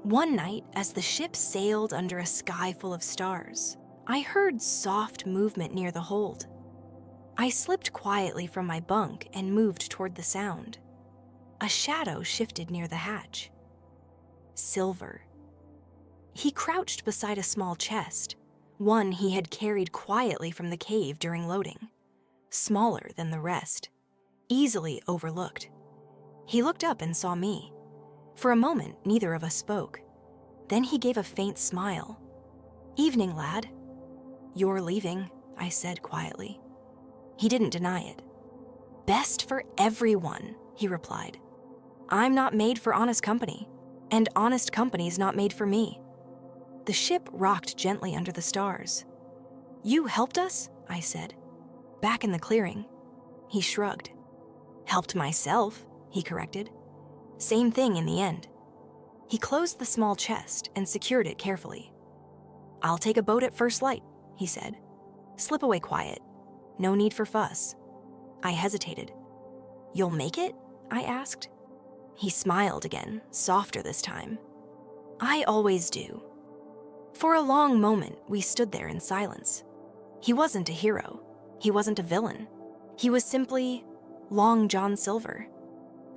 One night, as the ship sailed under a sky full of stars, I heard soft movement near the hold. I slipped quietly from my bunk and moved toward the sound. A shadow shifted near the hatch. Silver. He crouched beside a small chest, one he had carried quietly from the cave during loading. Smaller than the rest, easily overlooked. He looked up and saw me. For a moment, neither of us spoke. Then he gave a faint smile. "Evening, lad." "You're leaving," I said quietly. He didn't deny it. "Best for everyone," he replied. "I'm not made for honest company, and honest company's not made for me." The ship rocked gently under the stars. "You helped us?" I said. "Back in the clearing." He shrugged. "Helped myself," he corrected. "Same thing in the end." He closed the small chest and secured it carefully. "I'll take a boat at first light," he said. "Slip away quiet. No need for fuss." I hesitated. "You'll make it?" I asked. He smiled again, softer this time. "I always do." For a long moment, we stood there in silence. He wasn't a hero. He wasn't a villain. He was simply Long John Silver.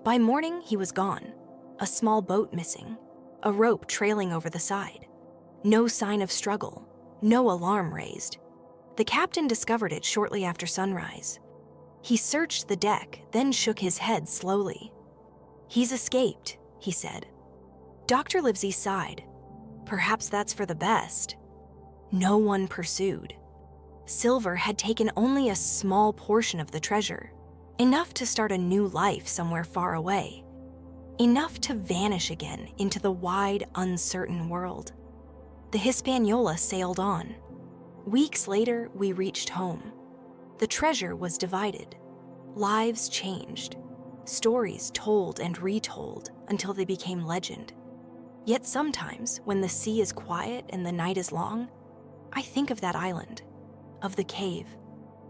By morning, he was gone. A small boat missing. A rope trailing over the side. No sign of struggle. No alarm raised. The captain discovered it shortly after sunrise. He searched the deck, then shook his head slowly. "He's escaped," he said. Dr. Livesey sighed. "Perhaps that's for the best." No one pursued. Silver had taken only a small portion of the treasure, enough to start a new life somewhere far away, enough to vanish again into the wide, uncertain world. The Hispaniola sailed on. Weeks later, we reached home. The treasure was divided. Lives changed. Stories told and retold until they became legend. Yet sometimes, when the sea is quiet and the night is long, I think of that island, of the cave,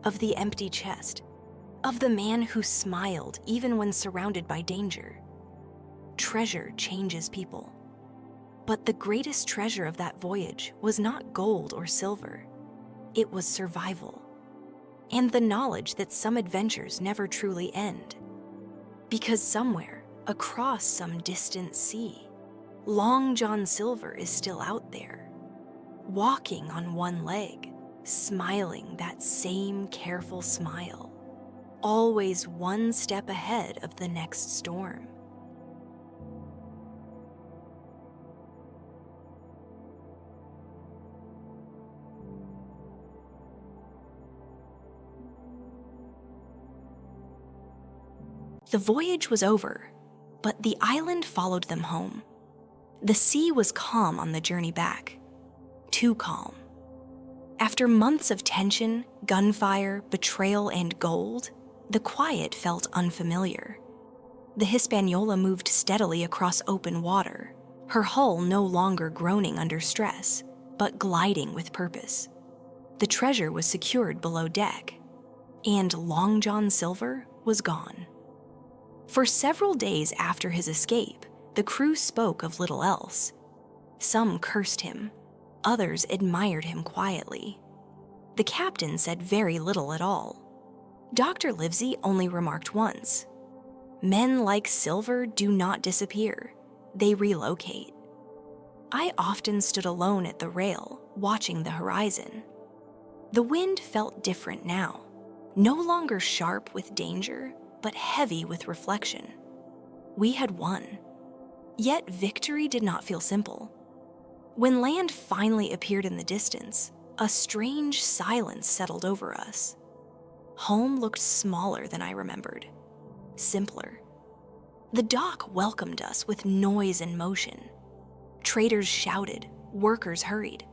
of the empty chest, of the man who smiled even when surrounded by danger. Treasure changes people. But the greatest treasure of that voyage was not gold or silver. It was survival, and the knowledge that some adventures never truly end. Because somewhere, across some distant sea, Long John Silver is still out there, walking on one leg, smiling that same careful smile, always one step ahead of the next storm. The voyage was over, but the island followed them home. The sea was calm on the journey back. Too calm. After months of tension, gunfire, betrayal, and gold, the quiet felt unfamiliar. The Hispaniola moved steadily across open water, her hull no longer groaning under stress, but gliding with purpose. The treasure was secured below deck, and Long John Silver was gone. For several days after his escape, the crew spoke of little else. Some cursed him, others admired him quietly. The captain said very little at all. Dr. Livesey only remarked once, "Men like Silver do not disappear, they relocate." I often stood alone at the rail, watching the horizon. The wind felt different now, no longer sharp with danger, but heavy with reflection. We had won. Yet victory did not feel simple. When land finally appeared in the distance, a strange silence settled over us. Home looked smaller than I remembered, simpler. The dock welcomed us with noise and motion. Traders shouted, workers hurried.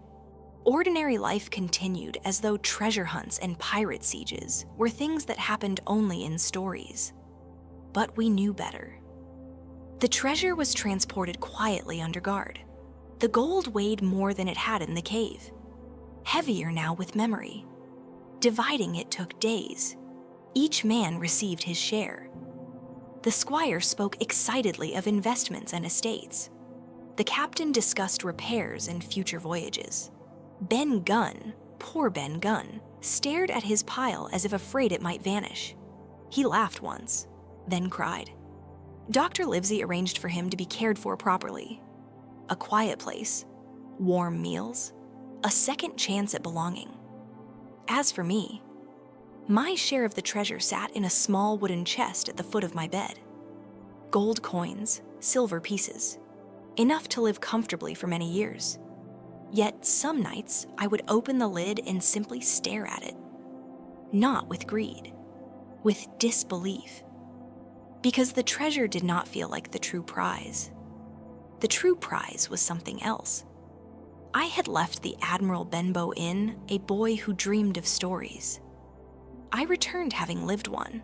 Ordinary life continued as though treasure hunts and pirate sieges were things that happened only in stories. But we knew better. The treasure was transported quietly under guard. The gold weighed more than it had in the cave, heavier now with memory. Dividing it took days. Each man received his share. The squire spoke excitedly of investments and estates. The captain discussed repairs and future voyages. Ben Gunn, poor Ben Gunn, stared at his pile as if afraid it might vanish. He laughed once, then cried. Dr. Livesey arranged for him to be cared for properly. A quiet place, warm meals, a second chance at belonging. As for me, my share of the treasure sat in a small wooden chest at the foot of my bed. Gold coins, silver pieces, enough to live comfortably for many years. Yet some nights I would open the lid and simply stare at it. Not with greed, with disbelief. Because the treasure did not feel like the true prize. The true prize was something else. I had left the Admiral Benbow Inn a boy who dreamed of stories. I returned having lived one.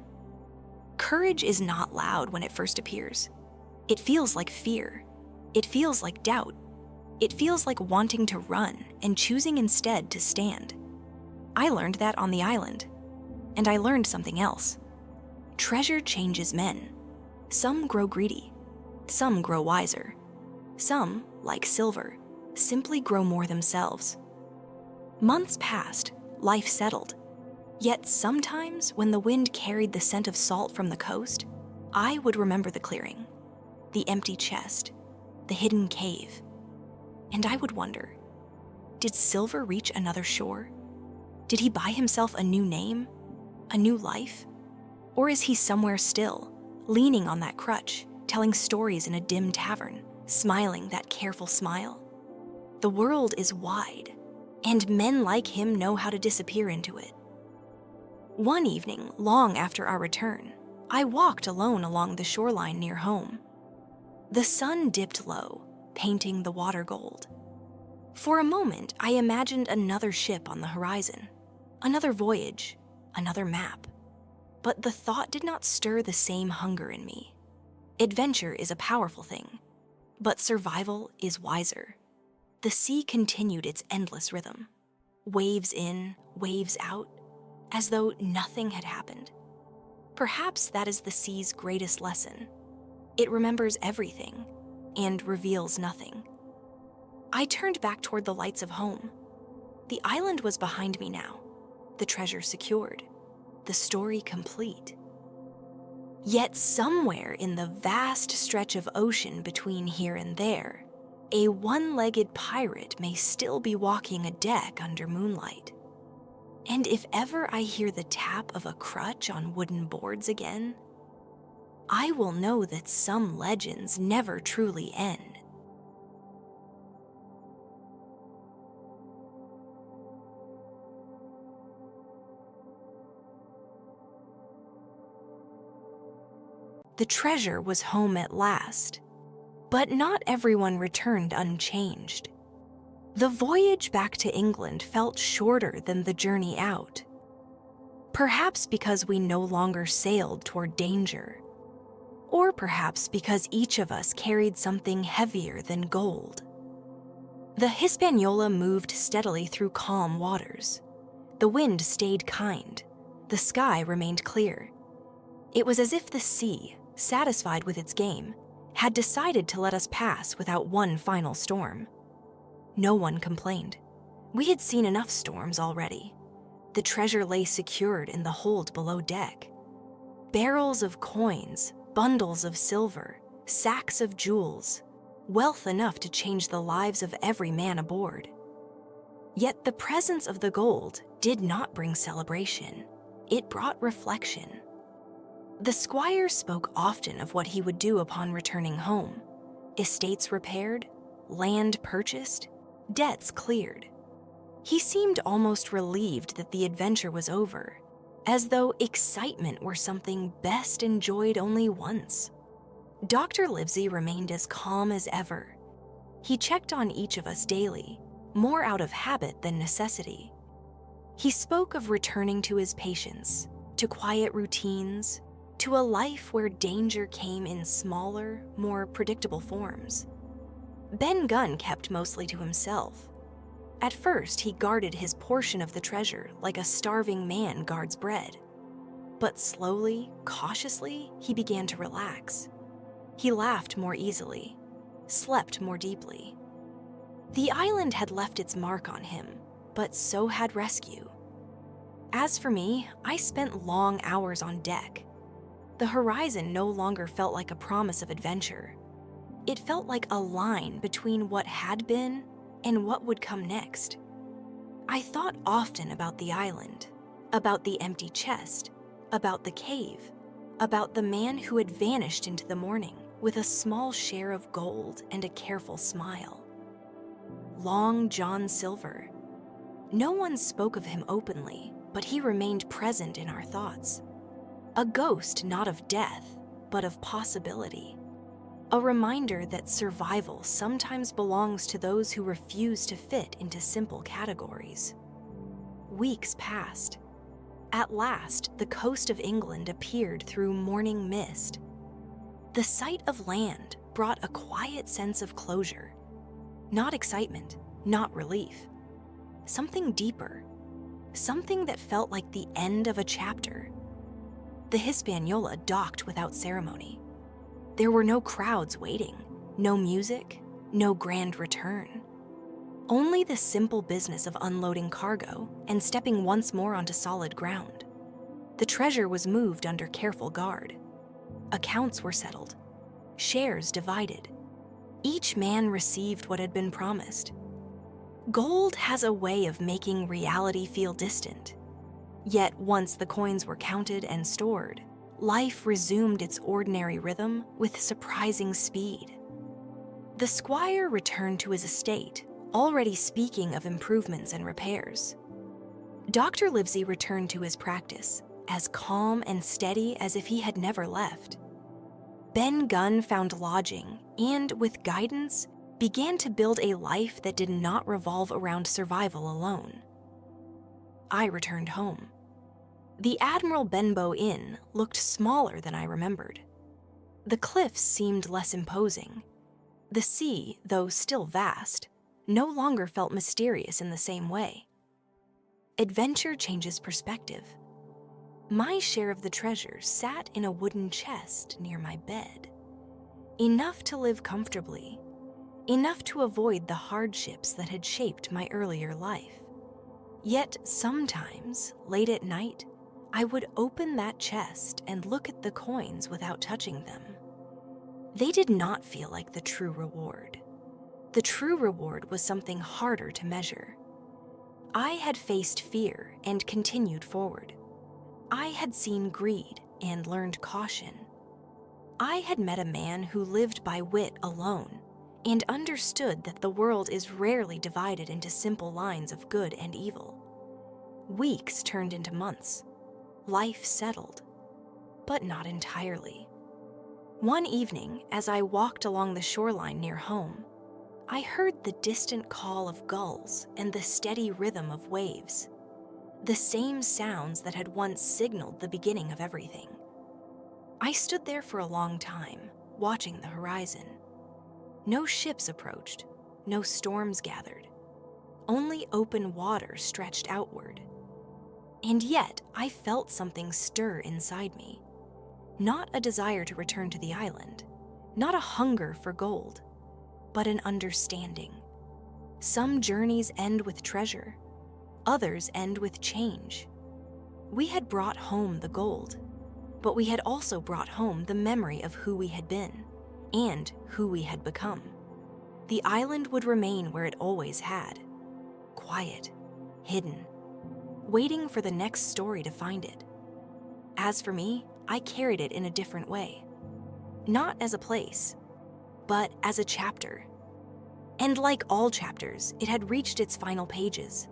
Courage is not loud when it first appears. It feels like fear. It feels like doubt. It feels like wanting to run and choosing instead to stand. I learned that on the island, and I learned something else. Treasure changes men. Some grow greedy. Some grow wiser. Some, like Silver, simply grow more themselves. Months passed, life settled. Yet sometimes when the wind carried the scent of salt from the coast, I would remember the clearing, the empty chest, the hidden cave. And I would wonder, did Silver reach another shore? Did he buy himself a new name, a new life? Or is he somewhere still, leaning on that crutch, telling stories in a dim tavern, smiling that careful smile? The world is wide, and men like him know how to disappear into it. One evening, long after our return, I walked alone along the shoreline near home. The sun dipped low, painting the water gold. For a moment, I imagined another ship on the horizon, another voyage, another map. But the thought did not stir the same hunger in me. Adventure is a powerful thing, but survival is wiser. The sea continued its endless rhythm, waves in, waves out, as though nothing had happened. Perhaps that is the sea's greatest lesson. It remembers everything and reveals nothing. I turned back toward the lights of home. The island was behind me now, the treasure secured, the story complete. Yet somewhere in the vast stretch of ocean between here and there, a one-legged pirate may still be walking a deck under moonlight. And if ever I hear the tap of a crutch on wooden boards again, I will know that some legends never truly end. The treasure was home at last, but not everyone returned unchanged. The voyage back to England felt shorter than the journey out. Perhaps because we no longer sailed toward danger, or perhaps because each of us carried something heavier than gold. The Hispaniola moved steadily through calm waters. The wind stayed kind. The sky remained clear. It was as if the sea, satisfied with its game, had decided to let us pass without one final storm. No one complained. We had seen enough storms already. The treasure lay secured in the hold below deck. Barrels of coins, bundles of silver, sacks of jewels, wealth enough to change the lives of every man aboard. Yet the presence of the gold did not bring celebration. It brought reflection. The squire spoke often of what he would do upon returning home. Estates repaired, land purchased, debts cleared. He seemed almost relieved that the adventure was over, as though excitement were something best enjoyed only once. Dr. Livesey remained as calm as ever. He checked on each of us daily, more out of habit than necessity. He spoke of returning to his patients, to quiet routines, to a life where danger came in smaller, more predictable forms. Ben Gunn kept mostly to himself. At first, he guarded his portion of the treasure like a starving man guards bread. But slowly, cautiously, he began to relax. He laughed more easily, slept more deeply. The island had left its mark on him, but so had rescue. As for me, I spent long hours on deck. The horizon no longer felt like a promise of adventure. It felt like a line between what had been and what would come next. I thought often about the island, about the empty chest, about the cave, about the man who had vanished into the morning with a small share of gold and a careful smile. Long John Silver. No one spoke of him openly, but he remained present in our thoughts. A ghost not of death, but of possibility. A reminder that survival sometimes belongs to those who refuse to fit into simple categories. Weeks passed. At last, the coast of England appeared through morning mist. The sight of land brought a quiet sense of closure. Not excitement, not relief. Something deeper. Something that felt like the end of a chapter. The Hispaniola docked without ceremony. There were no crowds waiting, no music, no grand return. Only the simple business of unloading cargo and stepping once more onto solid ground. The treasure was moved under careful guard. Accounts were settled, shares divided. Each man received what had been promised. Gold has a way of making reality feel distant. Yet once the coins were counted and stored, life resumed its ordinary rhythm with surprising speed. The squire returned to his estate, already speaking of improvements and repairs. Dr. Livesey returned to his practice, as calm and steady as if he had never left. Ben Gunn found lodging and, with guidance, began to build a life that did not revolve around survival alone. I returned home. The Admiral Benbow Inn looked smaller than I remembered. The cliffs seemed less imposing. The sea, though still vast, no longer felt mysterious in the same way. Adventure changes perspective. My share of the treasure sat in a wooden chest near my bed. Enough to live comfortably, enough to avoid the hardships that had shaped my earlier life. Yet sometimes, late at night, I would open that chest and look at the coins without touching them. They did not feel like the true reward. The true reward was something harder to measure. I had faced fear and continued forward. I had seen greed and learned caution. I had met a man who lived by wit alone and understood that the world is rarely divided into simple lines of good and evil. Weeks turned into months. Life settled, but not entirely. One evening, as I walked along the shoreline near home, I heard the distant call of gulls and the steady rhythm of waves, the same sounds that had once signaled the beginning of everything. I stood there for a long time, watching the horizon. No ships approached, no storms gathered, only open water stretched outward. And yet, I felt something stir inside me. Not a desire to return to the island, not a hunger for gold, but an understanding. Some journeys end with treasure, others end with change. We had brought home the gold, but we had also brought home the memory of who we had been and who we had become. The island would remain where it always had, quiet, hidden, waiting for the next story to find it. As for me, I carried it in a different way. Not as a place, but as a chapter. And like all chapters, it had reached its final pages.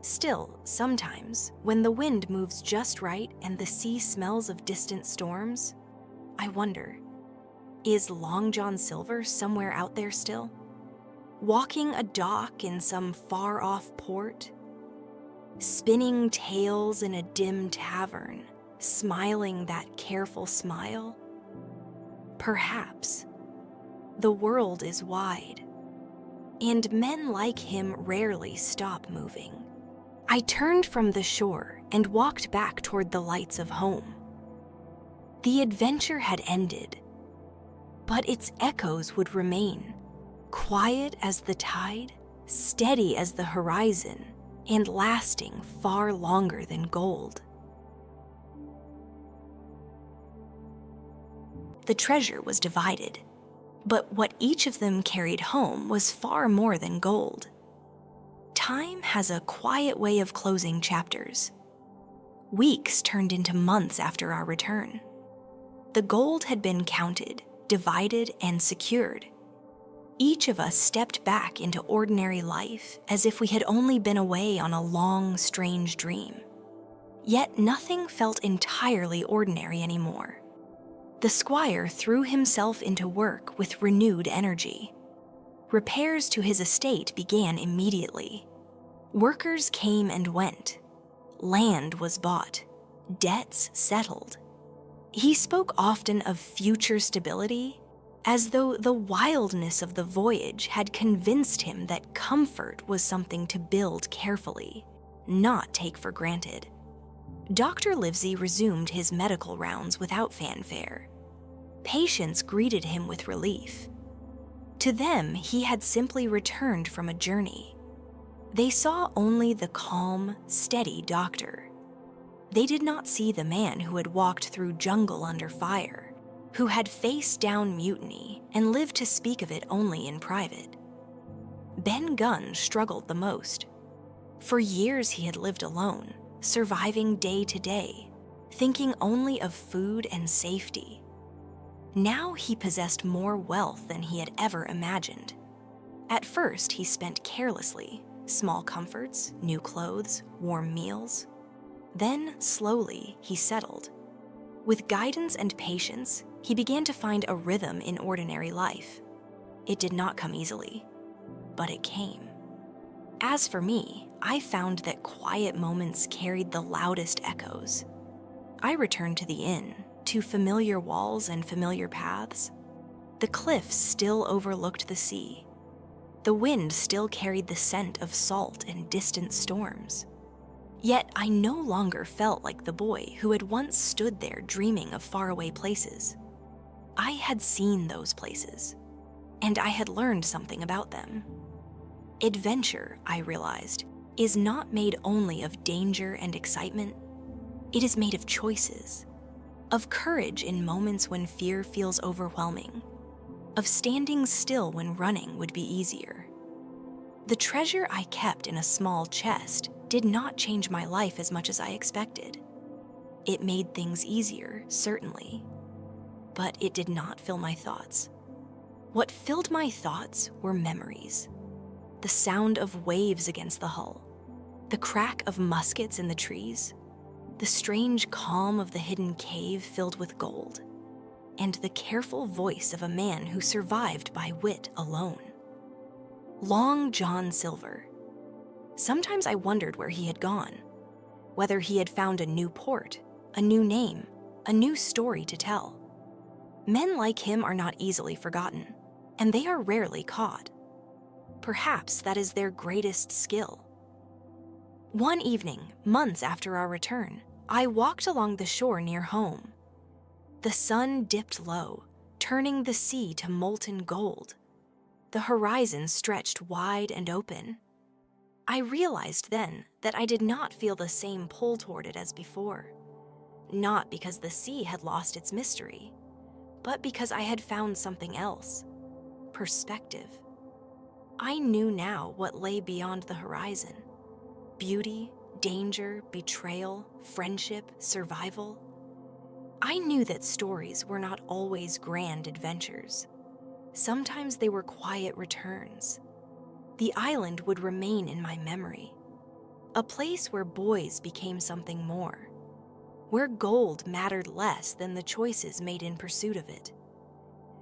Still, sometimes, when the wind moves just right and the sea smells of distant storms, I wonder, is Long John Silver somewhere out there still? Walking a dock in some far-off port? Spinning tales in a dim tavern, smiling that careful smile? Perhaps. The world is wide, and men like him rarely stop moving. I turned from the shore and walked back toward the lights of home. The adventure had ended, but its echoes would remain, quiet as the tide, steady as the horizon, and lasting far longer than gold. The treasure was divided, but what each of them carried home was far more than gold. Time has a quiet way of closing chapters. Weeks turned into months after our return. The gold had been counted, divided, and secured. Each of us stepped back into ordinary life as if we had only been away on a long, strange dream. Yet nothing felt entirely ordinary anymore. The squire threw himself into work with renewed energy. Repairs to his estate began immediately. Workers came and went. Land was bought. Debts settled. He spoke often of future stability, as though the wildness of the voyage had convinced him that comfort was something to build carefully, not take for granted. Dr. Livesey resumed his medical rounds without fanfare. Patients greeted him with relief. To them, he had simply returned from a journey. They saw only the calm, steady doctor. They did not see the man who had walked through jungle under fire, who had faced down mutiny and lived to speak of it only in private. Ben Gunn struggled the most. For years he had lived alone, surviving day to day, thinking only of food and safety. Now he possessed more wealth than he had ever imagined. At first, he spent carelessly, small comforts, new clothes, warm meals. Then, slowly, he settled. With guidance and patience, he began to find a rhythm in ordinary life. It did not come easily, but it came. As for me, I found that quiet moments carried the loudest echoes. I returned to the inn, to familiar walls and familiar paths. The cliffs still overlooked the sea. The wind still carried the scent of salt and distant storms. Yet I no longer felt like the boy who had once stood there dreaming of faraway places. I had seen those places, and I had learned something about them. Adventure, I realized, is not made only of danger and excitement. It is made of choices, of courage in moments when fear feels overwhelming, of standing still when running would be easier. The treasure I kept in a small chest did not change my life as much as I expected. It made things easier, certainly, but it did not fill my thoughts. What filled my thoughts were memories. The sound of waves against the hull, the crack of muskets in the trees, the strange calm of the hidden cave filled with gold, and the careful voice of a man who survived by wit alone. Long John Silver. Sometimes I wondered where he had gone, whether he had found a new port, a new name, a new story to tell. Men like him are not easily forgotten, and they are rarely caught. Perhaps that is their greatest skill. One evening, months after our return, I walked along the shore near home. The sun dipped low, turning the sea to molten gold. The horizon stretched wide and open. I realized then that I did not feel the same pull toward it as before. Not because the sea had lost its mystery, but because I had found something else: perspective. I knew now what lay beyond the horizon: beauty, danger, betrayal, friendship, survival. I knew that stories were not always grand adventures. Sometimes they were quiet returns. The island would remain in my memory, a place where boys became something more, where gold mattered less than the choices made in pursuit of it,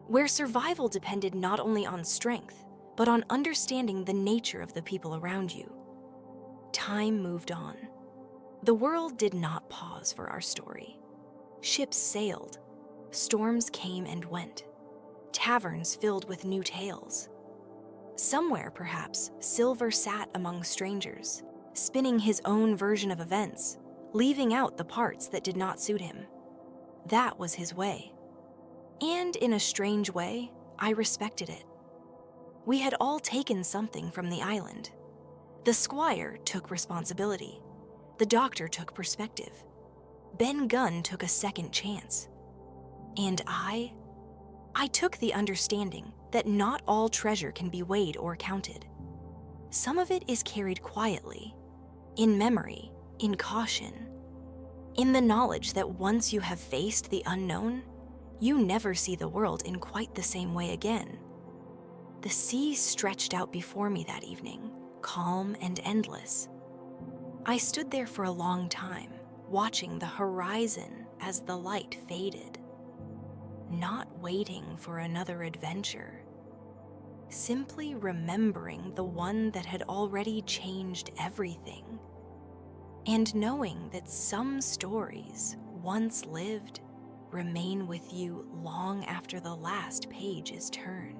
where survival depended not only on strength, but on understanding the nature of the people around you. Time moved on. The world did not pause for our story. Ships sailed. Storms came and went. Taverns filled with new tales. Somewhere, perhaps, Silver sat among strangers, spinning his own version of events, leaving out the parts that did not suit him. That was his way. And in a strange way, I respected it. We had all taken something from the island. The squire took responsibility. The doctor took perspective. Ben Gunn took a second chance. And I took the understanding that not all treasure can be weighed or counted. Some of it is carried quietly, in memory, in caution, in the knowledge that once you have faced the unknown, you never see the world in quite the same way again. The sea stretched out before me that evening, calm and endless. I stood there for a long time, watching the horizon as the light faded. Not waiting for another adventure, simply remembering the one that had already changed everything, and knowing that some stories, once lived, remain with you long after the last page is turned.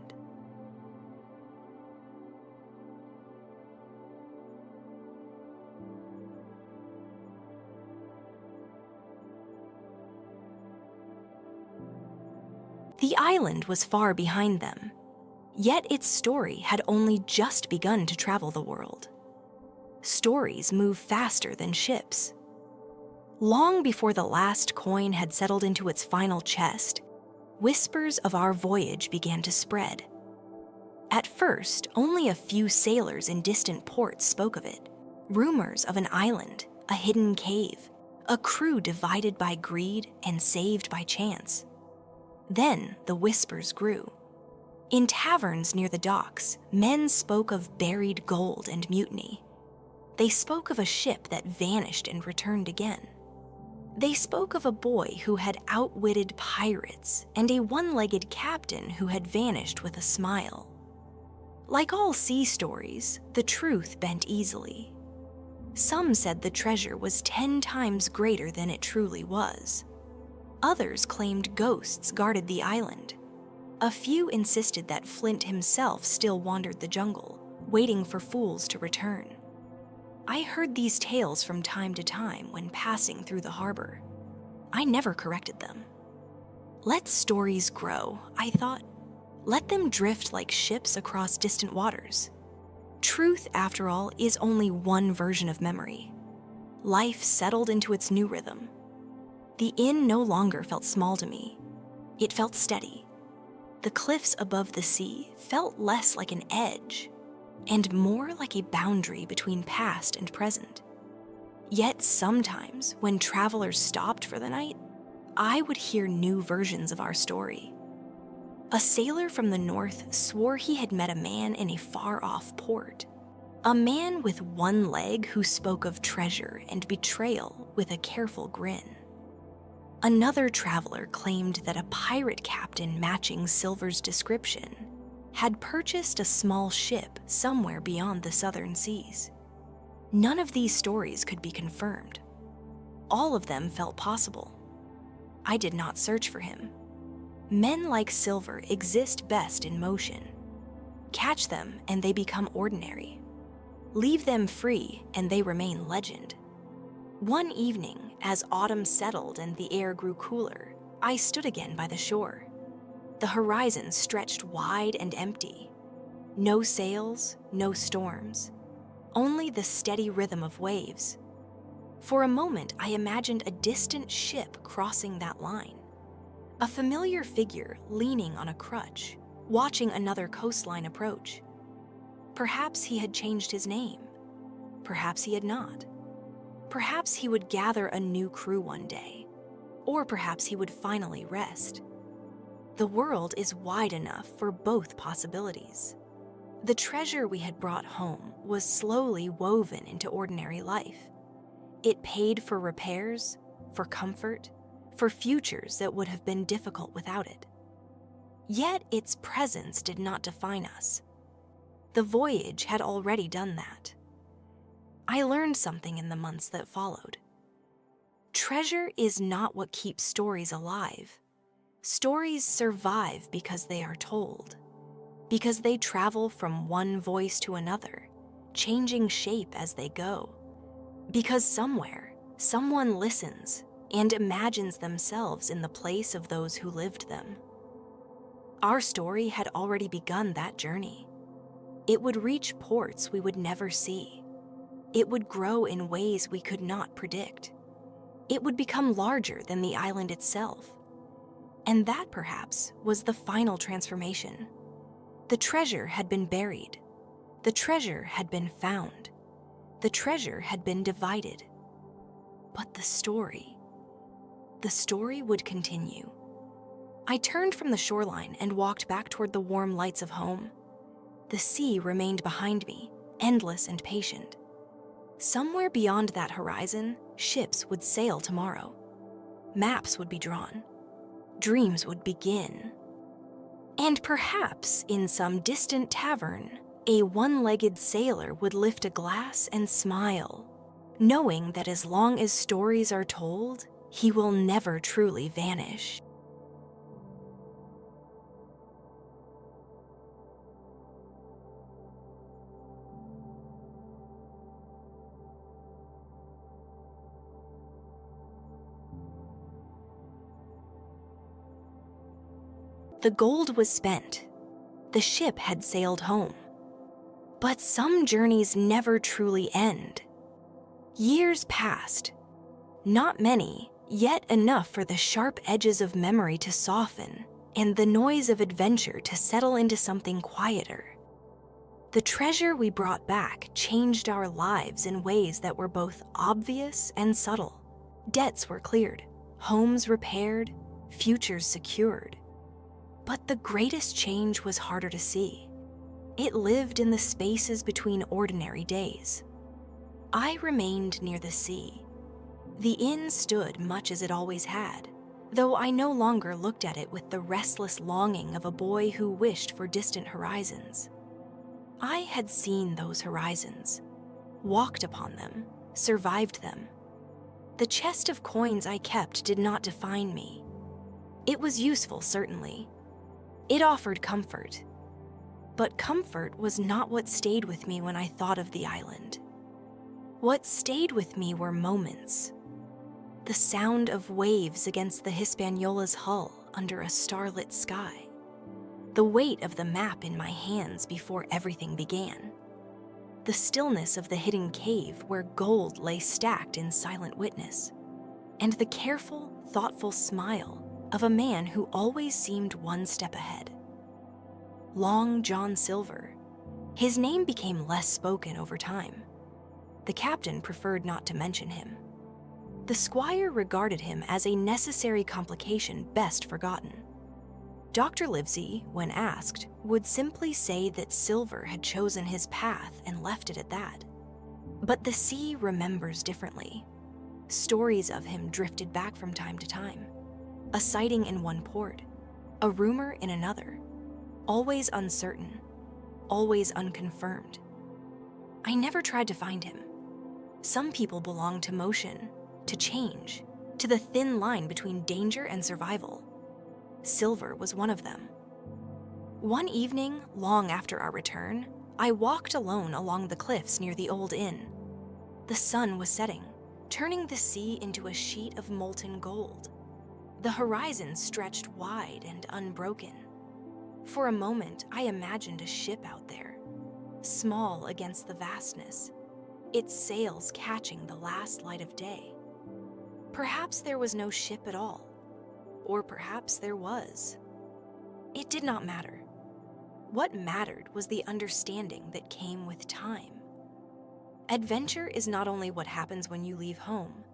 The island was far behind them, yet its story had only just begun to travel the world. Stories move faster than ships. Long before the last coin had settled into its final chest, whispers of our voyage began to spread. At first, only a few sailors in distant ports spoke of it. Rumors of an island, a hidden cave, a crew divided by greed and saved by chance. Then the whispers grew. In taverns near the docks, men spoke of buried gold and mutiny. They spoke of a ship that vanished and returned again. They spoke of a boy who had outwitted pirates and a one-legged captain who had vanished with a smile. Like all sea stories, the truth bent easily. Some said the treasure was 10 times greater than it truly was. Others claimed ghosts guarded the island. A few insisted that Flint himself still wandered the jungle, waiting for fools to return. I heard these tales from time to time when passing through the harbor. I never corrected them. Let stories grow, I thought. Let them drift like ships across distant waters. Truth, after all, is only one version of memory. Life settled into its new rhythm. The inn no longer felt small to me. It felt steady. The cliffs above the sea felt less like an edge and more like a boundary between past and present. Yet sometimes, when travelers stopped for the night, I would hear new versions of our story. A sailor from the north swore he had met a man in a far-off port. A man with one leg who spoke of treasure and betrayal with a careful grin. Another traveler claimed that a pirate captain matching Silver's description had purchased a small ship somewhere beyond the southern seas. None of these stories could be confirmed. All of them felt possible. I did not search for him. Men like Silver exist best in motion. Catch them and they become ordinary. Leave them free and they remain legend. One evening, as autumn settled and the air grew cooler, I stood again by the shore. The horizon stretched wide and empty. No sails, no storms. Only the steady rhythm of waves. For a moment, I imagined a distant ship crossing that line. A familiar figure leaning on a crutch, watching another coastline approach. Perhaps he had changed his name. Perhaps he had not. Perhaps he would gather a new crew one day. Or perhaps he would finally rest. The world is wide enough for both possibilities. The treasure we had brought home was slowly woven into ordinary life. It paid for repairs, for comfort, for futures that would have been difficult without it. Yet its presence did not define us. The voyage had already done that. I learned something in the months that followed. Treasure is not what keeps stories alive. Stories survive because they are told, because they travel from one voice to another, changing shape as they go, because somewhere, someone listens and imagines themselves in the place of those who lived them. Our story had already begun that journey. It would reach ports we would never see. It would grow in ways we could not predict. It would become larger than the island itself. And that, perhaps, was the final transformation. The treasure had been buried. The treasure had been found. The treasure had been divided. But the story would continue. I turned from the shoreline and walked back toward the warm lights of home. The sea remained behind me, endless and patient. Somewhere beyond that horizon, ships would sail tomorrow. Maps would be drawn. Dreams would begin. And perhaps in some distant tavern, a one-legged sailor would lift a glass and smile, knowing that as long as stories are told, he will never truly vanish. The gold was spent. The ship had sailed home. But some journeys never truly end. Years passed. Not many, yet enough for the sharp edges of memory to soften and the noise of adventure to settle into something quieter. The treasure we brought back changed our lives in ways that were both obvious and subtle. Debts were cleared, homes repaired, futures secured. But the greatest change was harder to see. It lived in the spaces between ordinary days. I remained near the sea. The inn stood much as it always had, though I no longer looked at it with the restless longing of a boy who wished for distant horizons. I had seen those horizons, walked upon them, survived them. The chest of coins I kept did not define me. It was useful, certainly. It offered comfort. But comfort was not what stayed with me when I thought of the island. What stayed with me were moments. The sound of waves against the Hispaniola's hull under a starlit sky. The weight of the map in my hands before everything began. The stillness of the hidden cave where gold lay stacked in silent witness. And the careful, thoughtful smile of a man who always seemed one step ahead. Long John Silver. His name became less spoken over time. The captain preferred not to mention him. The squire regarded him as a necessary complication best forgotten. Dr. Livesey, when asked, would simply say that Silver had chosen his path and left it at that. But the sea remembers differently. Stories of him drifted back from time to time. A sighting in one port, a rumor in another. Always uncertain, always unconfirmed. I never tried to find him. Some people belong to motion, to change, to the thin line between danger and survival. Silver was one of them. One evening, long after our return, I walked alone along the cliffs near the old inn. The sun was setting, turning the sea into a sheet of molten gold. The horizon stretched wide and unbroken. For a moment, I imagined a ship out there, small against the vastness, its sails catching the last light of day. Perhaps there was no ship at all, or perhaps there was. It did not matter. What mattered was the understanding that came with time. Adventure is not only what happens when you leave home,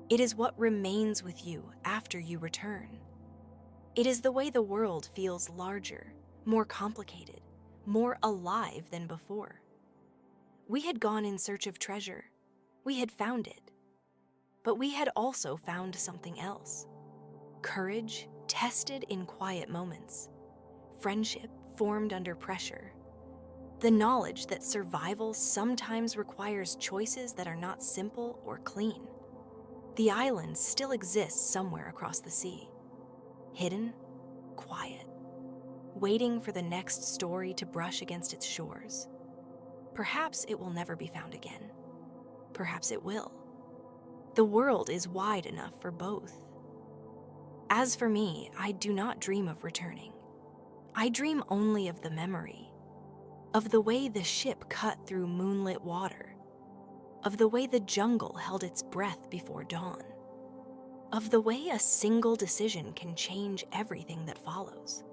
it is what remains with you after you return. It is the way the world feels larger, more complicated, more alive than before. We had gone in search of treasure. We had found it. But we had also found something else. Courage tested in quiet moments. Friendship formed under pressure. The knowledge that survival sometimes requires choices that are not simple or clean. The island still exists somewhere across the sea. Hidden, quiet, waiting for the next story to brush against its shores. Perhaps it will never be found again. Perhaps it will. The world is wide enough for both. As for me, I do not dream of returning. I dream only of the memory, of the way the ship cut through moonlit water, of the way the jungle held its breath before dawn, of the way a single decision can change everything that follows.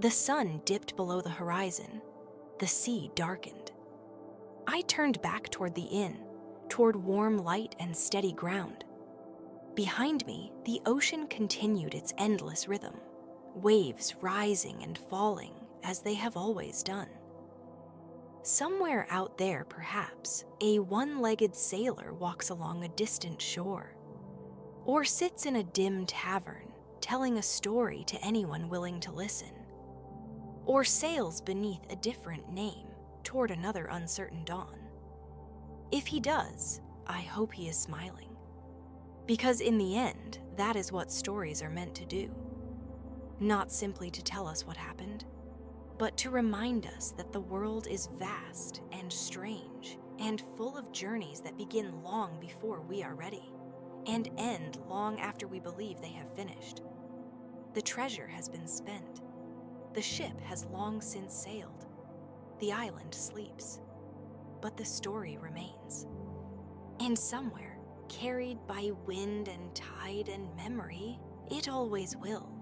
The sun dipped below the horizon, the sea darkened. I turned back toward the inn, toward warm light and steady ground. Behind me, the ocean continued its endless rhythm, waves rising and falling as they have always done. Somewhere out there, perhaps, a one-legged sailor walks along a distant shore, or sits in a dim tavern telling a story to anyone willing to listen, or sails beneath a different name toward another uncertain dawn. If he does, I hope he is smiling. Because in the end, that is what stories are meant to do. Not simply to tell us what happened, but to remind us that the world is vast and strange and full of journeys that begin long before we are ready and end long after we believe they have finished. The treasure has been spent. The ship has long since sailed. The island sleeps. But the story remains. And somewhere, carried by wind and tide and memory, it always will.